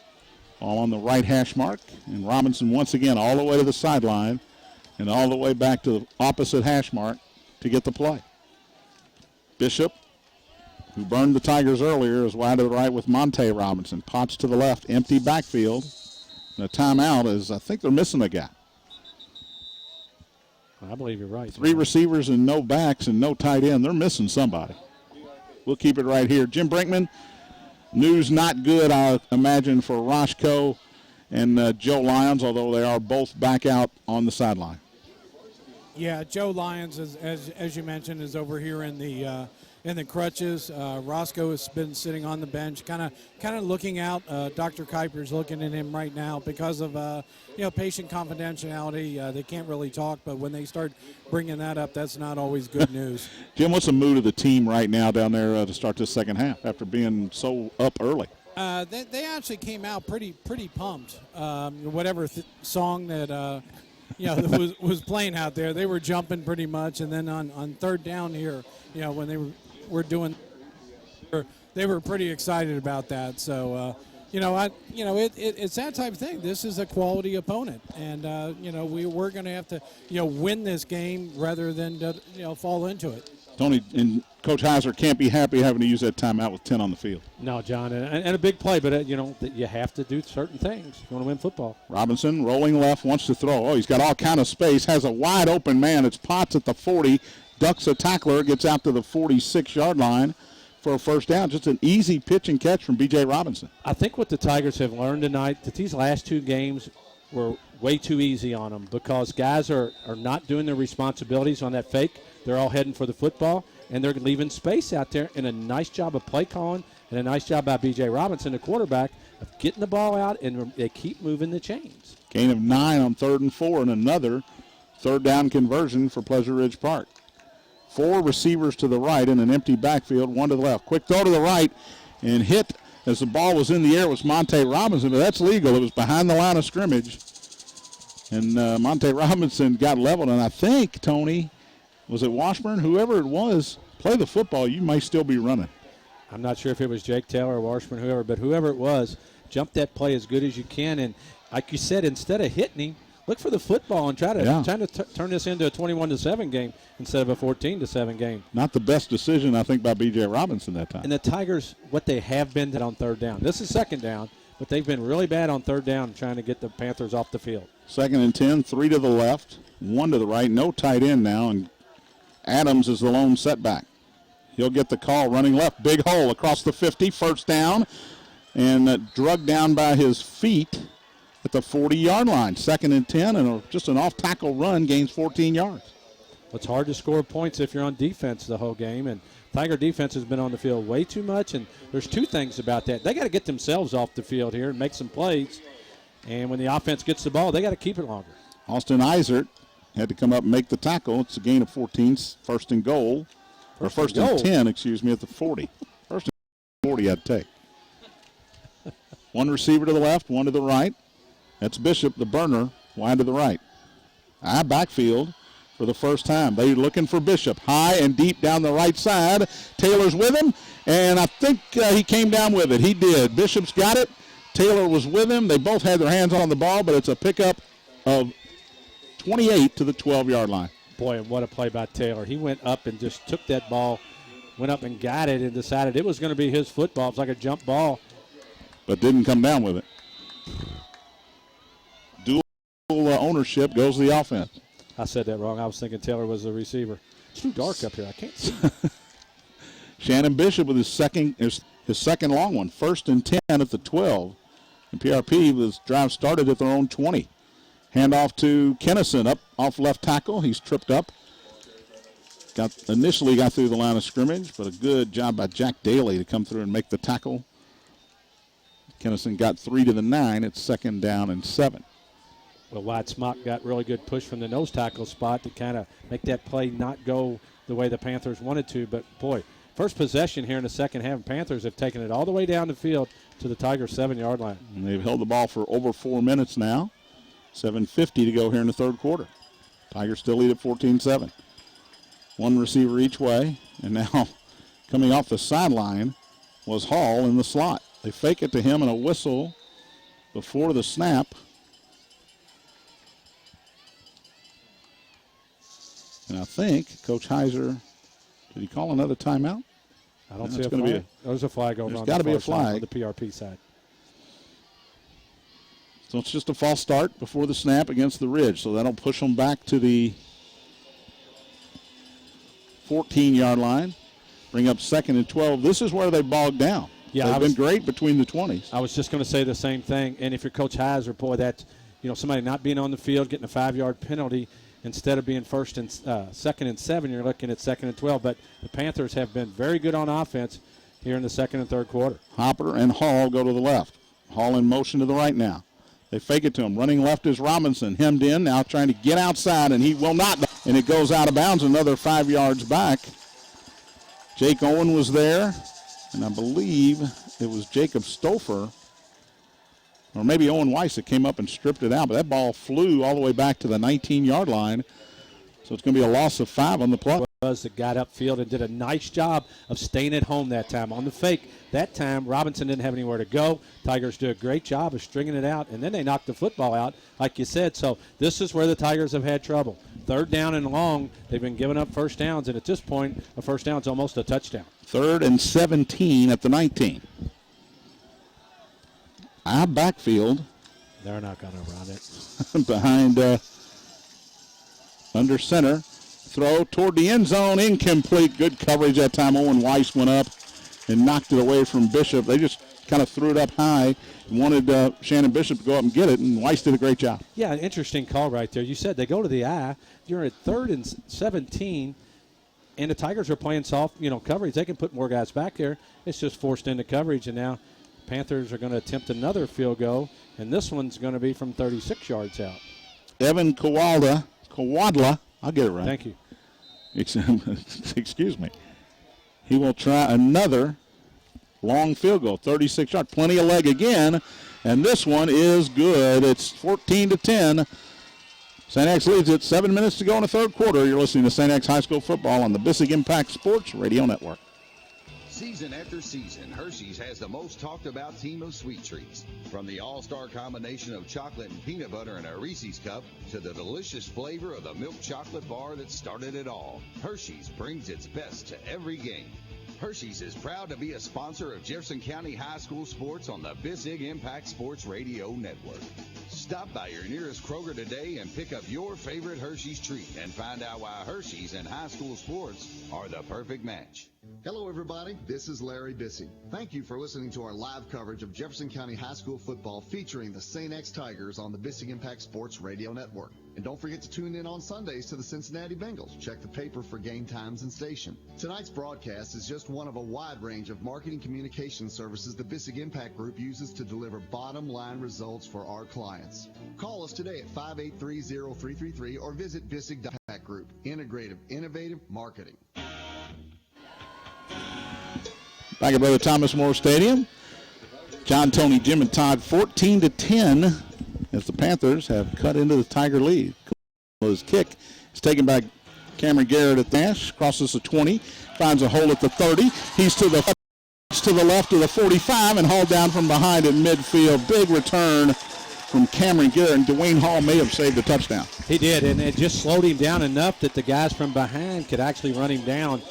All on the right hash mark. And Robinson once again all the way to the sideline and all the way back to the opposite hash mark to get the play. Bishop, who burned the Tigers earlier, is wide to the right with Monte Robinson. Potts to the left, empty backfield. And a timeout is, I think they're missing a guy. I believe you're right. 3 receivers and no backs and no tight end. They're missing somebody. We'll keep it right here. Jim Brinkman, news not good, I imagine, for Roscoe and Joe Lyons, although they are both back out on the sideline. Yeah, Joe Lyons, as you mentioned, is over here in the crutches. Roscoe has been sitting on the bench, kind of looking out. Dr. Kuiper's looking at him right now because of patient confidentiality. They can't really talk, but when they start bringing that up, that's not always good news. Jim, what's the mood of the team right now down there to start this second half after being so up early? They actually came out pretty pumped. Whatever song that that was playing out there, they were jumping pretty much. And then on third down here, when they were doing, they were pretty excited about that. So it's that type of thing. This is a quality opponent, and we're going to have to win this game rather than fall into it. Tony and Coach Heiser can't be happy having to use that timeout with 10 on the field. No, John, and a big play, but you have to do certain things if you want to win football. Robinson rolling left, wants to throw. Oh, he's got all kind of space, has a wide open man. It's Potts at the 40, ducks a tackler, gets out to the 46-yard line for a first down. Just an easy pitch and catch from B.J. Robinson. I think what the Tigers have learned tonight, that these last two games were way too easy on them because guys are not doing their responsibilities on that fake. They're all heading for the football, and they're leaving space out there. And a nice job of play calling and a nice job by B.J. Robinson, the quarterback, of getting the ball out, and they keep moving the chains. Gain of 9 on 3rd and 4, and another third down conversion for Pleasure Ridge Park. 4 receivers to the right in an empty backfield, 1 to the left. Quick throw to the right, and hit as the ball was in the air was Monte Robinson, but that's legal. It was behind the line of scrimmage. And Monte Robinson got leveled, and I think, Tony, was it Washburn? Whoever it was, play the football, you might still be running. I'm not sure if it was Jake Taylor or Washburn, whoever, but whoever it was, jump that play as good as you can. And like you said, instead of hitting him, look for the football and try to turn this into a 21-7 game instead of a 14-7 game. Not the best decision, I think, by B.J. Robinson that time. And the Tigers, what they have been on third down. This is second down, but they've been really bad on third down trying to get the Panthers off the field. 2nd and 10, 3 to the left, 1 to the right. No tight end now, and Adams is the lone setback. He'll get the call running left. Big hole across the 50, first down, and drugged down by his feet at the 40-yard line. 2nd and 10, and just an off-tackle run gains 14 yards. It's hard to score points if you're on defense the whole game, and Tiger defense has been on the field way too much, and there's two things about that. They got to get themselves off the field here and make some plays, and when the offense gets the ball, they got to keep it longer. Austin Eisert had to come up and make the tackle. It's a gain of 14, first and goal. First and 10, at the 40. First and 40 I'd take. 1 receiver to the left, 1 to the right. That's Bishop, the burner, wide to the right. Backfield for the first time. They're looking for Bishop. High and deep down the right side. Taylor's with him, and I think he came down with it. He did. Bishop's got it. Taylor was with him. They both had their hands on the ball, but it's a pickup of 28 to the 12-yard line. Boy, and what a play by Taylor. He went up and just took that ball, went up and got it, and decided it was going to be his football. It's like a jump ball. But didn't come down with it. Dual ownership goes the offense. I said that wrong. I was thinking Taylor was the receiver. It's too dark up here. I can't see. Shannon Bishop with his second long one. 1st and 10 at the 12. And PRP, this drive started at their own 20. Handoff to Kennison up off left tackle. He's tripped up. Initially got through the line of scrimmage, but a good job by Jack Daly to come through and make the tackle. Kennison got 3 to the 9. It's 2nd down and 7. Well, Wyatt Smock got really good push from the nose tackle spot to kind of make that play not go the way the Panthers wanted to. But, boy, first possession here in the second half, Panthers have taken it all the way down the field to the Tigers' 7-yard line. And they've held the ball for over 4 minutes now. 7:50 to go here in the third quarter. Tigers still lead at 14-7. 1 receiver each way. And now coming off the sideline was Hall in the slot. They fake it to him and a whistle before the snap. And I think Coach Heiser, did he call another timeout? I don't see a flag. There's a flag over on the far side, on the PRP side. So it's just a false start before the snap against the Ridge. So that'll push them back to the 14-yard line. Bring up 2nd and 12. This is where they bogged down. Yeah, they've been great between the 20s. I was just going to say the same thing. And if you're Coach Heiser, boy, that's, somebody not being on the field, getting a 5-yard penalty, instead of being second and 7, you're looking at 2nd and 12. But the Panthers have been very good on offense here in the second and third quarter. Hopper and Hall go to the left. Hall in motion to the right now. They fake it to him. Running left is Robinson, hemmed in, now trying to get outside, and he will not. And it goes out of bounds another 5 yards back. Jake Owen was there, and I believe it was Jacob Stouffer, or maybe Owen Weiss that came up and stripped it out. But that ball flew all the way back to the 19-yard line, so it's going to be a loss of 5 on the play. That got upfield and did a nice job of staying at home that time. On the fake, that time Robinson didn't have anywhere to go. Tigers do a great job of stringing it out, and then they knocked the football out, like you said. So this is where the Tigers have had trouble. 3rd down and long, they've been giving up first downs, and at this point, a first down is almost a touchdown. 3rd and 17 at the 19. Backfield. They're not going to run it. Behind, under center. Throw toward the end zone, incomplete. Good coverage that time. Owen Weiss went up and knocked it away from Bishop. They just kind of threw it up high and wanted Shannon Bishop to go up and get it, and Weiss did a great job. Yeah, an interesting call right there. You said they go to the eye. You're at 3rd and 17, and the Tigers are playing soft, coverage. They can put more guys back there. It's just forced into coverage, and now Panthers are going to attempt another field goal, and this one's going to be from 36 yards out. Evan Kawadla, I'll get it right. Thank you. Excuse me. He will try another long field goal, 36 yards. Plenty of leg again, and this one is good. It's 14-10. St. X leads it. 7 minutes to go in the third quarter. You're listening to St. X High School Football on the Bissig Impact Sports Radio Network. Season after season, Hershey's has the most talked about team of sweet treats. From the all-star combination of chocolate and peanut butter in a Reese's cup to the delicious flavor of the milk chocolate bar that started it all, Hershey's brings its best to every game. Hershey's is proud to be a sponsor of Jefferson County High School sports on the Bissig Impact Sports Radio Network. Stop by your nearest Kroger today and pick up your favorite Hershey's treat and find out why Hershey's and high school sports are the perfect match. Hello, everybody. This is Larry Bissig. Thank you for listening to our live coverage of Jefferson County High School football featuring the St. X Tigers on the Bissig Impact Sports Radio Network. And don't forget to tune in on Sundays to the Cincinnati Bengals. Check the paper for game times and station. Tonight's broadcast is just one of a wide range of marketing communication services the Bissig Impact Group uses to deliver bottom-line results for our clients. Call us today at 583-0333 or visit Bissig.Impact Group. Integrative, innovative marketing. Back at Brother Thomas More Stadium. John, Tony, Jim, and Todd 14-10 as the Panthers have cut into the Tiger lead. His kick is taken by Cameron Garrett at the hash, crosses the 20, finds a hole at the 30. He's to the left of the 45 and hauled down from behind at midfield. Big return from Cameron Garrett, and Dwayne Hall may have saved a touchdown. He did, and it just slowed him down enough that the guys from behind could actually run him down.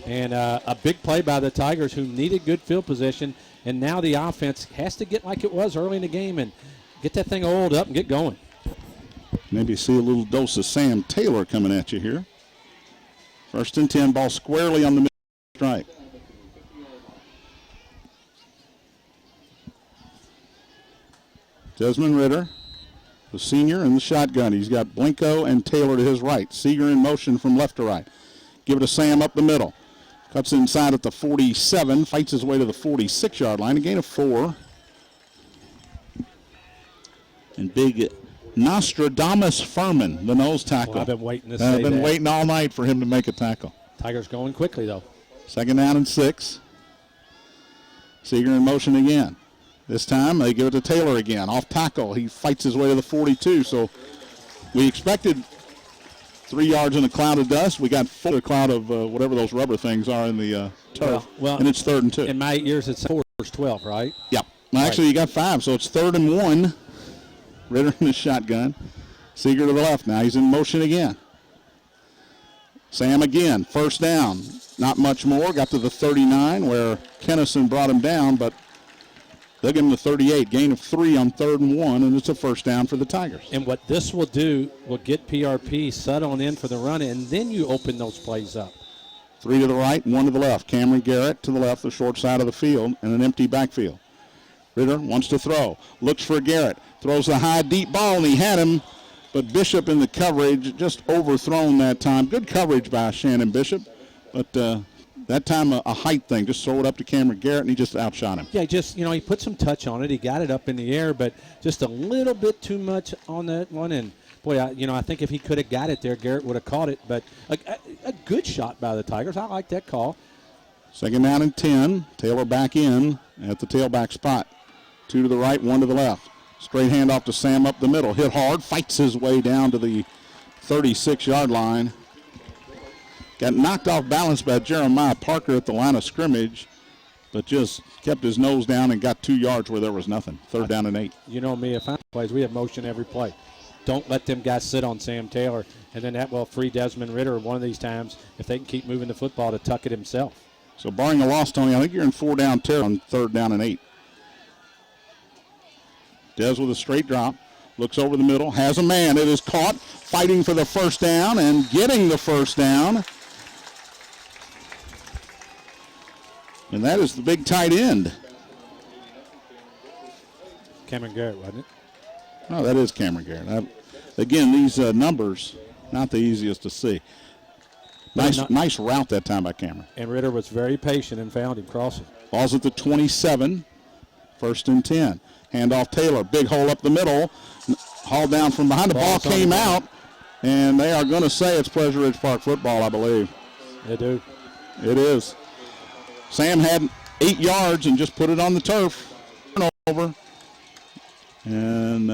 And a big play by the Tigers, who needed good field position. And now the offense has to get like it was early in the game and get that thing oiled up and get going. Maybe see a little dose of Sam Taylor coming at you here. 1st and 10, ball squarely on the middle stripe. Desmond Ritter, the senior in the shotgun. He's got Blinko and Taylor to his right. Seeger in motion from left to right. Give it to Sam up the middle. Cuts inside at the 47, fights his way to the 46-yard line. A gain of 4. And big Nostradamus Furman, the nose tackle. Well, I've been waiting to say I've been waiting all night for him to make a tackle. Tigers going quickly, though. 2nd down and 6. Seeger in motion again. This time they give it to Taylor again. Off tackle. He fights his way to the 42. So we expected 3 yards in a cloud of dust. We got a cloud of whatever those rubber things are in the turf. Well, and it's 3rd and 2. In my 8 years, it's 4th 12, right? Yep. Well, actually, you got 5, so it's 3rd and 1. Ritter in the shotgun. Seeger to the left now. He's in motion again. Sam again. 1st down. Not much more. Got to the 39 where Kennison brought him down, but they'll give him the 38. Gain of 3 on 3rd and 1, and it's a 1st down for the Tigers. And what this will do will get PRP settled in for the run, and then you open those plays up. 3 to the right, 1 to the left. Cameron Garrett to the left, the short side of the field, and an empty backfield. Ritter wants to throw. Looks for Garrett. Throws the high, deep ball, and he had him. But Bishop in the coverage, just overthrown that time. Good coverage by Shannon Bishop. But that time a height thing. Just throw it up to Cameron Garrett, and he just outshot him. Yeah, he put some touch on it. He got it up in the air, but just a little bit too much on that one. And, boy, I think if he could have got it there, Garrett would have caught it. But a good shot by the Tigers. I like that call. 2nd down and 10. Taylor back in at the tailback spot. 2 to the right, 1 to the left. Straight handoff to Sam up the middle. Hit hard, fights his way down to the 36-yard line. Got knocked off balance by Jeremiah Parker at the line of scrimmage, but just kept his nose down and got 2 yards where there was nothing. 3rd down and 8. You know me, if I plays, we have motion every play. Don't let them guys sit on Sam Taylor, and then that will free Desmond Ritter one of these times if they can keep moving the football to tuck it himself. So barring a loss, Tony, I think you're in 4-down territory on 3rd down and 8. Des with a straight drop, looks over the middle, has a man. It is caught, fighting for the 1st down and getting the 1st down. And that is the big tight end. Cameron Garrett, wasn't it? No, that is Cameron Garrett. Again, these numbers, not the easiest to see. Nice route that time by Cameron. And Ritter was very patient and found him crossing. Ball's at the 27, 1st and 10. Handoff Taylor, big hole up the middle, hauled down from behind. The ball came out, and they are going to say it's Pleasure Ridge Park football, I believe. They do. It is. Sam had 8 yards and just put it on the turf. Turnover. And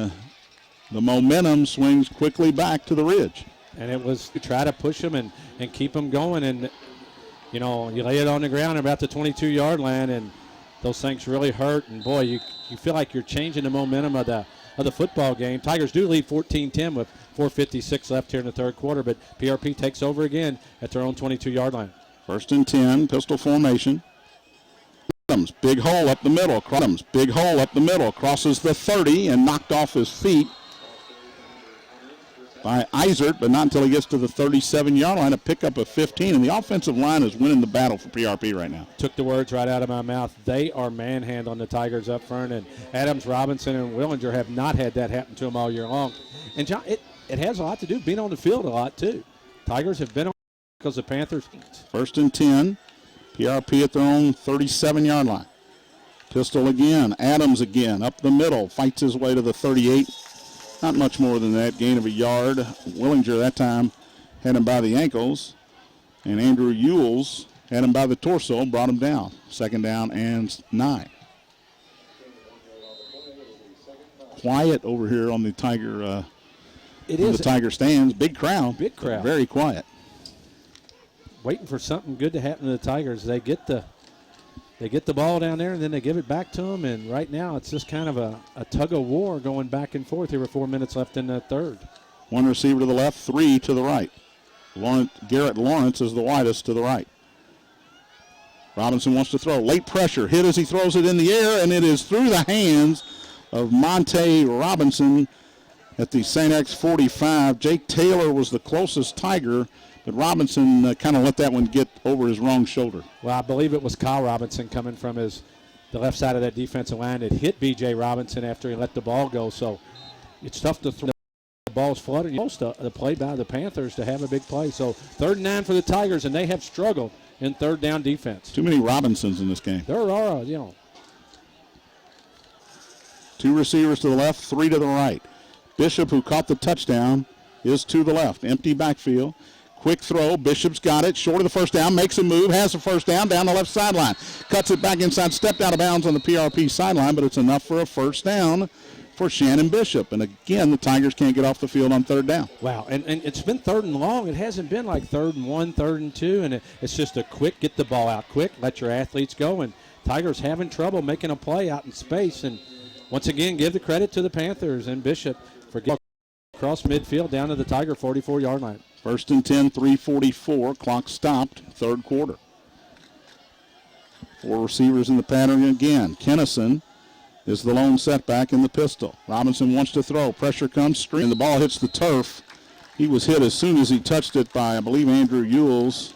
the momentum swings quickly back to the Ridge. And it was to try to push them and keep them going. And, you lay it on the ground about the 22-yard line, and those things really hurt. And, boy, you feel like you're changing the momentum of the football game. Tigers do lead 14-10 with 4:56 left here in the 3rd quarter, but PRP takes over again at their own 22-yard line. 1st and 10, pistol formation. Adams, big hole up the middle. Crosses the 30 and knocked off his feet by Eisert, but not until he gets to the 37-yard line, a pickup of 15. And the offensive line is winning the battle for PRP right now. Took the words right out of my mouth. They are manhandling the Tigers up front, and Adams, Robinson, and Willinger have not had that happen to them all year long. And, John, it has a lot to do being on the field a lot, too. Tigers have been on because the Panthers. 1st and 10. PRP at their own 37-yard line. Pistol again. Adams again. Up the middle. Fights his way to the 38. Not much more than that. Gain of a yard. Willinger that time had him by the ankles. And Andrew Ewells had him by the torso. Brought him down. 2nd down and 9. Quiet over here on the Tiger the Tiger stands. Big crowd. Big crowd. Very quiet. Waiting for something good to happen to the Tigers. They get the ball down there, and then they give it back to them. And right now it's just kind of a tug of war going back and forth. Here with 4 minutes left in the 3rd. 1 receiver to the left, 3 to the right. Garrett Lawrence is the widest to the right. Robinson wants to throw. Late pressure. Hit as he throws it in the air, and it is through the hands of Monte Robinson at the St. X 45. Jake Taylor was the closest Tiger, but Robinson kind of let that one get over his wrong shoulder. Well, I believe it was Kyle Robinson coming from the left side of that defensive line that hit B.J. Robinson after he let the ball go. So it's tough to throw. The ball's flooded. Most of the play by the Panthers to have a big play. So 3rd and 9 for the Tigers, and they have struggled in 3rd down defense. Too many Robinsons in this game. There are, 2 receivers to the left, 3 to the right. Bishop, who caught the touchdown, is to the left. Empty backfield. Quick throw. Bishop's got it. Short of the 1st down. Makes a move. Has the 1st down. Down the left sideline. Cuts it back inside. Stepped out of bounds on the PRP sideline, but it's enough for a 1st down for Shannon Bishop. And again, the Tigers can't get off the field on 3rd down. Wow. And it's been 3rd and long. It hasn't been like 3rd and 1, 3rd and 2. And it's just a quick get the ball out quick. Let your athletes go. And Tigers having trouble making a play out in space. And once again, give the credit to the Panthers and Bishop for getting across midfield down to the Tiger 44-yard line. 1st and 10, 3:44. Clock stopped. 3rd quarter. 4 receivers in the pattern again. Kennison is the lone setback in the pistol. Robinson wants to throw. Pressure comes straight, and the ball hits the turf. He was hit as soon as he touched it by, I believe, Andrew Ewells.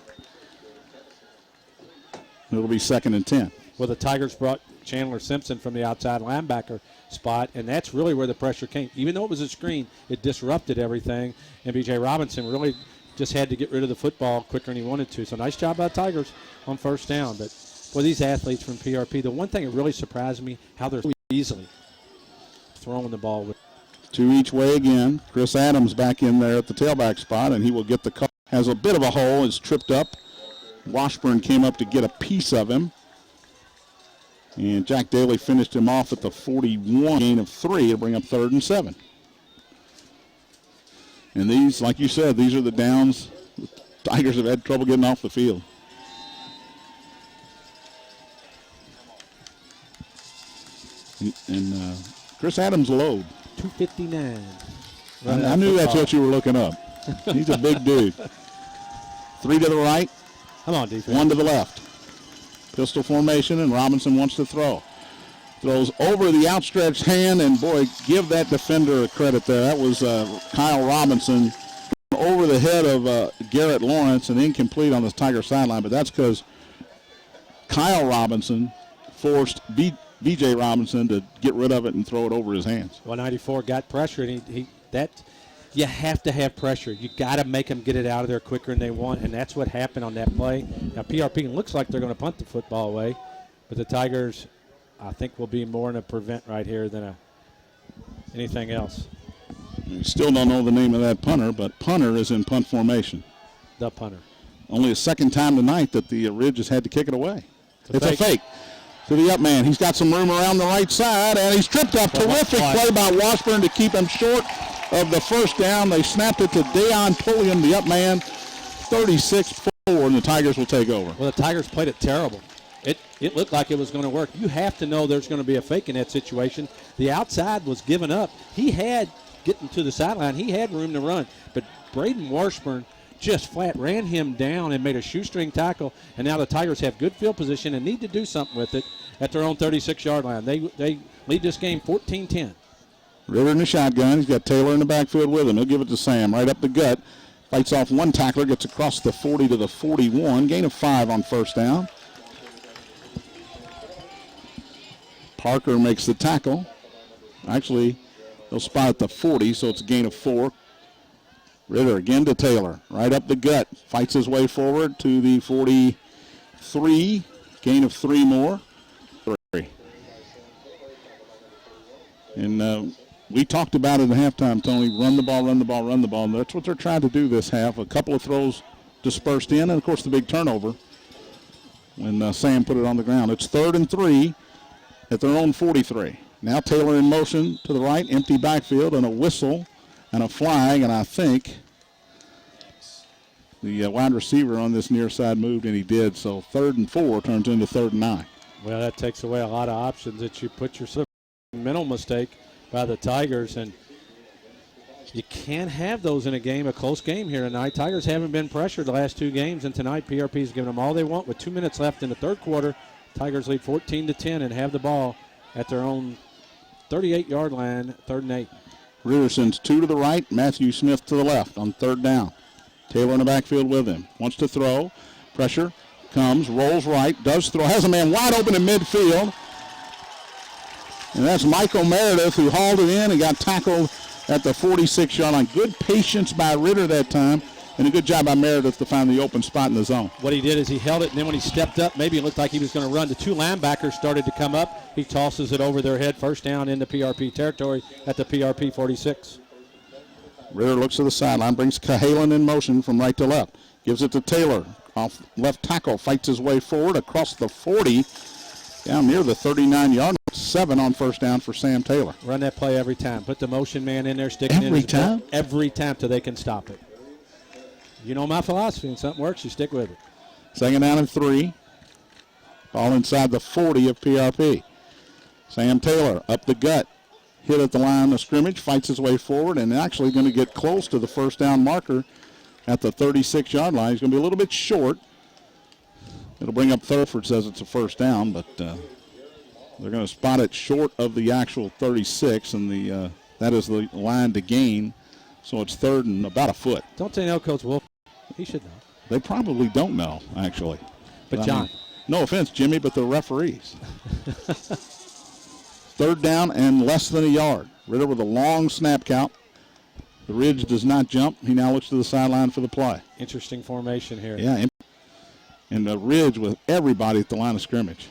It'll be 2nd and 10. Well, the Tigers brought Chandler Simpson from the outside linebacker spot, and that's really where the pressure came. Even though it was a screen, it disrupted everything, and B.J. Robinson really just had to get rid of the football quicker than he wanted to. So nice job by the Tigers on first down. But for these athletes from PRP, the one thing that really surprised me, how they're so easily throwing the ball. 2 each way again. Chris Adams back in there at the tailback spot, and he will get the cut. Has a bit of a hole, is tripped up. Washburn came up to get a piece of him. And Jack Daly finished him off at the 41, gain of 3 to bring up 3rd and 7. And these, like you said, these are the downs the Tigers have had trouble getting off the field. And Chris Adams load. 259. I knew that's what you were looking up. He's a big dude. 3 to the right. Come on, defense. 1 to the left. Pistol formation, and Robinson wants to throw. Throws over the outstretched hand, and boy, give that defender a credit there. That was Kyle Robinson over the head of Garrett Lawrence and incomplete on the Tiger sideline, but that's because Kyle Robinson forced B.J. Robinson to get rid of it and throw it over his hands. 194 got pressure, and you have to have pressure. You got to make them get it out of there quicker than they want, and that's what happened on that play. Now, PRP looks like they're going to punt the football away, but the Tigers, I think, will be more in a prevent right here than anything else. We still don't know the name of that punter, but punter is in punt formation. The punter. Only the 2nd time tonight that the Ridge has had to kick it away. It's a fake. To the up man. He's got some room around the right side, and he's tripped up. Terrific play by Washburn to keep him short of the first down. They snapped it to Deion Pulliam, the up man, 36-4, and the Tigers will take over. Well, the Tigers played it terrible. It looked like it was going to work. You have to know there's going to be a fake in that situation. The outside was given up. He had, getting to the sideline, he had room to run. But Braden Washburn just flat ran him down and made a shoestring tackle, and now the Tigers have good field position and need to do something with it at their own 36-yard line. They lead this game 14-10. Ritter in the shotgun. He's got Taylor in the backfield with him. He'll give it to Sam right up the gut. Fights off one tackler, gets across the 40 to the 41. Gain of 5 on first down. Parker makes the tackle. Actually, they'll spot at the 40, so it's a gain of 4. Ritter again to Taylor. Right up the gut. Fights his way forward to the 43. Gain of 3 more. 3. And we talked about it at halftime, Tony. Run the ball, run the ball, run the ball. And that's what they're trying to do this half. A couple of throws dispersed in, and, of course, the big turnover when Sam put it on the ground. It's 3rd and 3 at their own 43. Now Taylor in motion to the right, empty backfield, and a whistle and a flag, and I think the wide receiver on this near side moved, and he did. So 3rd and 4 turns into 3rd and 9. Well, that takes away a lot of options that you put yourself in. Mental mistake by the Tigers, and you can't have those in a close game here tonight. Tigers haven't been pressured the last 2 games, and tonight PRP's giving them all they want with 2 minutes left in the 3rd quarter. Tigers lead 14-10 and have the ball at their own 38-yard line, 3rd and 8. Ritter sends 2 to the right, Matthew Smith to the left on 3rd down. Taylor in the backfield with him. Wants to throw. Pressure comes, rolls right, does throw, has a man wide open in midfield. And that's Michael Meredith who hauled it in and got tackled at the 46-yard line. Good patience by Ritter that time, and a good job by Meredith to find the open spot in the zone. What he did is he held it, and then when he stepped up, maybe it looked like he was going to run. The 2 linebackers started to come up. He tosses it over their head, first down into PRP territory at the PRP 46. Ritter looks to the sideline, brings Cahalan in motion from right to left. Gives it to Taylor. Off left tackle, fights his way forward across the 40, down near the 39-yard line. 7 on first down for Sam Taylor. Run that play every time. Put the motion man in there, sticking every in. Time? Every time till they can stop it. You know my philosophy. When something works, you stick with it. 2nd down and 3. Ball inside the 40 of PRP. Sam Taylor up the gut. Hit at the line of scrimmage. Fights his way forward and actually going to get close to the first down marker at the 36-yard line. He's going to be a little bit short. It'll bring up Thurford, says it's a first down, but they're going to spot it short of the actual 36, and that is the line to gain. So it's 3rd and about a foot. Don't say no, Coach Wolf. He should know. They probably don't know, actually. But John, No offense, Jimmy, but the referees. Third down and less than a yard. Ritter with a long snap count. The Ridge does not jump. He now looks to the sideline for the play. Interesting formation here. Yeah, and the Ridge with everybody at the line of scrimmage.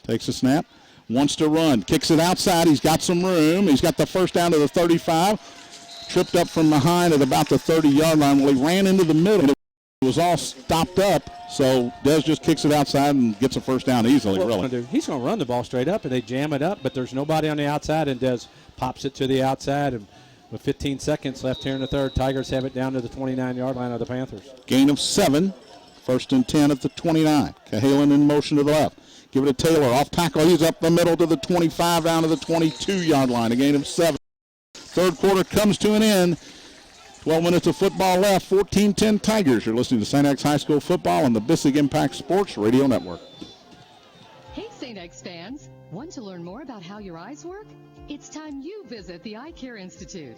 Takes a snap, wants to run, kicks it outside. He's got some room. He's got the first down to the 35. Tripped up from behind at about the 30-yard line. Well, he ran into the middle. It was all stopped up, so Des just kicks it outside and gets a first down easily, really. He's going to run the ball straight up, and they jam it up, but there's nobody on the outside, and Des pops it to the outside. And with 15 seconds left here in the third, Tigers have it down to the 29-yard line of the Panthers. Gain of 7, 1st and 10 at the 29. Cahalan in motion to the left. Give it to Taylor. Off tackle. He's up the middle to the 25, down to the 22-yard line. A gain of 7. Third quarter comes to an end. 12 minutes of football left. 14-10 Tigers. You're listening to St. X High School football on the Bissig Impact Sports Radio Network. Hey, St. X fans. Want to learn more about how your eyes work? It's time you visit the Eye Care Institute.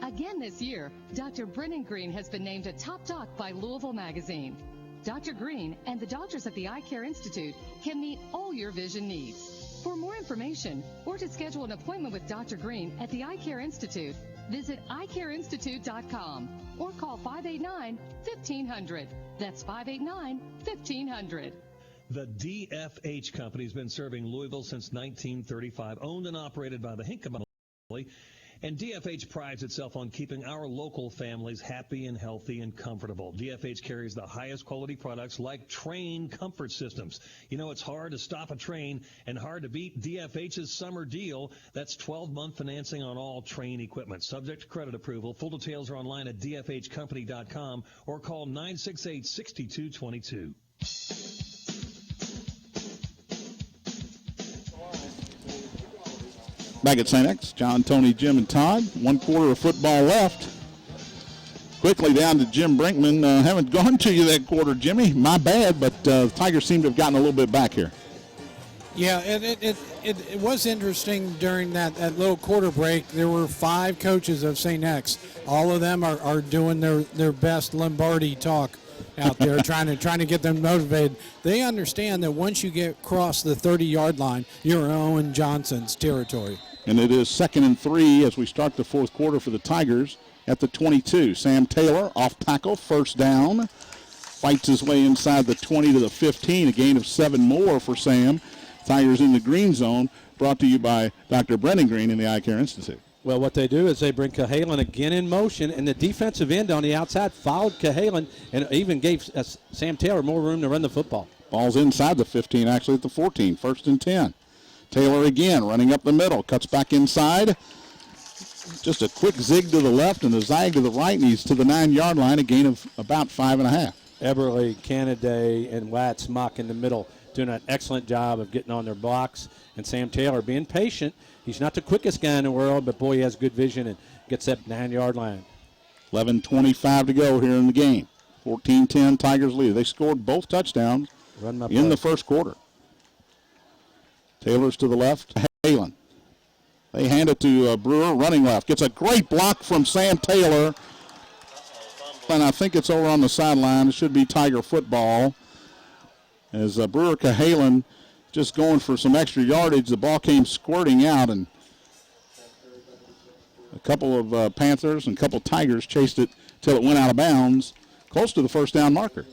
Again this year, Dr. Brennan Green has been named a top doc by Louisville Magazine. Dr. Green and the doctors at the Eye Care Institute can meet all your vision needs. For more information or to schedule an appointment with Dr. Green at the Eye Care Institute, visit eyecareinstitute.com or call 589-1500. That's 589-1500. The DFH Company has been serving Louisville since 1935, owned and operated by the Hinkleman family. And DFH prides itself on keeping our local families happy and healthy and comfortable. DFH carries the highest quality products like train comfort systems. You know, it's hard to stop a train and hard to beat DFH's summer deal. That's 12-month financing on all train equipment, subject to credit approval. Full details are online at dfhcompany.com or call 968-6222. Back at St. X, John, Tony, Jim, and Todd. 1 quarter of football left. Quickly down to Jim Brinkman. Haven't gone to you that quarter, Jimmy. My bad, but the Tigers seem to have gotten a little bit back here. Yeah, it was interesting during that little quarter break. There were 5 coaches of St. X. All of them are doing their best Lombardi talk out there, trying to get them motivated. They understand that once you get across the 30-yard line, you're in Owen Johnson's territory. And it is 2nd and 3 as we start the fourth quarter for the Tigers at the 22. Sam Taylor off tackle, first down. Fights his way inside the 20 to the 15, a gain of 7 more for Sam. Tigers in the green zone, brought to you by Dr. Brennan Green and the Eye Care Institute. Well, what they do is they bring Cahalan again in motion, and the defensive end on the outside followed Cahalan and even gave Sam Taylor more room to run the football. Ball's inside the 15, actually at the 14, 1st and 10. Taylor again running up the middle, cuts back inside. Just a quick zig to the left and a zag to the right, and he's to the 9-yard line, a gain of about 5.5. Eberle, Canaday, and Watts Mock in the middle doing an excellent job of getting on their blocks, and Sam Taylor being patient. He's not the quickest guy in the world, but, boy, he has good vision and gets that 9-yard line. 11:25 to go here in the game. 14-10 Tigers lead. They scored both touchdowns in the first quarter. Taylor's to the left. Halen. They hand it to Brewer, running left. Gets a great block from Sam Taylor. And I think it's over on the sideline. It should be Tiger football. As Brewer Cahalan just going for some extra yardage, the ball came squirting out, and a couple of Panthers and a couple Tigers chased it till it went out of bounds, close to the first down marker.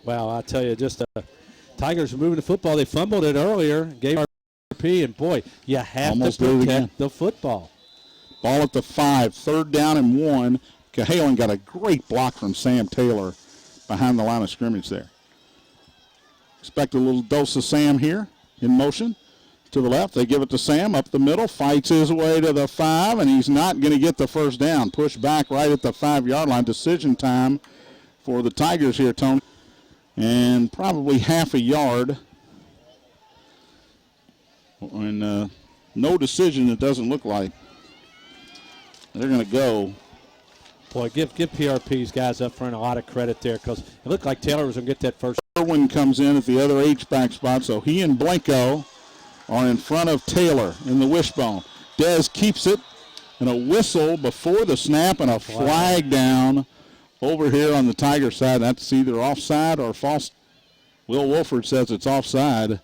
Wow, I tell you, just Tigers are moving the football. They fumbled it earlier, gave RP, and boy, you have Almost to protect the football. Ball at the 5, 3rd down and 1. Cahalan got a great block from Sam Taylor behind the line of scrimmage there. Expect a little dose of Sam here in motion. To the left, they give it to Sam up the middle, fights his way to the 5, and he's not going to get the first down. Pushed back right at the 5-yard line. Decision time for the Tigers here, Tony. And probably half a yard. And no decision, it doesn't look like. They're going to go. Boy, give PRP's guys up front a lot of credit there, because it looked like Taylor was going to get that first. Irwin comes in at the other H-back spot, so he and Blanco are in front of Taylor in the wishbone. Dez keeps it, and a whistle before the snap and a flag down over here on the Tiger side. That's either offside or false Will Wolford says it's offside,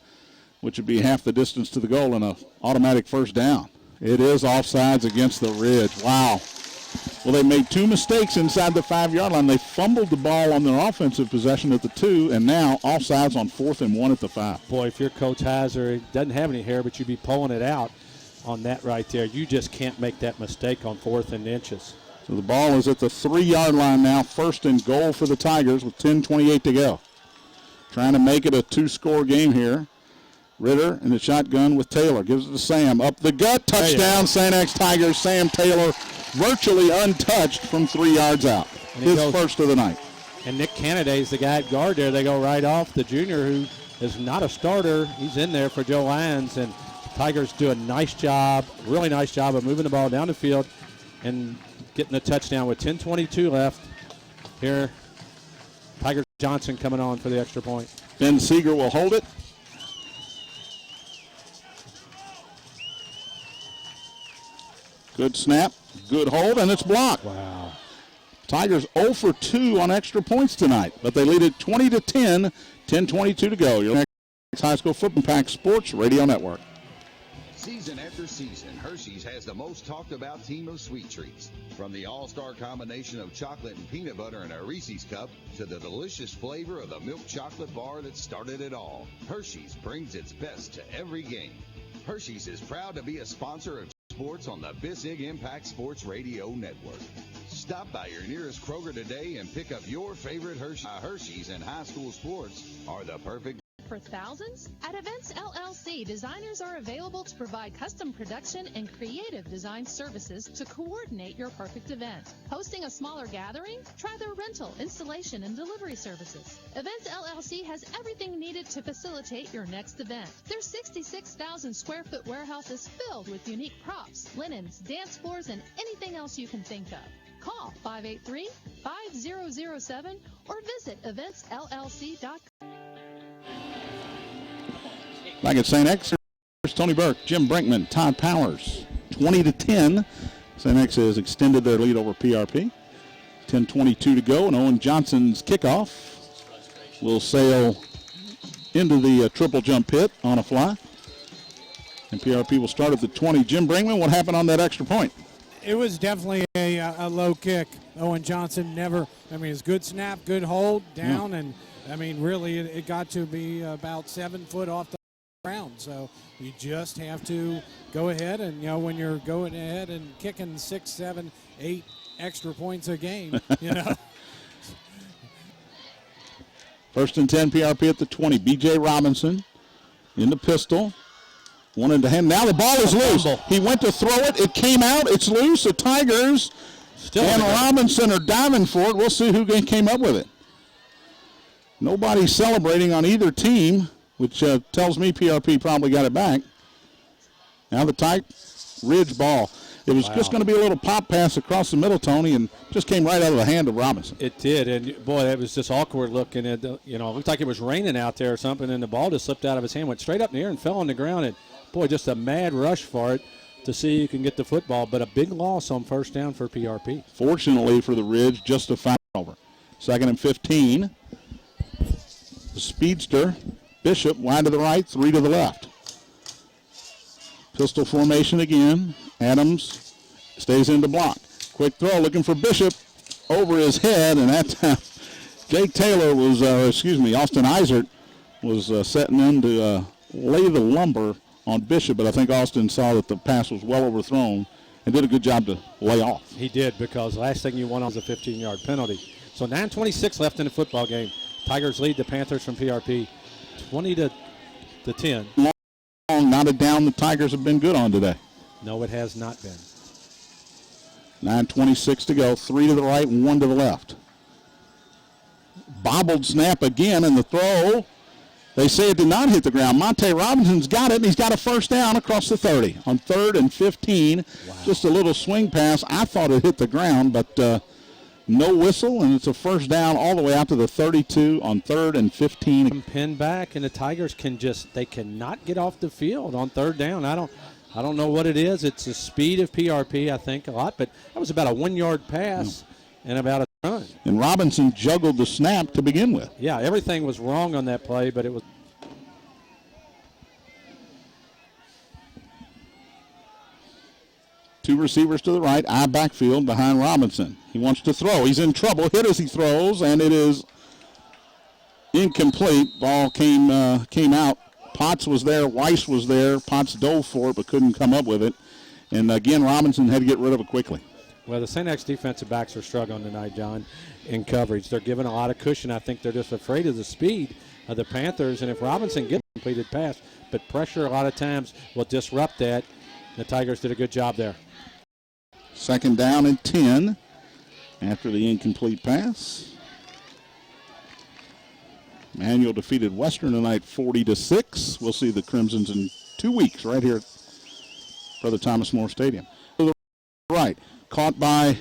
which would be half the distance to the goal and an automatic first down. It is offsides against the Ridge. Wow. Well, they made 2 mistakes inside the 5-yard line. They fumbled the ball on their offensive possession at the 2, and now offsides on 4th and 1 at the 5. Boy, if you're Coach Heiser, he doesn't have any hair, but you'd be pulling it out on that right there. You just can't make that mistake on 4th and inches. So the ball is at the 3-yard line now, 1st and goal for the Tigers with 10:28 to go. Trying to make it a 2-score game here. Ritter in the shotgun with Taylor. Gives it to Sam. Up the gut. Touchdown, St. X Tigers. Sam Taylor virtually untouched from 3 yards out. His first of the night. And Nick Canada's the guy at guard there. They go right off. The junior who is not a starter. He's in there for Joe Lyons. And Tigers do a nice job, really nice job of moving the ball down the field and getting a touchdown with 10:22 left. Here, Tiger Johnson coming on for the extra point. Ben Seeger will hold it. Good snap, good hold, and it's blocked. Wow. Tigers 0 for 2 on extra points tonight, but they lead it 20-10, 10:22 to go. Your next High School Football Impact Sports Radio Network. Season after season, Hershey's has the most talked about team of sweet treats. From the all-star combination of chocolate and peanut butter in a Reese's cup to the delicious flavor of the milk chocolate bar that started it all, Hershey's brings its best to every game. Hershey's is proud to be a sponsor of sports on the Bissig Impact Sports Radio Network. Stop by your nearest Kroger today and pick up your favorite Hershey's. Hershey's and high school sports are the perfect for thousands? At Events LLC, designers are available to provide custom production and creative design services to coordinate your perfect event. Hosting a smaller gathering? Try their rental, installation, and delivery services. Events LLC has everything needed to facilitate your next event. Their 66,000 square foot warehouse is filled with unique props, linens, dance floors, and anything else you can think of. Call 583-5007 or visit eventsllc.com. Back at St. X, here's Tony Burke, Jim Brinkman, Todd Powers. 20-10. St. X has extended their lead over PRP. 10:22 to go, and Owen Johnson's kickoff will sail into the triple jump pit on a fly. And PRP will start at the 20. Jim Brinkman, what happened on that extra point? It was definitely a low kick. Owen Johnson it's good snap, good hold down, and really it got to be about 7 foot off the ground. So you just have to go ahead and, when you're going ahead and kicking 6, 7, 8 extra points a game, First and 10, PRP at the 20. B.J. Robinson in the pistol. Wanted to hand. Now the ball is loose. He went to throw it. It came out. It's loose. The Tigers and Robinson are diving for it. We'll see who came up with it. Nobody celebrating on either team, which tells me PRP probably got it back. Now the tight ridge ball. It was just going to be a little pop pass across the middle, Tony, and just came right out of the hand of Robinson. It did, and boy, that was just awkward looking. It looked like it was raining out there or something, and the ball just slipped out of his hand, went straight up in the air and fell on the ground. And boy, just a mad rush for it to see you can get the football, but a big loss on first down for PRP. Fortunately for the Ridge, just a foul over. 2nd and 15. The speedster, Bishop, wide to the right, 3 to the left. Pistol formation again. Adams stays in the block. Quick throw, looking for Bishop over his head, and that time Jake Taylor was, Austin Eisert was setting in to lay the lumber on Bishop, but I think Austin saw that the pass was well overthrown and did a good job to lay off. He did, because last thing you want was a 15-yard penalty. So 9:26 left in the football game. Tigers lead the Panthers from PRP 20-10. Long, not a down the Tigers have been good on today. No, it has not been. 9:26 to go. 3 to the right and 1 to the left. Bobbled snap again, and the throw, they say it did not hit the ground. Monte Robinson's got it, and he's got a first down across the 30 on 3rd and 15. Wow. Just a little swing pass. I thought it hit the ground, but no whistle, and it's a first down all the way out to the 32 on 3rd and 15. Pin back, and the Tigers cannot get off the field on 3rd down. I don't know what it is. It's the speed of PRP, I think, a lot, but that was about a 1-yard pass and about a run. And Robinson juggled the snap to begin with. Yeah, everything was wrong on that play, but it was. Two receivers to the right, eye backfield behind Robinson. He wants to throw. He's in trouble. Hit as he throws, and it is incomplete. Ball came out. Potts was there. Weiss was there. Potts dove for it but couldn't come up with it. And, again, Robinson had to get rid of it quickly. Well, the St. X defensive backs are struggling tonight, John, in coverage. They're giving a lot of cushion. I think they're just afraid of the speed of the Panthers. And if Robinson gets a completed pass, but pressure a lot of times will disrupt that. The Tigers did a good job there. 2nd down and 10 after the incomplete pass. Manual defeated Western tonight 40-6. We'll see the Crimsons in 2 weeks right here at Brother Thomas More Stadium. To the right, caught by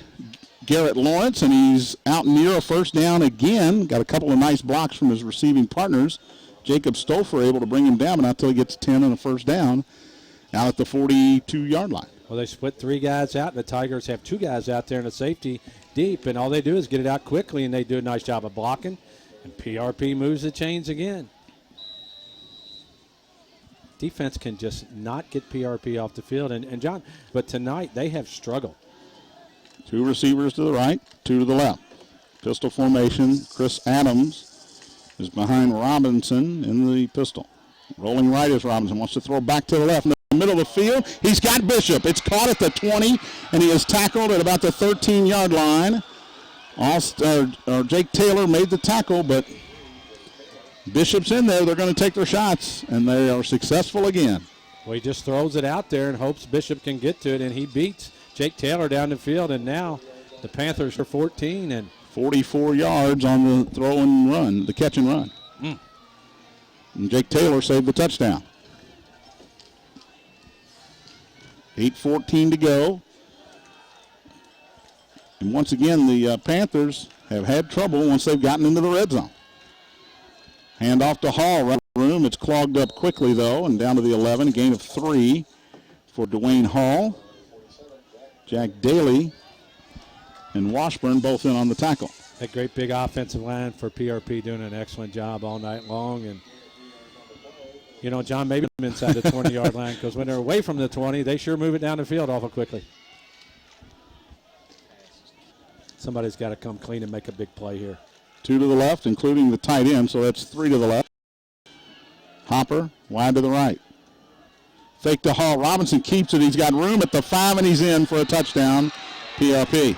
Garrett Lawrence, and he's out near a first down again. Got a couple of nice blocks from his receiving partners. Jacob Stouffer able to bring him down, but not until he gets 10 on a first down out at the 42-yard line. Well, they split 3 guys out, and the Tigers have 2 guys out there in the safety deep, and all they do is get it out quickly, and they do a nice job of blocking, and PRP moves the chains again. Defense can just not get PRP off the field, and John, but tonight they have struggled. 2 receivers to the right, 2 to the left. Pistol formation. Chris Adams is behind Robinson in the pistol. Rolling right is Robinson. Wants to throw back to the left. Middle of the field. He's got Bishop. It's caught at the 20, and he is tackled at about the 13-yard line. Jake Taylor made the tackle, but Bishop's in there. They're going to take their shots, and they are successful again. Well, he just throws it out there and hopes Bishop can get to it, and he beats Jake Taylor down the field, and now the Panthers are 14 and 44 yards on the throw and run, the catch and run. And Jake Taylor saved the touchdown. 8:14 to go. And once again, the Panthers have had trouble once they've gotten into the red zone. Hand off to Hall, right room. It's clogged up quickly, though, and down to the 11. A gain of 3 for Dwayne Hall. Jack Daly and Washburn both in on the tackle. That great big offensive line for PRP doing an excellent job all night long. And, you know, John, maybe them inside the 20-yard line, because when they're away from the 20, they sure move it down the field awful quickly. Somebody's got to come clean and make a big play here. 2 to the left, including the tight end, so that's 3 to the left. Hopper, wide to the right. Fake to Hall. Robinson keeps it. He's got room at the 5, and he's in for a touchdown. PRP.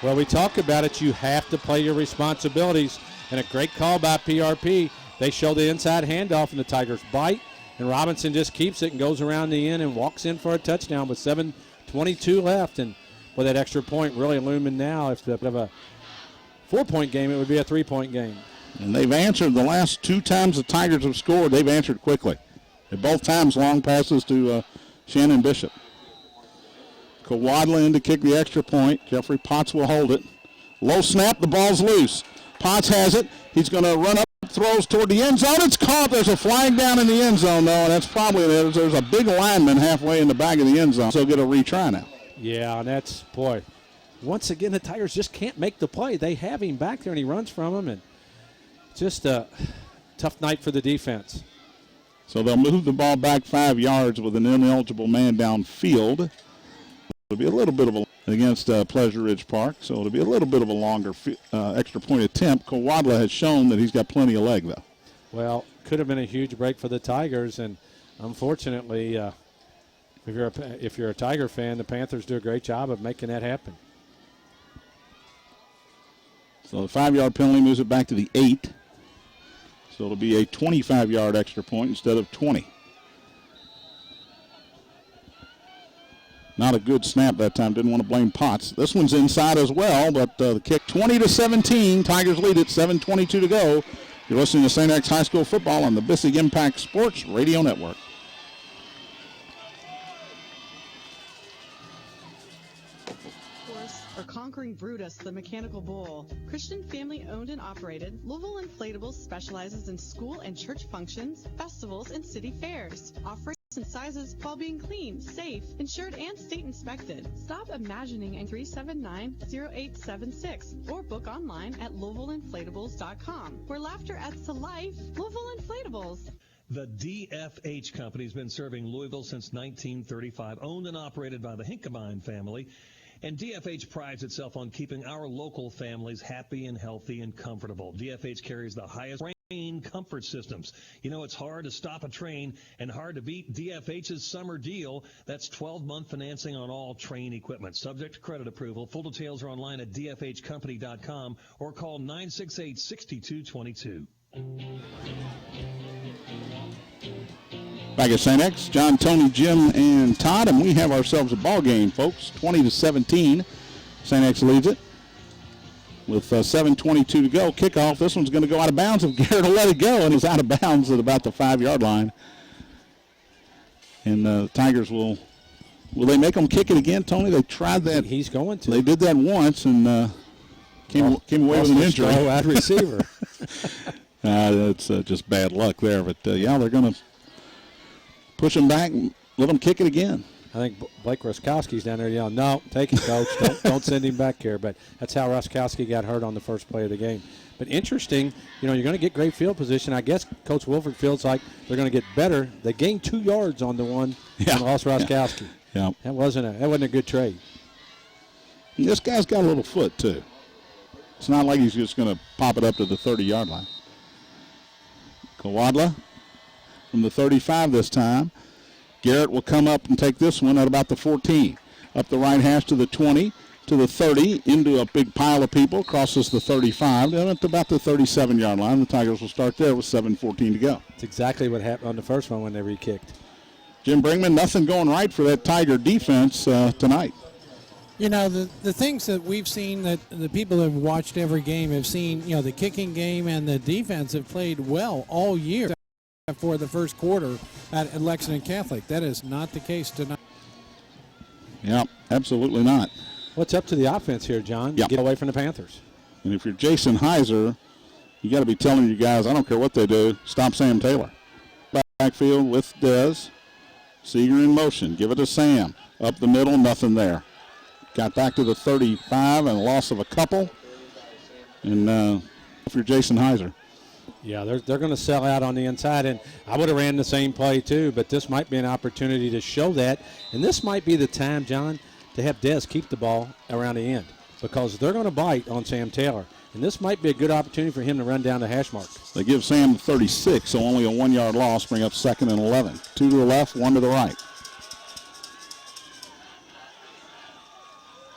Well, we talk about it. You have to play your responsibilities. And a great call by PRP. They show the inside handoff, and the Tigers bite. And Robinson just keeps it and goes around the end and walks in for a touchdown with 7:22 left. And with that extra point really looming now, if they have a 4-point game, it would be a 3-point game. And they've answered the last 2 times the Tigers have scored. They've answered quickly. At both times, long passes to Shannon Bishop. Kawadla in to kick the extra point. Jeffrey Potts will hold it. Low snap, the ball's loose. Potts has it. He's going to run up, throws toward the end zone. It's caught. There's a flag down in the end zone, though, and that's probably there's a big lineman halfway in the back of the end zone. So get a retry now. Yeah, and that's, boy, once again, the Tigers just can't make the play. They have him back there, and he runs from him, and just a tough night for the defense. So they'll move the ball back 5 yards with an ineligible man downfield. It'll be a little bit of a against Pleasure Ridge Park, so it'll be a little bit of a longer extra point attempt. Kawadla has shown that he's got plenty of leg, though. Well, could have been a huge break for the Tigers, and unfortunately, if you're a Tiger fan, the Panthers do a great job of making that happen. So the 5-yard penalty moves it back to the 8. So it'll be a 25-yard extra point instead of 20. Not a good snap that time. Didn't want to blame Potts. This one's inside as well, but the kick 20-17. Tigers lead it, 7:22 to go. You're listening to St. X High School football on the Bissig Impact Sports Radio Network. Or Conquering Brutus, the Mechanical Bull. Christian family owned and operated, Louisville Inflatables specializes in school and church functions, festivals, and city fairs, offering sizes while being clean, safe, insured, and state inspected. Stop imagining and 379-0876 or book online at LouisvilleInflatables.com, where laughter adds to life. Louisville Inflatables. The DFH Company has been serving Louisville since 1935, owned and operated by the Hinkemine family. And DFH prides itself on keeping our local families happy and healthy and comfortable. DFH carries the highest train comfort systems. You know, it's hard to stop a train and hard to beat DFH's summer deal. That's 12-month financing on all train equipment, subject to credit approval. Full details are online at dfhcompany.com or call 968-6222. Back at St. X, John, Tony, Jim, and Todd, and we have ourselves a ball game, folks. 20-17. St. X leads it with 7:22 to go. Kickoff. This one's going to go out of bounds if Garrett will let it go, and he's out of bounds at about the 5-yard line. And the Tigers will they make them kick it again, Tony? They tried that. He's going to. They did that once and came away with an injury. Wide receiver. That's just bad luck there. But, yeah, they're going to push him back and let him kick it again. I think Blake Roskowski's down there yelling, no, take it, Coach. don't send him back here. But that's how Roskowski got hurt on the first play of the game. But interesting, you know, you're going to get great field position. I guess Coach Wilford feels like they're going to get better. They gained 2 yards on the one and lost Roskowski. Yeah. That wasn't a good trade. And this guy's got a little foot, too. It's not like he's just going to pop it up to the 30-yard line. Kawadla from the 35 this time. Garrett will come up and take this one at about the 14. Up the right hash to the 20, to the 30, into a big pile of people, crosses the 35, then at about the 37-yard line. The Tigers will start there with 7:14 to go. That's exactly what happened on the first one when they re-kicked. Jim Brinkman, nothing going right for that Tiger defense tonight. You know, the things that we've seen that the people that have watched every game have seen, you know, the kicking game and the defense have played well all year for the first quarter at Lexington Catholic. That is not the case tonight. Yeah, absolutely not. What's up to the offense here, John? Yeah. Get away from the Panthers. And if you're Jason Heiser, you got to be telling your guys, I don't care what they do, stop Sam Taylor. Backfield with Dez. Seeger in motion. Give it to Sam. Up the middle, nothing there. Got back to the 35 and a loss of a couple. And if you're Jason Heiser. Yeah, they're going to sell out on the inside, and I would have ran the same play too, but this might be an opportunity to show that, and this might be the time, John, to have Dez keep the ball around the end because they're going to bite on Sam Taylor, and this might be a good opportunity for him to run down the hash mark. They give Sam the 36, so only a 1-yard loss, bring up 2nd and 11. 2 to the left, 1 to the right.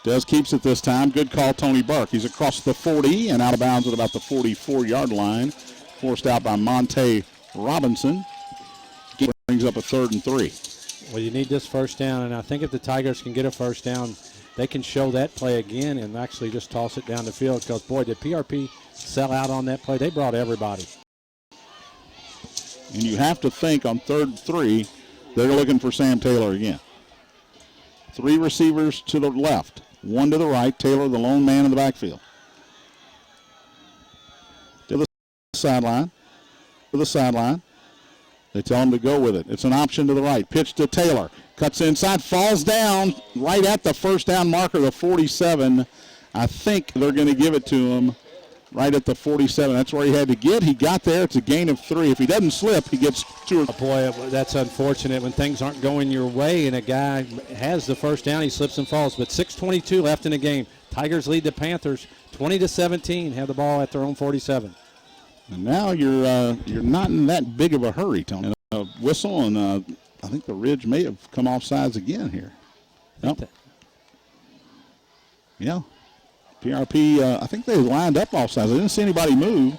Dez keeps it this time. Good call, Tony Burke. He's across the 40 and out of bounds at about the 44-yard line. Forced out by Monte Robinson. Brings up a 3rd and 3. Well, you need this first down, and I think if the Tigers can get a first down, they can show that play again and actually just toss it down the field because, boy, did PRP sell out on that play. They brought everybody. And you have to think on 3rd and 3, they're looking for Sam Taylor again. 3 receivers to the left, 1 to the right. Taylor, the lone man in the backfield. Sideline. They tell him to go with it. It's an option to the right. Pitch to Taylor. Cuts inside, falls down right at the first down marker, the 47. I think they're going to give it to him right at the 47. That's where he had to get. He got there. It's a gain of 3. If he doesn't slip, he gets 2. Boy, that's unfortunate when things aren't going your way and a guy has the first down, he slips and falls. But 6:22 left in the game. Tigers lead the Panthers 20-17, have the ball at their own 47. And now you're not in that big of a hurry, Tony. Whistle, and I think the Ridge may have come off sides again here. Nope. Yeah. PRP, I think they lined up off sides. I didn't see anybody move.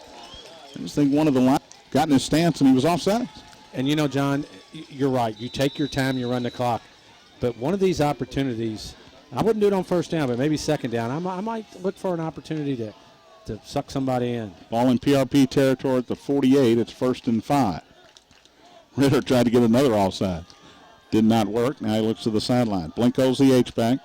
I just think one of the line got in his stance and he was off sides. And, you know, John, you're right. You take your time, you run the clock. But one of these opportunities, I wouldn't do it on first down, but maybe second down. I might look for an opportunity to suck somebody in. Ball in PRP territory at the 48. It's 1st and 5. Ritter tried to get another offside. Did not work. Now he looks to the sideline. Blinko's the H-back.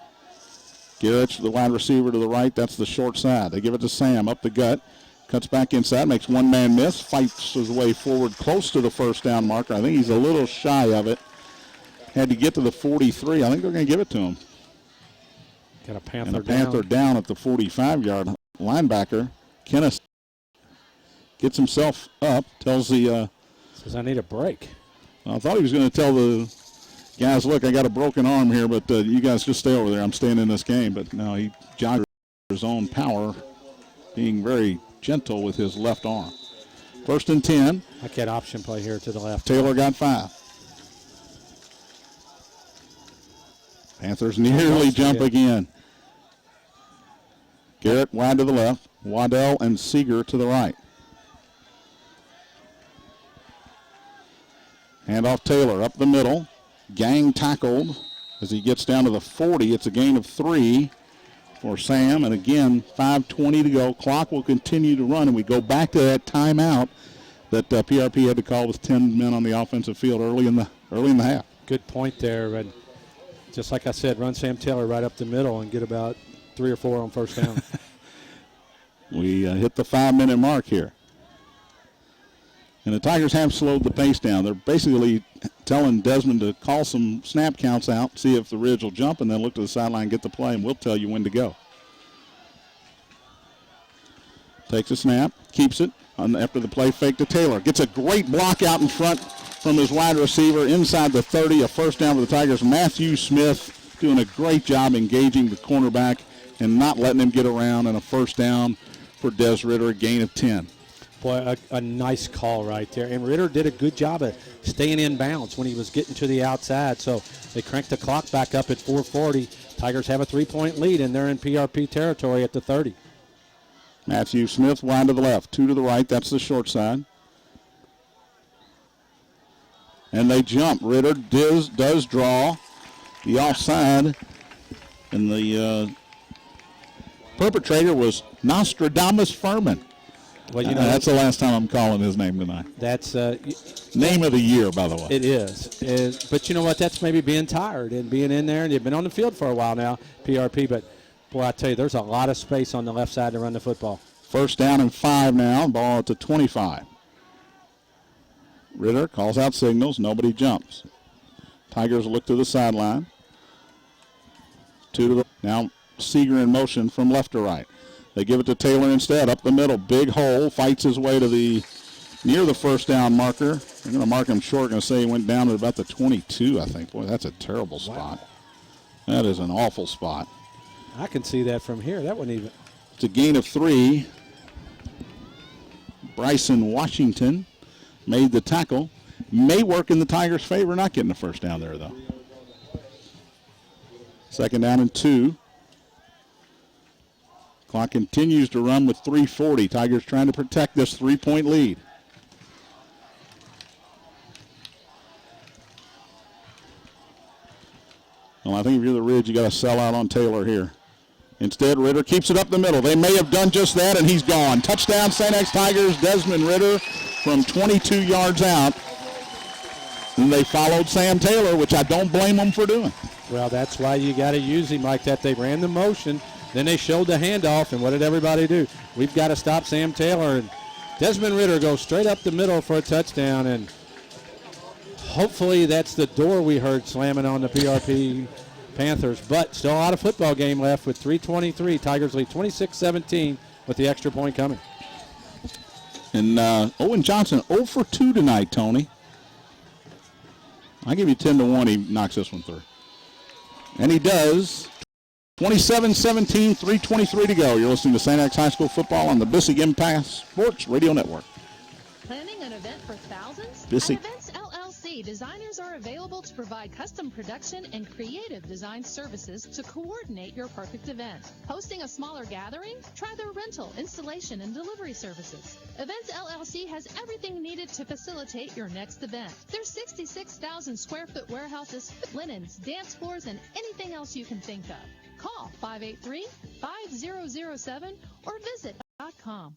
Garrett's the wide receiver to the right. That's the short side. They give it to Sam up the gut. Cuts back inside. Makes one man miss. Fights his way forward close to the first down marker. I think he's a little shy of it. had to get to the 43. I think they're going to give it to him. Got a And a Panther down at the 45-yard. Linebacker, Kenneth, gets himself up, tells the... says, I need a break. I thought he was going to tell the guys, look, I got a broken arm here, but you guys just stay over there. I'm staying in this game. But no, he jogged his own power, being very gentle with his left arm. 1st and 10. I get option play here to the left. Taylor got 5. Panthers nearly jump again. Garrett wide to the left. Waddell and Seeger to the right. Handoff Taylor up the middle. Gang tackled as he gets down to the 40. It's a gain of 3 for Sam. And again, 5:20 to go. Clock will continue to run. And we go back to that timeout that PRP had to call with 10 men on the offensive field early in the half. Good point there. And just like I said, run Sam Taylor right up the middle and get about 3 or 4 on first down. We hit the 5-minute mark here. And the Tigers have slowed the pace down. They're basically telling Desmond to call some snap counts out, see if the Ridge will jump, and then look to the sideline, get the play, and we'll tell you when to go. Takes a snap, keeps it. After the play, fake to Taylor. Gets a great block out in front from his wide receiver inside the 30. A first down for the Tigers. Matthew Smith doing a great job engaging the cornerback and not letting him get around, and a first down for Des Ritter, a gain of 10. Boy, a nice call right there. And Ritter did a good job of staying in bounds when he was getting to the outside. So they cranked the clock back up at 4:40. Tigers have a 3-point lead, and they're in PRP territory at the 30. Matthew Smith wide to the left, 2 to the right. That's the short side. And they jump. Ritter does draw the offside. And the perpetrator was Nostradamus Furman. Well, you know, that's the last time I'm calling his name tonight. That's name of the year, by the way. It is. But you know what? That's maybe being tired and being in there. And you've been on the field for a while now, PRP. But, boy, I tell you, there's a lot of space on the left side to run the football. First down and 5 now. Ball at the 25. Ritter calls out signals. Nobody jumps. Tigers look to the sideline. 2 to the now Seeger in motion from left to right. They give it to Taylor instead. Up the middle, big hole, fights his way to near the first down marker. They're going to mark him short. Going to say he went down to about the 22, I think. Boy, that's a terrible spot. Wow. That is an awful spot. I can see that from here. That wouldn't even. It's a gain of 3. Bryson Washington made the tackle. May work in the Tigers' favor, not getting the first down there, though. Second down and 2. Clock continues to run with 3:40. Tigers trying to protect this 3-point lead. Well, I think if you're the Ridge, you got to sell out on Taylor here. Instead, Ritter keeps it up the middle. They may have done just that, and he's gone. Touchdown, St. X Tigers. Desmond Ritter from 22 yards out. And they followed Sam Taylor, which I don't blame them for doing. Well, that's why you got to use him like that. They ran the motion. Then they showed the handoff, and what did everybody do? We've got to stop Sam Taylor. And Desmond Ritter goes straight up the middle for a touchdown, and hopefully that's the door we heard slamming on the PRP Panthers. But still a lot of football game left with 3:23. Tigers lead 26-17 with the extra point coming. And Owen Johnson 0 for 2 tonight, Tony. I give you 10-1. He knocks this one through. And he does. 27-17, 3:23 to go. You're listening to St. X High School football on the Bissig Impact Sports Radio Network. Planning an event for thousands? Bissig. At Events LLC, designers are available to provide custom production and creative design services to coordinate your perfect event. Hosting a smaller gathering? Try their rental, installation, and delivery services. Events LLC has everything needed to facilitate your next event. Their 66,000 square foot warehouses, linens, dance floors, and anything else you can think of. Call 583-5007 or visit .com.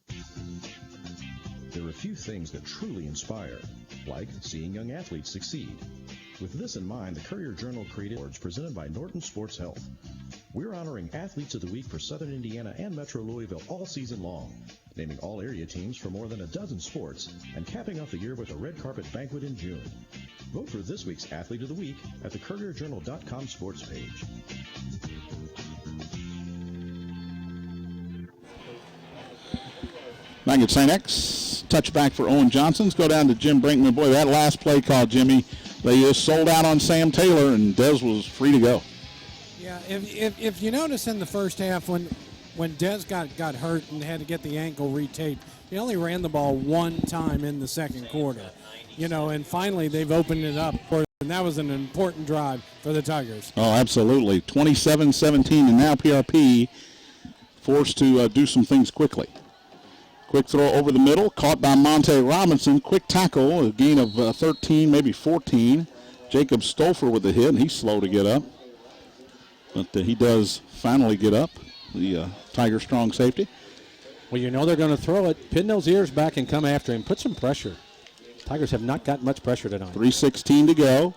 There are few things that truly inspire, like seeing young athletes succeed. With this in mind, the Courier-Journal created awards presented by Norton Sports Health. We're honoring Athletes of the Week for Southern Indiana and Metro Louisville all season long, naming all area teams for more than a dozen sports, and capping off the year with a red carpet banquet in June. Vote for this week's Athlete of the Week at the CourierJournal.com sports page. Back at St. X, touchback for Owen Johnson's. Go down to Jim Brinkman. Boy, that last play call, Jimmy, they just sold out on Sam Taylor, and Dez was free to go. Yeah, if you notice in the first half when Dez got hurt and had to get the ankle retaped, he only ran the ball one time in the second quarter. And finally they've opened it up, and that was an important drive for the Tigers. Oh, absolutely. 27-17, and now PRP forced to do some things quickly. Quick throw over the middle, caught by Monte Robinson. Quick tackle, a gain of 13, maybe 14. Jacob Stouffer with the hit, and he's slow to get up. But he does finally get up, the Tiger strong safety. Well, they're going to throw it. Pin those ears back and come after him. Put some pressure. Tigers have not got much pressure tonight. 3:16 to go.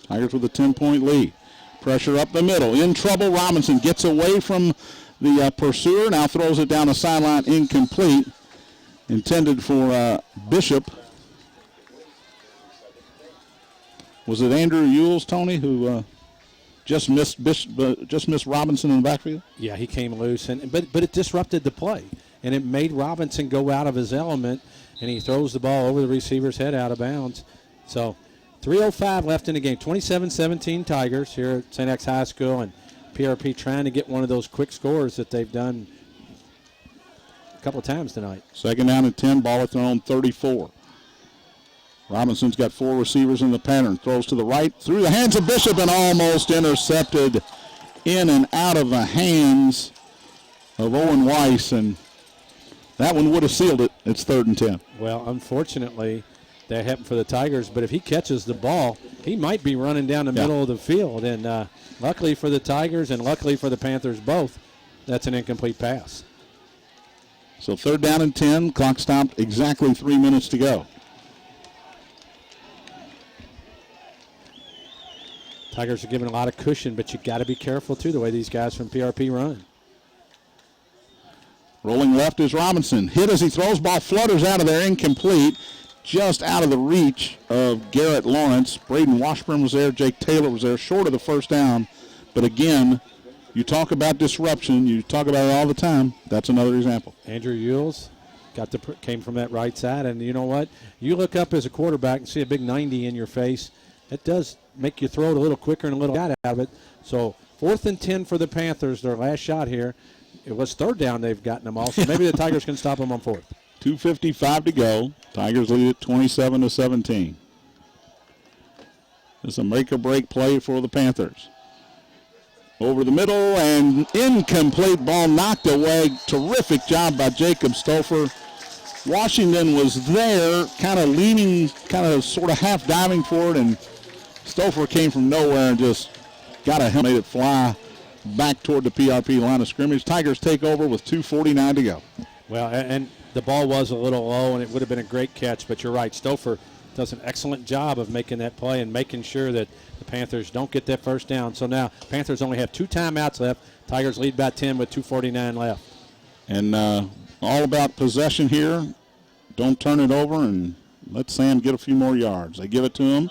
Tigers with a 10-point lead. Pressure up the middle. In trouble, Robinson gets away from the pursuer. Now throws it down the sideline, incomplete. Intended for Bishop. Was it Andrew Ewells, Tony, who just missed Robinson in the backfield? Yeah, he came loose, but it disrupted the play, and it made Robinson go out of his element, and he throws the ball over the receiver's head out of bounds. So 3:05 left in the game. 27-17 Tigers here at St. X High School, and PRP trying to get one of those quick scores that they've done a couple of times tonight. Second down and 10, ball at their own 34. Robinson's got 4 receivers in the pattern. Throws to the right, through the hands of Bishop, and almost intercepted in and out of the hands of Owen Weiss, and that one would have sealed it. It's 3rd and 10. Well, unfortunately, that happened for the Tigers, but if he catches the ball, he might be running down the middle of the field, and luckily for the Tigers and luckily for the Panthers both, that's an incomplete pass. So 3rd down and 10, clock stopped, exactly 3 minutes to go. Tigers are giving a lot of cushion, but you got to be careful, too, the way these guys from PRP run. Rolling left is Robinson. Hit as he throws, ball flutters out of there, incomplete. Just out of the reach of Garrett Lawrence. Braden Washburn was there, Jake Taylor was there, short of the first down. But again, you talk about disruption, you talk about it all the time. That's another example. Andrew Ewells came from that right side, and you know what? You look up as a quarterback and see a big 90 in your face. It does make you throw it a little quicker and a little out of it. So 4th and 10 for the Panthers, their last shot here. It was 3rd down they've gotten them all, so maybe the Tigers can stop them on 4th. 2:55 to go. Tigers lead at 27-17. It's a make-or-break play for the Panthers. Over the middle and incomplete, ball knocked away. Terrific job by Jacob Stouffer. Washington was there, kind of leaning, kind of sort of half diving for it, and Stouffer came from nowhere and just got a helmet, made it fly back toward the PRP line of scrimmage. Tigers take over with 2:49 to go. Well, and the ball was a little low, and it would have been a great catch, but you're right. Stouffer does an excellent job of making that play and making sure that the Panthers don't get that first down. So now Panthers only have 2 timeouts left. Tigers lead by 10 with 2:49 left. And all about possession here. Don't turn it over and let Sam get a few more yards. They give it to him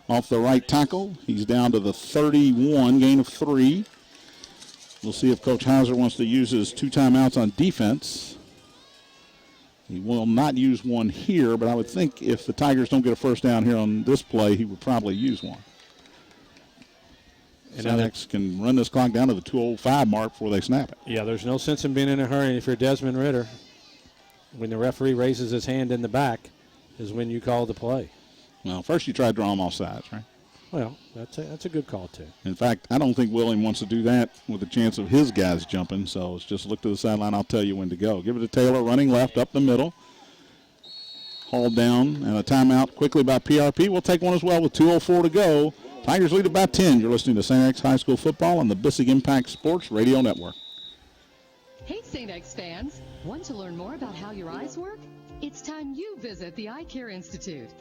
off the right tackle. He's down to the 31, gain of 3. We'll see if Coach Hauser wants to use his 2 timeouts on defense. He will not use one here, but I would think if the Tigers don't get a first down here on this play, he would probably use one. And Alex can run this clock down to the 2:05 mark before they snap it. Yeah, there's no sense in being in a hurry. If you're Desmond Ritter, when the referee raises his hand in the back is when you call the play. Well, first you try to draw them off sides, right? Well, that's a good call, too. In fact, I don't think William wants to do that with a chance of his guys jumping, so it's just look to the sideline. I'll tell you when to go. Give it to Taylor, running left up the middle. Hauled down, and a timeout quickly by PRP. We'll take one as well with 2:04 to go. Tigers lead it by 10. You're listening to St. X High School football on the Bissig Impact Sports Radio Network. Hey, St. X fans. Want to learn more about how your eyes work? It's time you visit the Eye Care Institute.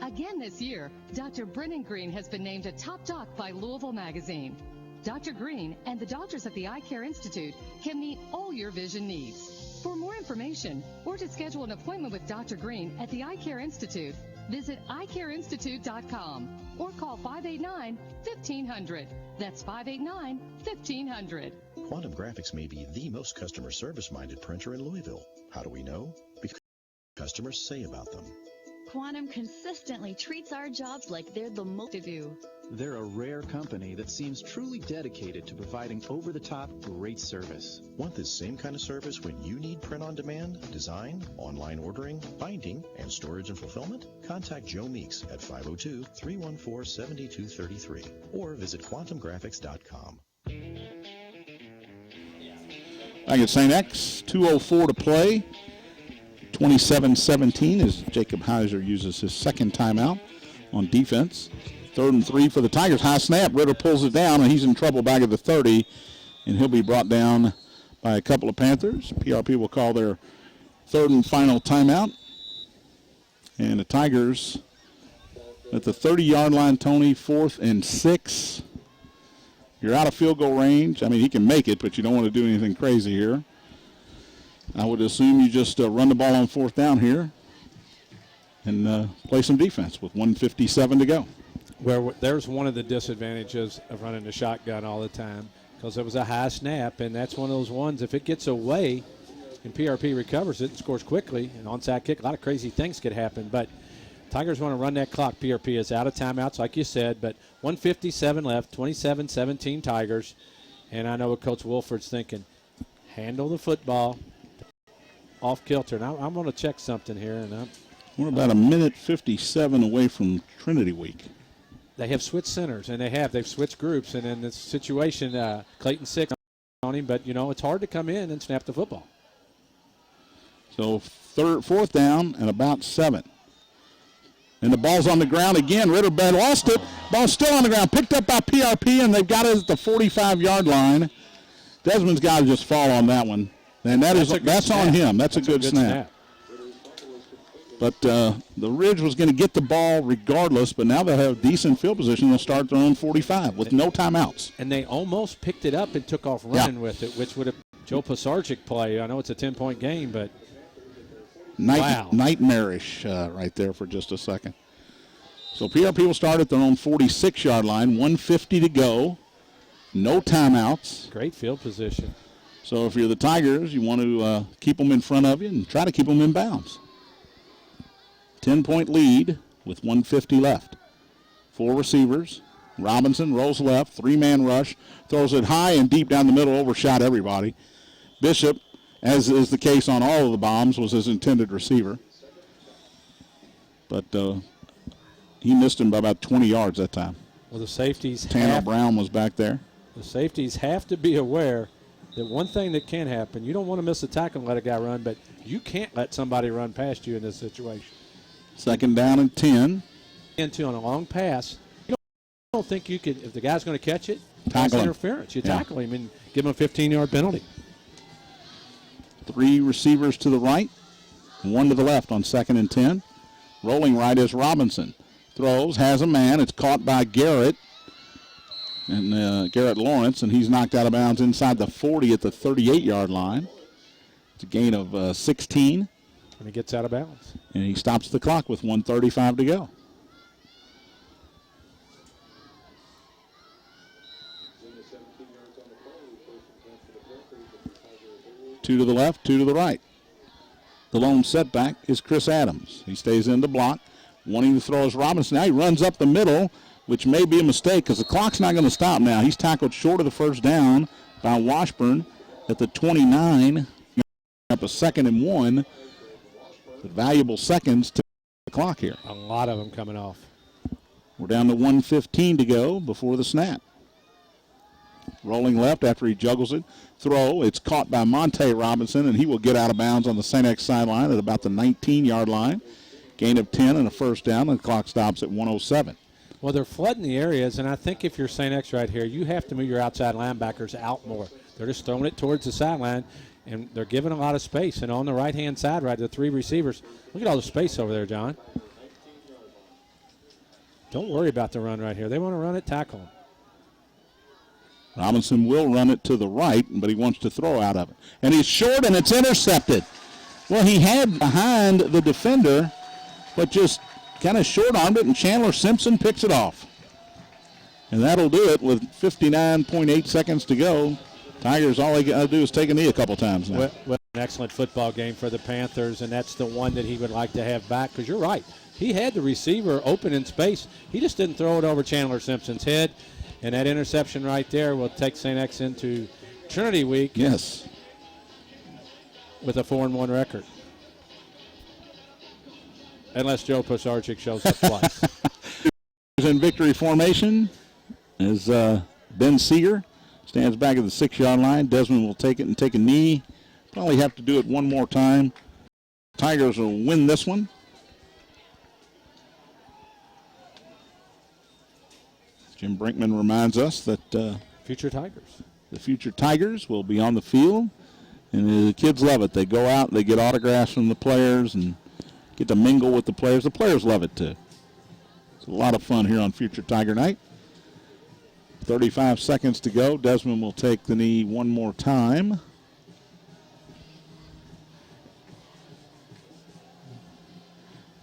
Again this year, Dr. Brennan Green has been named a top doc by Louisville Magazine. Dr. Green and the doctors at the Eye Care Institute can meet all your vision needs. For more information or to schedule an appointment with Dr. Green at the Eye Care Institute, Visit eyecareinstitute.com or call 589-1500. That's 589-1500. Quantum Graphics may be the most customer service-minded printer in Louisville. How do we know? Because customers say about them. Quantum consistently treats our jobs like they're the most to do. They're a rare company that seems truly dedicated to providing over-the-top great service. Want this same kind of service when you need print on demand, design, online ordering, binding, and storage and fulfillment? Contact Joe Meeks at 502-314-7233 or visit quantumgraphics.com. Back at St. X, 2:04 to play. 27-17 as Jacob Heiser uses his second timeout on defense. 3rd and 3 for the Tigers. High snap. Ritter pulls it down, and he's in trouble back at the 30, and he'll be brought down by a couple of Panthers. PRP will call their 3rd and final timeout. And the Tigers at the 30-yard line, Tony, 4th and 6. You're out of field goal range. I mean, he can make it, but you don't want to do anything crazy here. I would assume you just run the ball on 4th down here and play some defense with 1:57 to go. Where there's one of the disadvantages of running the shotgun all the time because it was a high snap, and that's one of those ones, if it gets away and PRP recovers it and scores quickly, an onside kick, a lot of crazy things could happen. But Tigers want to run that clock. PRP is out of timeouts, like you said, but 1:57 left, 27-17 Tigers. And I know what Coach Wolford's thinking. Handle the football off kilter. Now I'm going to check something here. And we're about a minute 57 away from Trinity Week. They have switched centers, and they've switched groups. And in this situation, Clayton 6 on him, but, it's hard to come in and snap the football. So 4th down and about 7. And the ball's on the ground again. Ritterbed lost it. Ball's still on the ground. Picked up by PRP, and they've got it at the 45-yard line. Desmond's got to just fall on that one. And that's on him. That's a good snap. But the Ridge was going to get the ball regardless, but now they'll have decent field position. They'll start their own 45 with no timeouts. And they almost picked it up and took off running with it, which would have Joe Pisarcik play. I know it's a 10-point game, but wow. Nightmarish right there for just a second. So PRP will start at their own 46-yard line, 1:50 to go. No timeouts. Great field position. So if you're the Tigers, you want to keep them in front of you and try to keep them in bounds. 10-point lead with 1:50 left. 4 receivers. Robinson rolls left, 3-man rush, throws it high and deep down the middle, overshot everybody. Bishop, as is the case on all of the bombs, was his intended receiver. But he missed him by about 20 yards that time. Well, the safeties Tanner Brown was back there. The safeties have to be aware that one thing that can happen, you don't want to miss a tackle and let a guy run, but you can't let somebody run past you in this situation. 2nd down and 10. Into on a long pass, you don't think you could, if the guy's going to catch it, tackle him. Interference. You tackle him and give him a 15-yard penalty. 3 receivers to the right, 1 to the left on 2nd and 10. Rolling right is Robinson. Throws, has a man. It's caught by Garrett. And Garrett Lawrence, and he's knocked out of bounds inside the 40 at the 38-yard line. It's a gain of 16. And he gets out of bounds. And he stops the clock with 1:35 to go. Two to the left, 2 to the right. The lone setback is Chris Adams. He stays in the block. Wanting to throw is Robinson. Now he runs up the middle, which may be a mistake because the clock's not going to stop now. He's tackled short of the 1st down by Washburn at the 29. Up a 2nd and 1. The valuable seconds to the clock here. A lot of them coming off. We're down to 1:15 to go before the snap. Rolling left after he juggles it. Throw. It's caught by Monte Robinson, and he will get out of bounds on the St. X sideline at about the 19-yard line. Gain of 10 and a 1st down, and the clock stops at 1:07. Well, they're flooding the areas, and I think if you're St. X right here, you have to move your outside linebackers out more. They're just throwing it towards the sideline, and they're giving a lot of space. And on the right-hand side, right, the 3 receivers, look at all the space over there, John. Don't worry about the run right here. They want to run it, tackle them. Robinson will run it to the right, but he wants to throw out of it. And he's short, and it's intercepted. Well, he had behind the defender, but just kind of short-armed it, and Chandler Simpson picks it off. And that'll do it with 59.8 seconds to go. Tigers, all they got to do is take a knee a couple times now. Well, an excellent football game for the Panthers, and that's the one that he would like to have back, because you're right. He had the receiver open in space. He just didn't throw it over Chandler Simpson's head. And that interception right there will take St. X into Trinity Week. Yes. With a 4-1 record. Unless Joe Posarchik shows up twice. In victory formation is Ben Seeger. Stands back at the 6-yard line. Desmond will take it and take a knee. Probably have to do it one more time. Tigers will win this one. Jim Brinkman reminds us that future Tigers. The future Tigers will be on the field. And the kids love it. They go out, they get autographs from the players and get to mingle with the players. The players love it too. It's a lot of fun here on Future Tiger Night. 35 seconds to go. Desmond will take the knee one more time.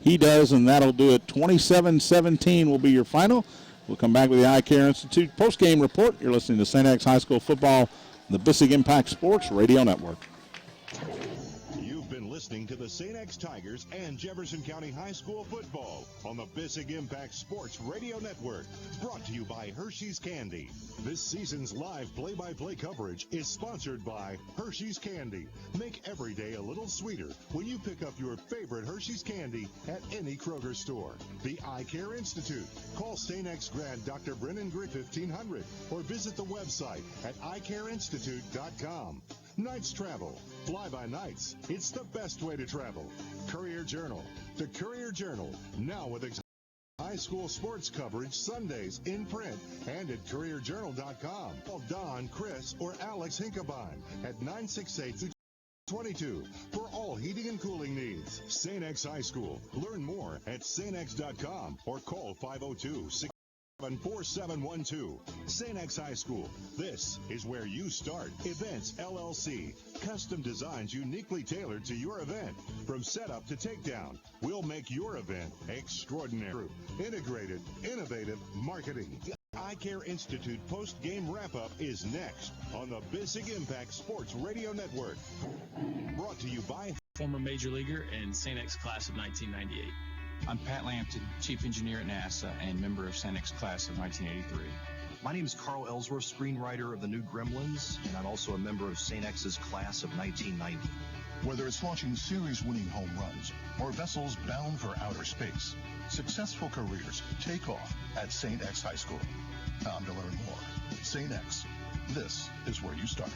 He does, and that'll do it. 27-17 will be your final. We'll come back with the Eye Care Institute post-game report. You're listening to St. X High School football, the Bissig Impact Sports Radio Network. You've been listening to the St. X Tigers and Jefferson County High School football on the Bissig Impact Sports Radio Network. Brought to you by Hershey's Candy. This season's live play-by-play coverage is sponsored by Hershey's Candy. Make every day a little sweeter when you pick up your favorite Hershey's Candy at any Kroger store. The Eye Care Institute. Call St. X grad Dr. Brennan Gray 1500 or visit the website at eyecareinstitute.com. Nights Travel. Fly by nights. It's the best way to travel. Courier Journal. The Courier Journal. Now with high school sports coverage Sundays in print and at courierjournal.com. Call Don, Chris, or Alex Hinkabine at 968-22 for all heating and cooling needs. St. X High School. Learn more at stx.com or call 502-647-4712. St. X High School. This is where you start. Events LLC. Custom designs uniquely tailored to your event. From setup to takedown, we'll make your event extraordinary. Integrated, innovative marketing. The Eye Care Institute post-game wrap-up is next on the Bissig Impact Sports Radio Network. Brought to you by former major leaguer and St. X class of 1998. I'm Pat Lampton, Chief Engineer at NASA and member of St. X class of 1983. My name is Carl Ellsworth, screenwriter of the new Gremlins, and I'm also a member of St. X's class of 1990. Whether it's launching series-winning home runs or vessels bound for outer space, successful careers take off at St. X High School. Time to learn more. St. X. This is where you start.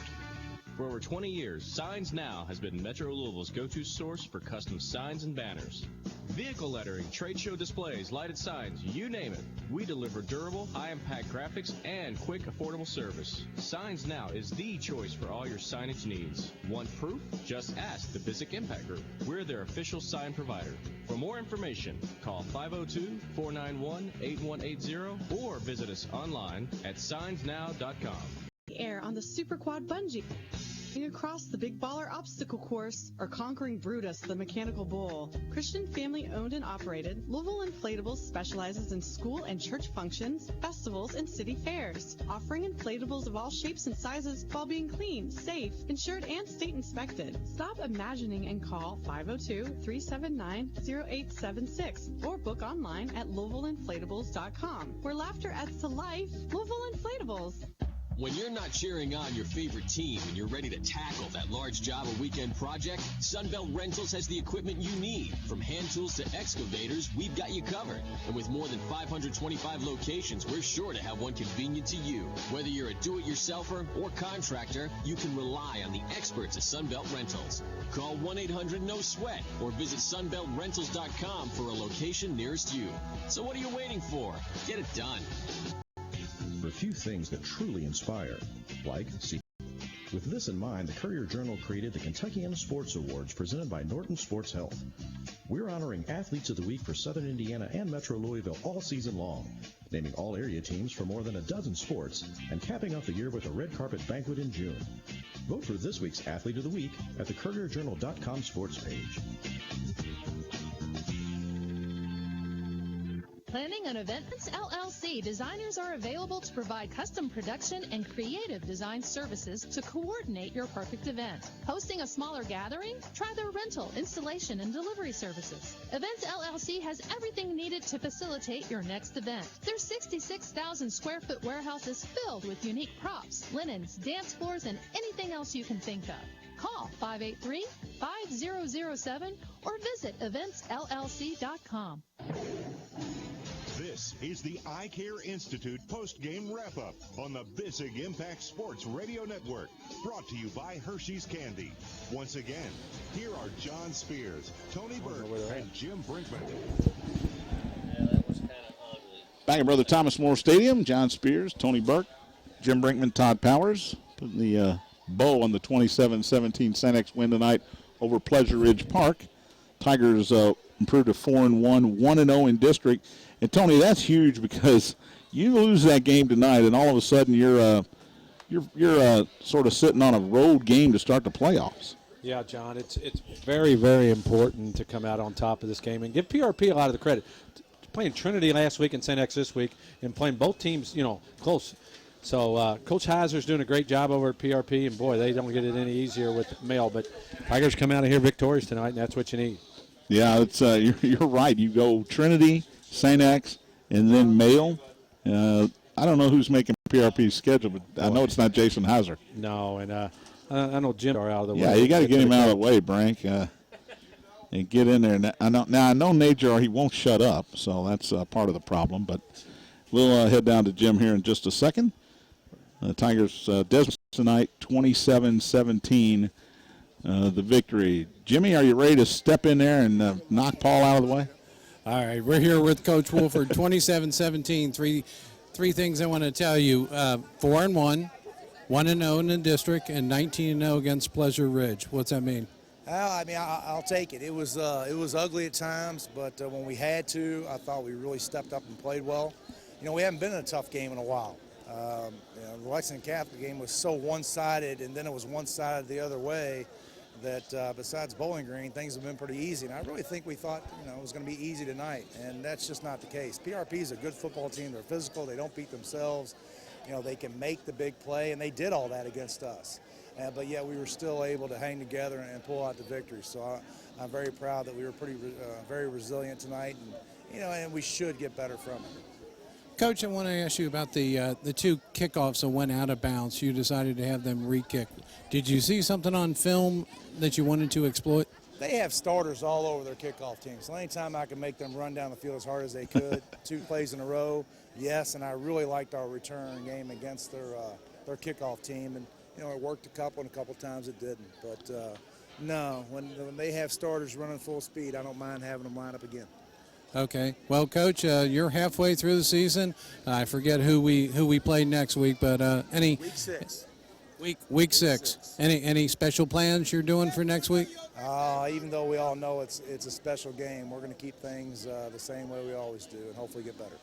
For over 20 years, Signs Now has been Metro Louisville's go-to source for custom signs and banners. Vehicle lettering, trade show displays, lighted signs, you name it. We deliver durable, high-impact graphics and quick, affordable service. Signs Now is the choice for all your signage needs. Want proof? Just ask the Bissig Impact Group. We're their official sign provider. For more information, call 502-491-8180 or visit us online at signsnow.com. Air on the Super Quad Bungee. Across the Big Baller Obstacle Course or conquering Brutus, the Mechanical Bull. Christian family owned and operated, Louisville Inflatables specializes in school and church functions, festivals, and city fairs, offering inflatables of all shapes and sizes while being clean, safe, insured, and state inspected. Stop imagining and call 502-379-0876 or book online at LouisvilleInflatables.com, where laughter adds to life. Louisville Inflatables. When you're not cheering on your favorite team and you're ready to tackle that large job or weekend project, Sunbelt Rentals has the equipment you need. From hand tools to excavators, we've got you covered. And with more than 525 locations, we're sure to have one convenient to you. Whether you're a do-it-yourselfer or contractor, you can rely on the experts at Sunbelt Rentals. Call 1-800-NO-SWEAT or visit sunbeltrentals.com for a location nearest you. So what are you waiting for? Get it done. A few things that truly inspire, like with this in mind, the Courier Journal created the Kentuckiana Sports Awards presented by Norton Sports Health. We're honoring Athletes of the Week for Southern Indiana and Metro Louisville all season long, naming all area teams for more than a dozen sports and capping off the year with a red carpet banquet in June. Vote for this week's Athlete of the Week at the courierjournal.com sports page. Planning an event? LLC designers are available to provide custom production and creative design services to coordinate your perfect event. Hosting a smaller gathering? Try their rental, installation, and delivery services. Events LLC has everything needed to facilitate your next event. Their 66,000 square foot warehouse is filled with unique props, linens, dance floors, and anything else you can think of. Call 583-5007 or visit eventsllc.com. This is the Eye Care Institute post-game wrap-up on the Bissig Impact Sports Radio Network, brought to you by Hershey's Candy. Once again, here are John Spears, Tony Burke, and Jim Brinkman. Back at Brother Thomas More Stadium, John Spears, Tony Burke, Jim Brinkman, Todd Powers, putting the bow on the 27-17 St. X win tonight over Pleasure Ridge Park. Tigers improved to 4-1, 1-0 in district. And Tony, that's huge because you lose that game tonight, and all of a sudden you're sort of sitting on a road game to start the playoffs. Yeah, John, it's very, very important to come out on top of this game and give PRP a lot of the credit. Playing Trinity last week and St. X this week, and playing both teams, close. So Coach Heiser's doing a great job over at PRP, and boy, they don't get it any easier with Male. But Tigers come out of here victorious tonight, and that's what you need. Yeah, it's you're right. You go Trinity, St. X, and then Male. I don't know who's making PRP's schedule, but I know it's not Jason Heiser. No, and I know Jim are out of the way. Yeah, you got to get him out of the way, Brank, and get in there. I know Najar, he won't shut up, so that's part of the problem. But we'll head down to Jim here in just a second. Tigers Desmond tonight, 27-17, the victory. Jimmy, are you ready to step in there and knock Paul out of the way? All right, we're here with Coach Wolford, 27-17. Three things I want to tell you. 4-1, 1-0 in the district, and 19-0 against Pleasure Ridge. What's that mean? I'll take it. It was ugly at times, but when we had to, I thought we really stepped up and played well. We haven't been in a tough game in a while. The Lexington Catholic game was so one-sided, and then it was one-sided the other way, that besides Bowling Green, things have been pretty easy. And I really think we thought, it was going to be easy tonight, and that's just not the case. PRP is a good football team. They're physical. They don't beat themselves. They can make the big play, and they did all that against us. But yet we were still able to hang together and pull out the victory. So I'm very proud that we were very resilient tonight, and we should get better from it. Coach, I want to ask you about the two kickoffs that went out of bounds. You decided to have them re-kick. Did you see something on film that you wanted to exploit? They have starters all over their kickoff team. So anytime I can make them run down the field as hard as they could, 2 plays in a row, yes. And I really liked our return game against their kickoff team. And, it worked a couple times it didn't. But, no, when they have starters running full speed, I don't mind having them line up again. Okay. Well, Coach, you're halfway through the season. I forget who we play next week, but Week 6. Week 6. Any special plans you're doing for next week? Even though we all know it's a special game, we're going to keep things the same way we always do and hopefully get better.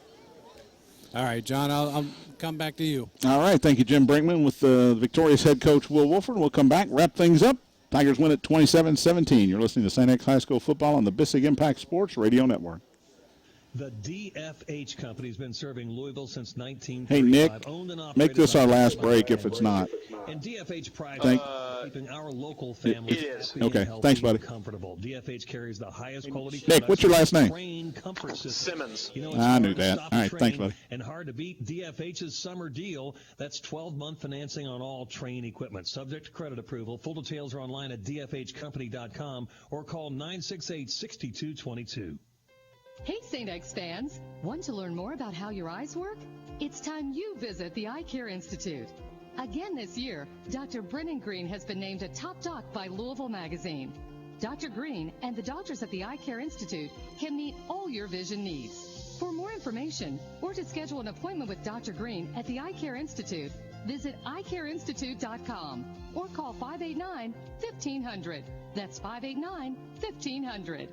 All right, John, I'll come back to you. All right, thank you, Jim Brinkman, with the victorious head coach, Will Wolford. We'll come back, wrap things up. Tigers win at 27-17. You're listening to St. X High School football on the Bissig Impact Sports Radio Network. The DFH company has been serving Louisville since 1935. Hey, Nick, make this our last break if it's not. And DFH prides keeping our local families happy okay, and healthy thanks, buddy. and comfortable. DFH carries the highest quality. Nick, what's your last name? Train comfort system. Simmons. I knew that. All right, thanks, buddy. And hard to beat DFH's summer deal. That's 12-month financing on all train equipment. Subject to credit approval. Full details are online at dfhcompany.com or call 968-6222. Hey, St. X fans. Want to learn more about how your eyes work? It's time you visit the Eye Care Institute. Again this year, Dr. Brennan Green has been named a top doc by Louisville Magazine. Dr. Green and the doctors at the Eye Care Institute can meet all your vision needs. For more information or to schedule an appointment with Dr. Green at the Eye Care Institute, visit eyecareinstitute.com or call 589-1500. That's 589-1500.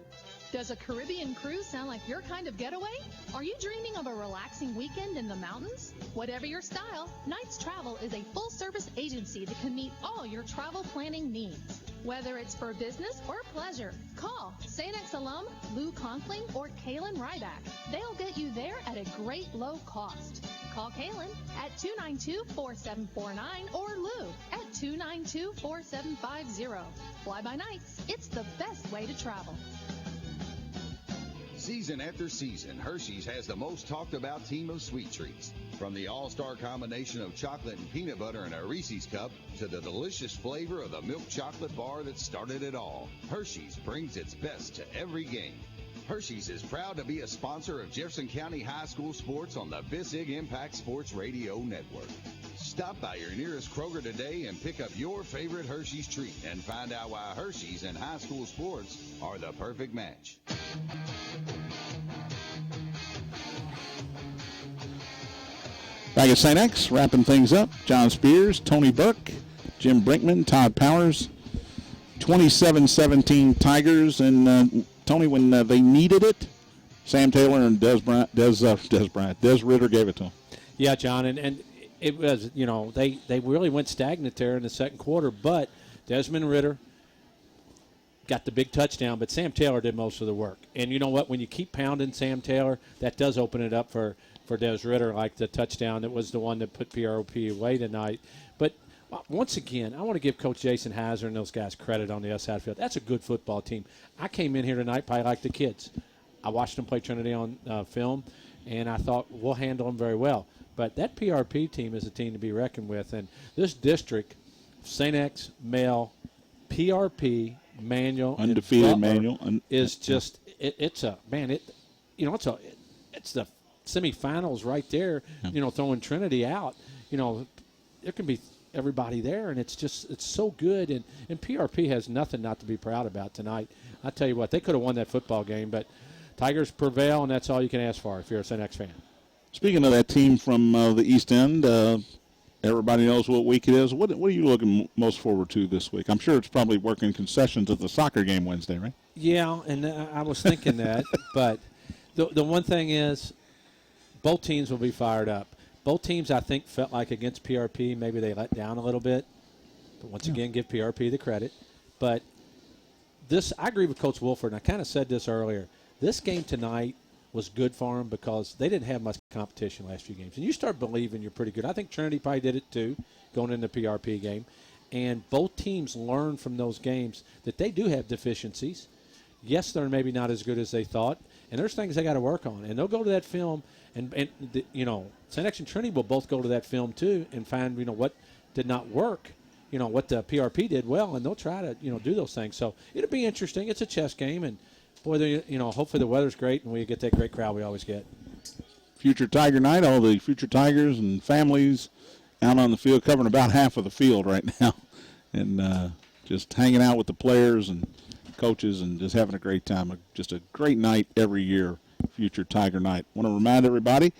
Does a Caribbean cruise sound like your kind of getaway? Are you dreaming of a relaxing weekend in the mountains? Whatever your style, Knights Travel is a full-service agency that can meet all your travel planning needs. Whether it's for business or pleasure, call St. X alum Lou Conkling or Kaylin Ryback. They'll get you there at a great low cost. Call Kaylin at 292-4749 or Lou at 292-4750. Fly by Nights. It's the best way to travel. Season after season, Hershey's has the most talked about team of sweet treats. From the all-star combination of chocolate and peanut butter in a Reese's cup to the delicious flavor of the milk chocolate bar that started it all, Hershey's brings its best to every game. Hershey's is proud to be a sponsor of Jefferson County High School sports on the Bissig Impact Sports Radio Network. Stop by your nearest Kroger today and pick up your favorite Hershey's treat and find out why Hershey's and high school sports are the perfect match. Back at St. X, wrapping things up. John Spears, Tony Burke, Jim Brinkman, Todd Powers. 27-17 Tigers. And, Tony, when they needed it, Sam Taylor and Des Ritter gave it to them. Yeah, John, and it was, they really went stagnant there in the second quarter, but Desmond Ritter got the big touchdown, but Sam Taylor did most of the work. And you know what? When you keep pounding Sam Taylor, that does open it up for Des Ritter, like the touchdown that was the one that put PROP away tonight. But once again, I want to give Coach Jason Heiser and those guys credit on the other side of the field. That's a good football team. I came in here tonight probably like the kids. I watched them play Trinity on film, and I thought we'll handle them very well. But that PRP team is a team to be reckoned with. And this district, St. X, Male, PRP, Manual, undefeated and Manual is just it's the semifinals right there. Yeah. Throwing Trinity out, there can be everybody there, and it's so good. And PRP has nothing not to be proud about tonight. I tell you what, they could have won that football game, but Tigers prevail, and that's all you can ask for if you're a St. X fan. Speaking of that team from the East End, everybody knows what week it is. What are you looking most forward to this week? I'm sure it's probably working concessions at the soccer game Wednesday, right? Yeah, and I was thinking that. But the one thing is both teams will be fired up. Both teams, I think, felt like against PRP maybe they let down a little bit. But once again, give PRP the credit. But I agree with Coach Wolford, and I kind of said this earlier. This game tonight was good for them because they didn't have much competition last few games. And you start believing you're pretty good. I think Trinity probably did it too, going into the PRP game. And both teams learned from those games that they do have deficiencies. Yes, they're maybe not as good as they thought. And there's things they got to work on. And they'll go to that film, and St. X and Trinity will both go to that film too and find, what did not work, what the PRP did well, and they'll try to, do those things. So it'll be interesting. It's a chess game, and boy, hopefully the weather's great and we get that great crowd we always get. Future Tiger Night, all the future Tigers and families out on the field, covering about half of the field right now, and just hanging out with the players and coaches and just having a great time. Just a great night every year, Future Tiger Night. Want to remind everybody,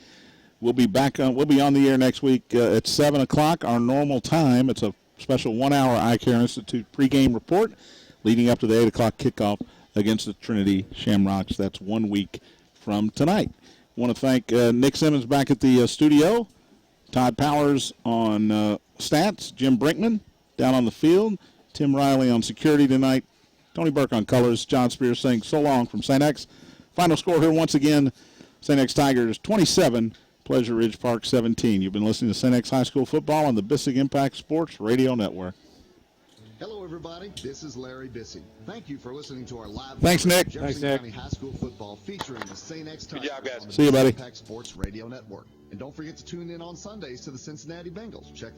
we'll be on the air next week at 7 o'clock, our normal time. It's a special 1-hour Eye Care Institute pregame report leading up to the 8 o'clock kickoff against the Trinity Shamrocks. That's 1 week from tonight. Want to thank Nick Simmons back at the studio, Todd Powers on stats, Jim Brinkman down on the field, Tim Riley on security tonight, Tony Burke on colors, John Spears saying so long from St. X. Final score here once again, St. X Tigers 27, Pleasure Ridge Park 17. You've been listening to St. X High School Football on the Bissig Impact Sports Radio Network. Hello, everybody. This is Larry Bissig. Thank you for listening to our live Thanks, Nick. Jefferson County High School Football featuring the St. X Tigers on the See you, buddy. Impact Sports Radio Network. And don't forget to tune in on Sundays to the Cincinnati Bengals. Check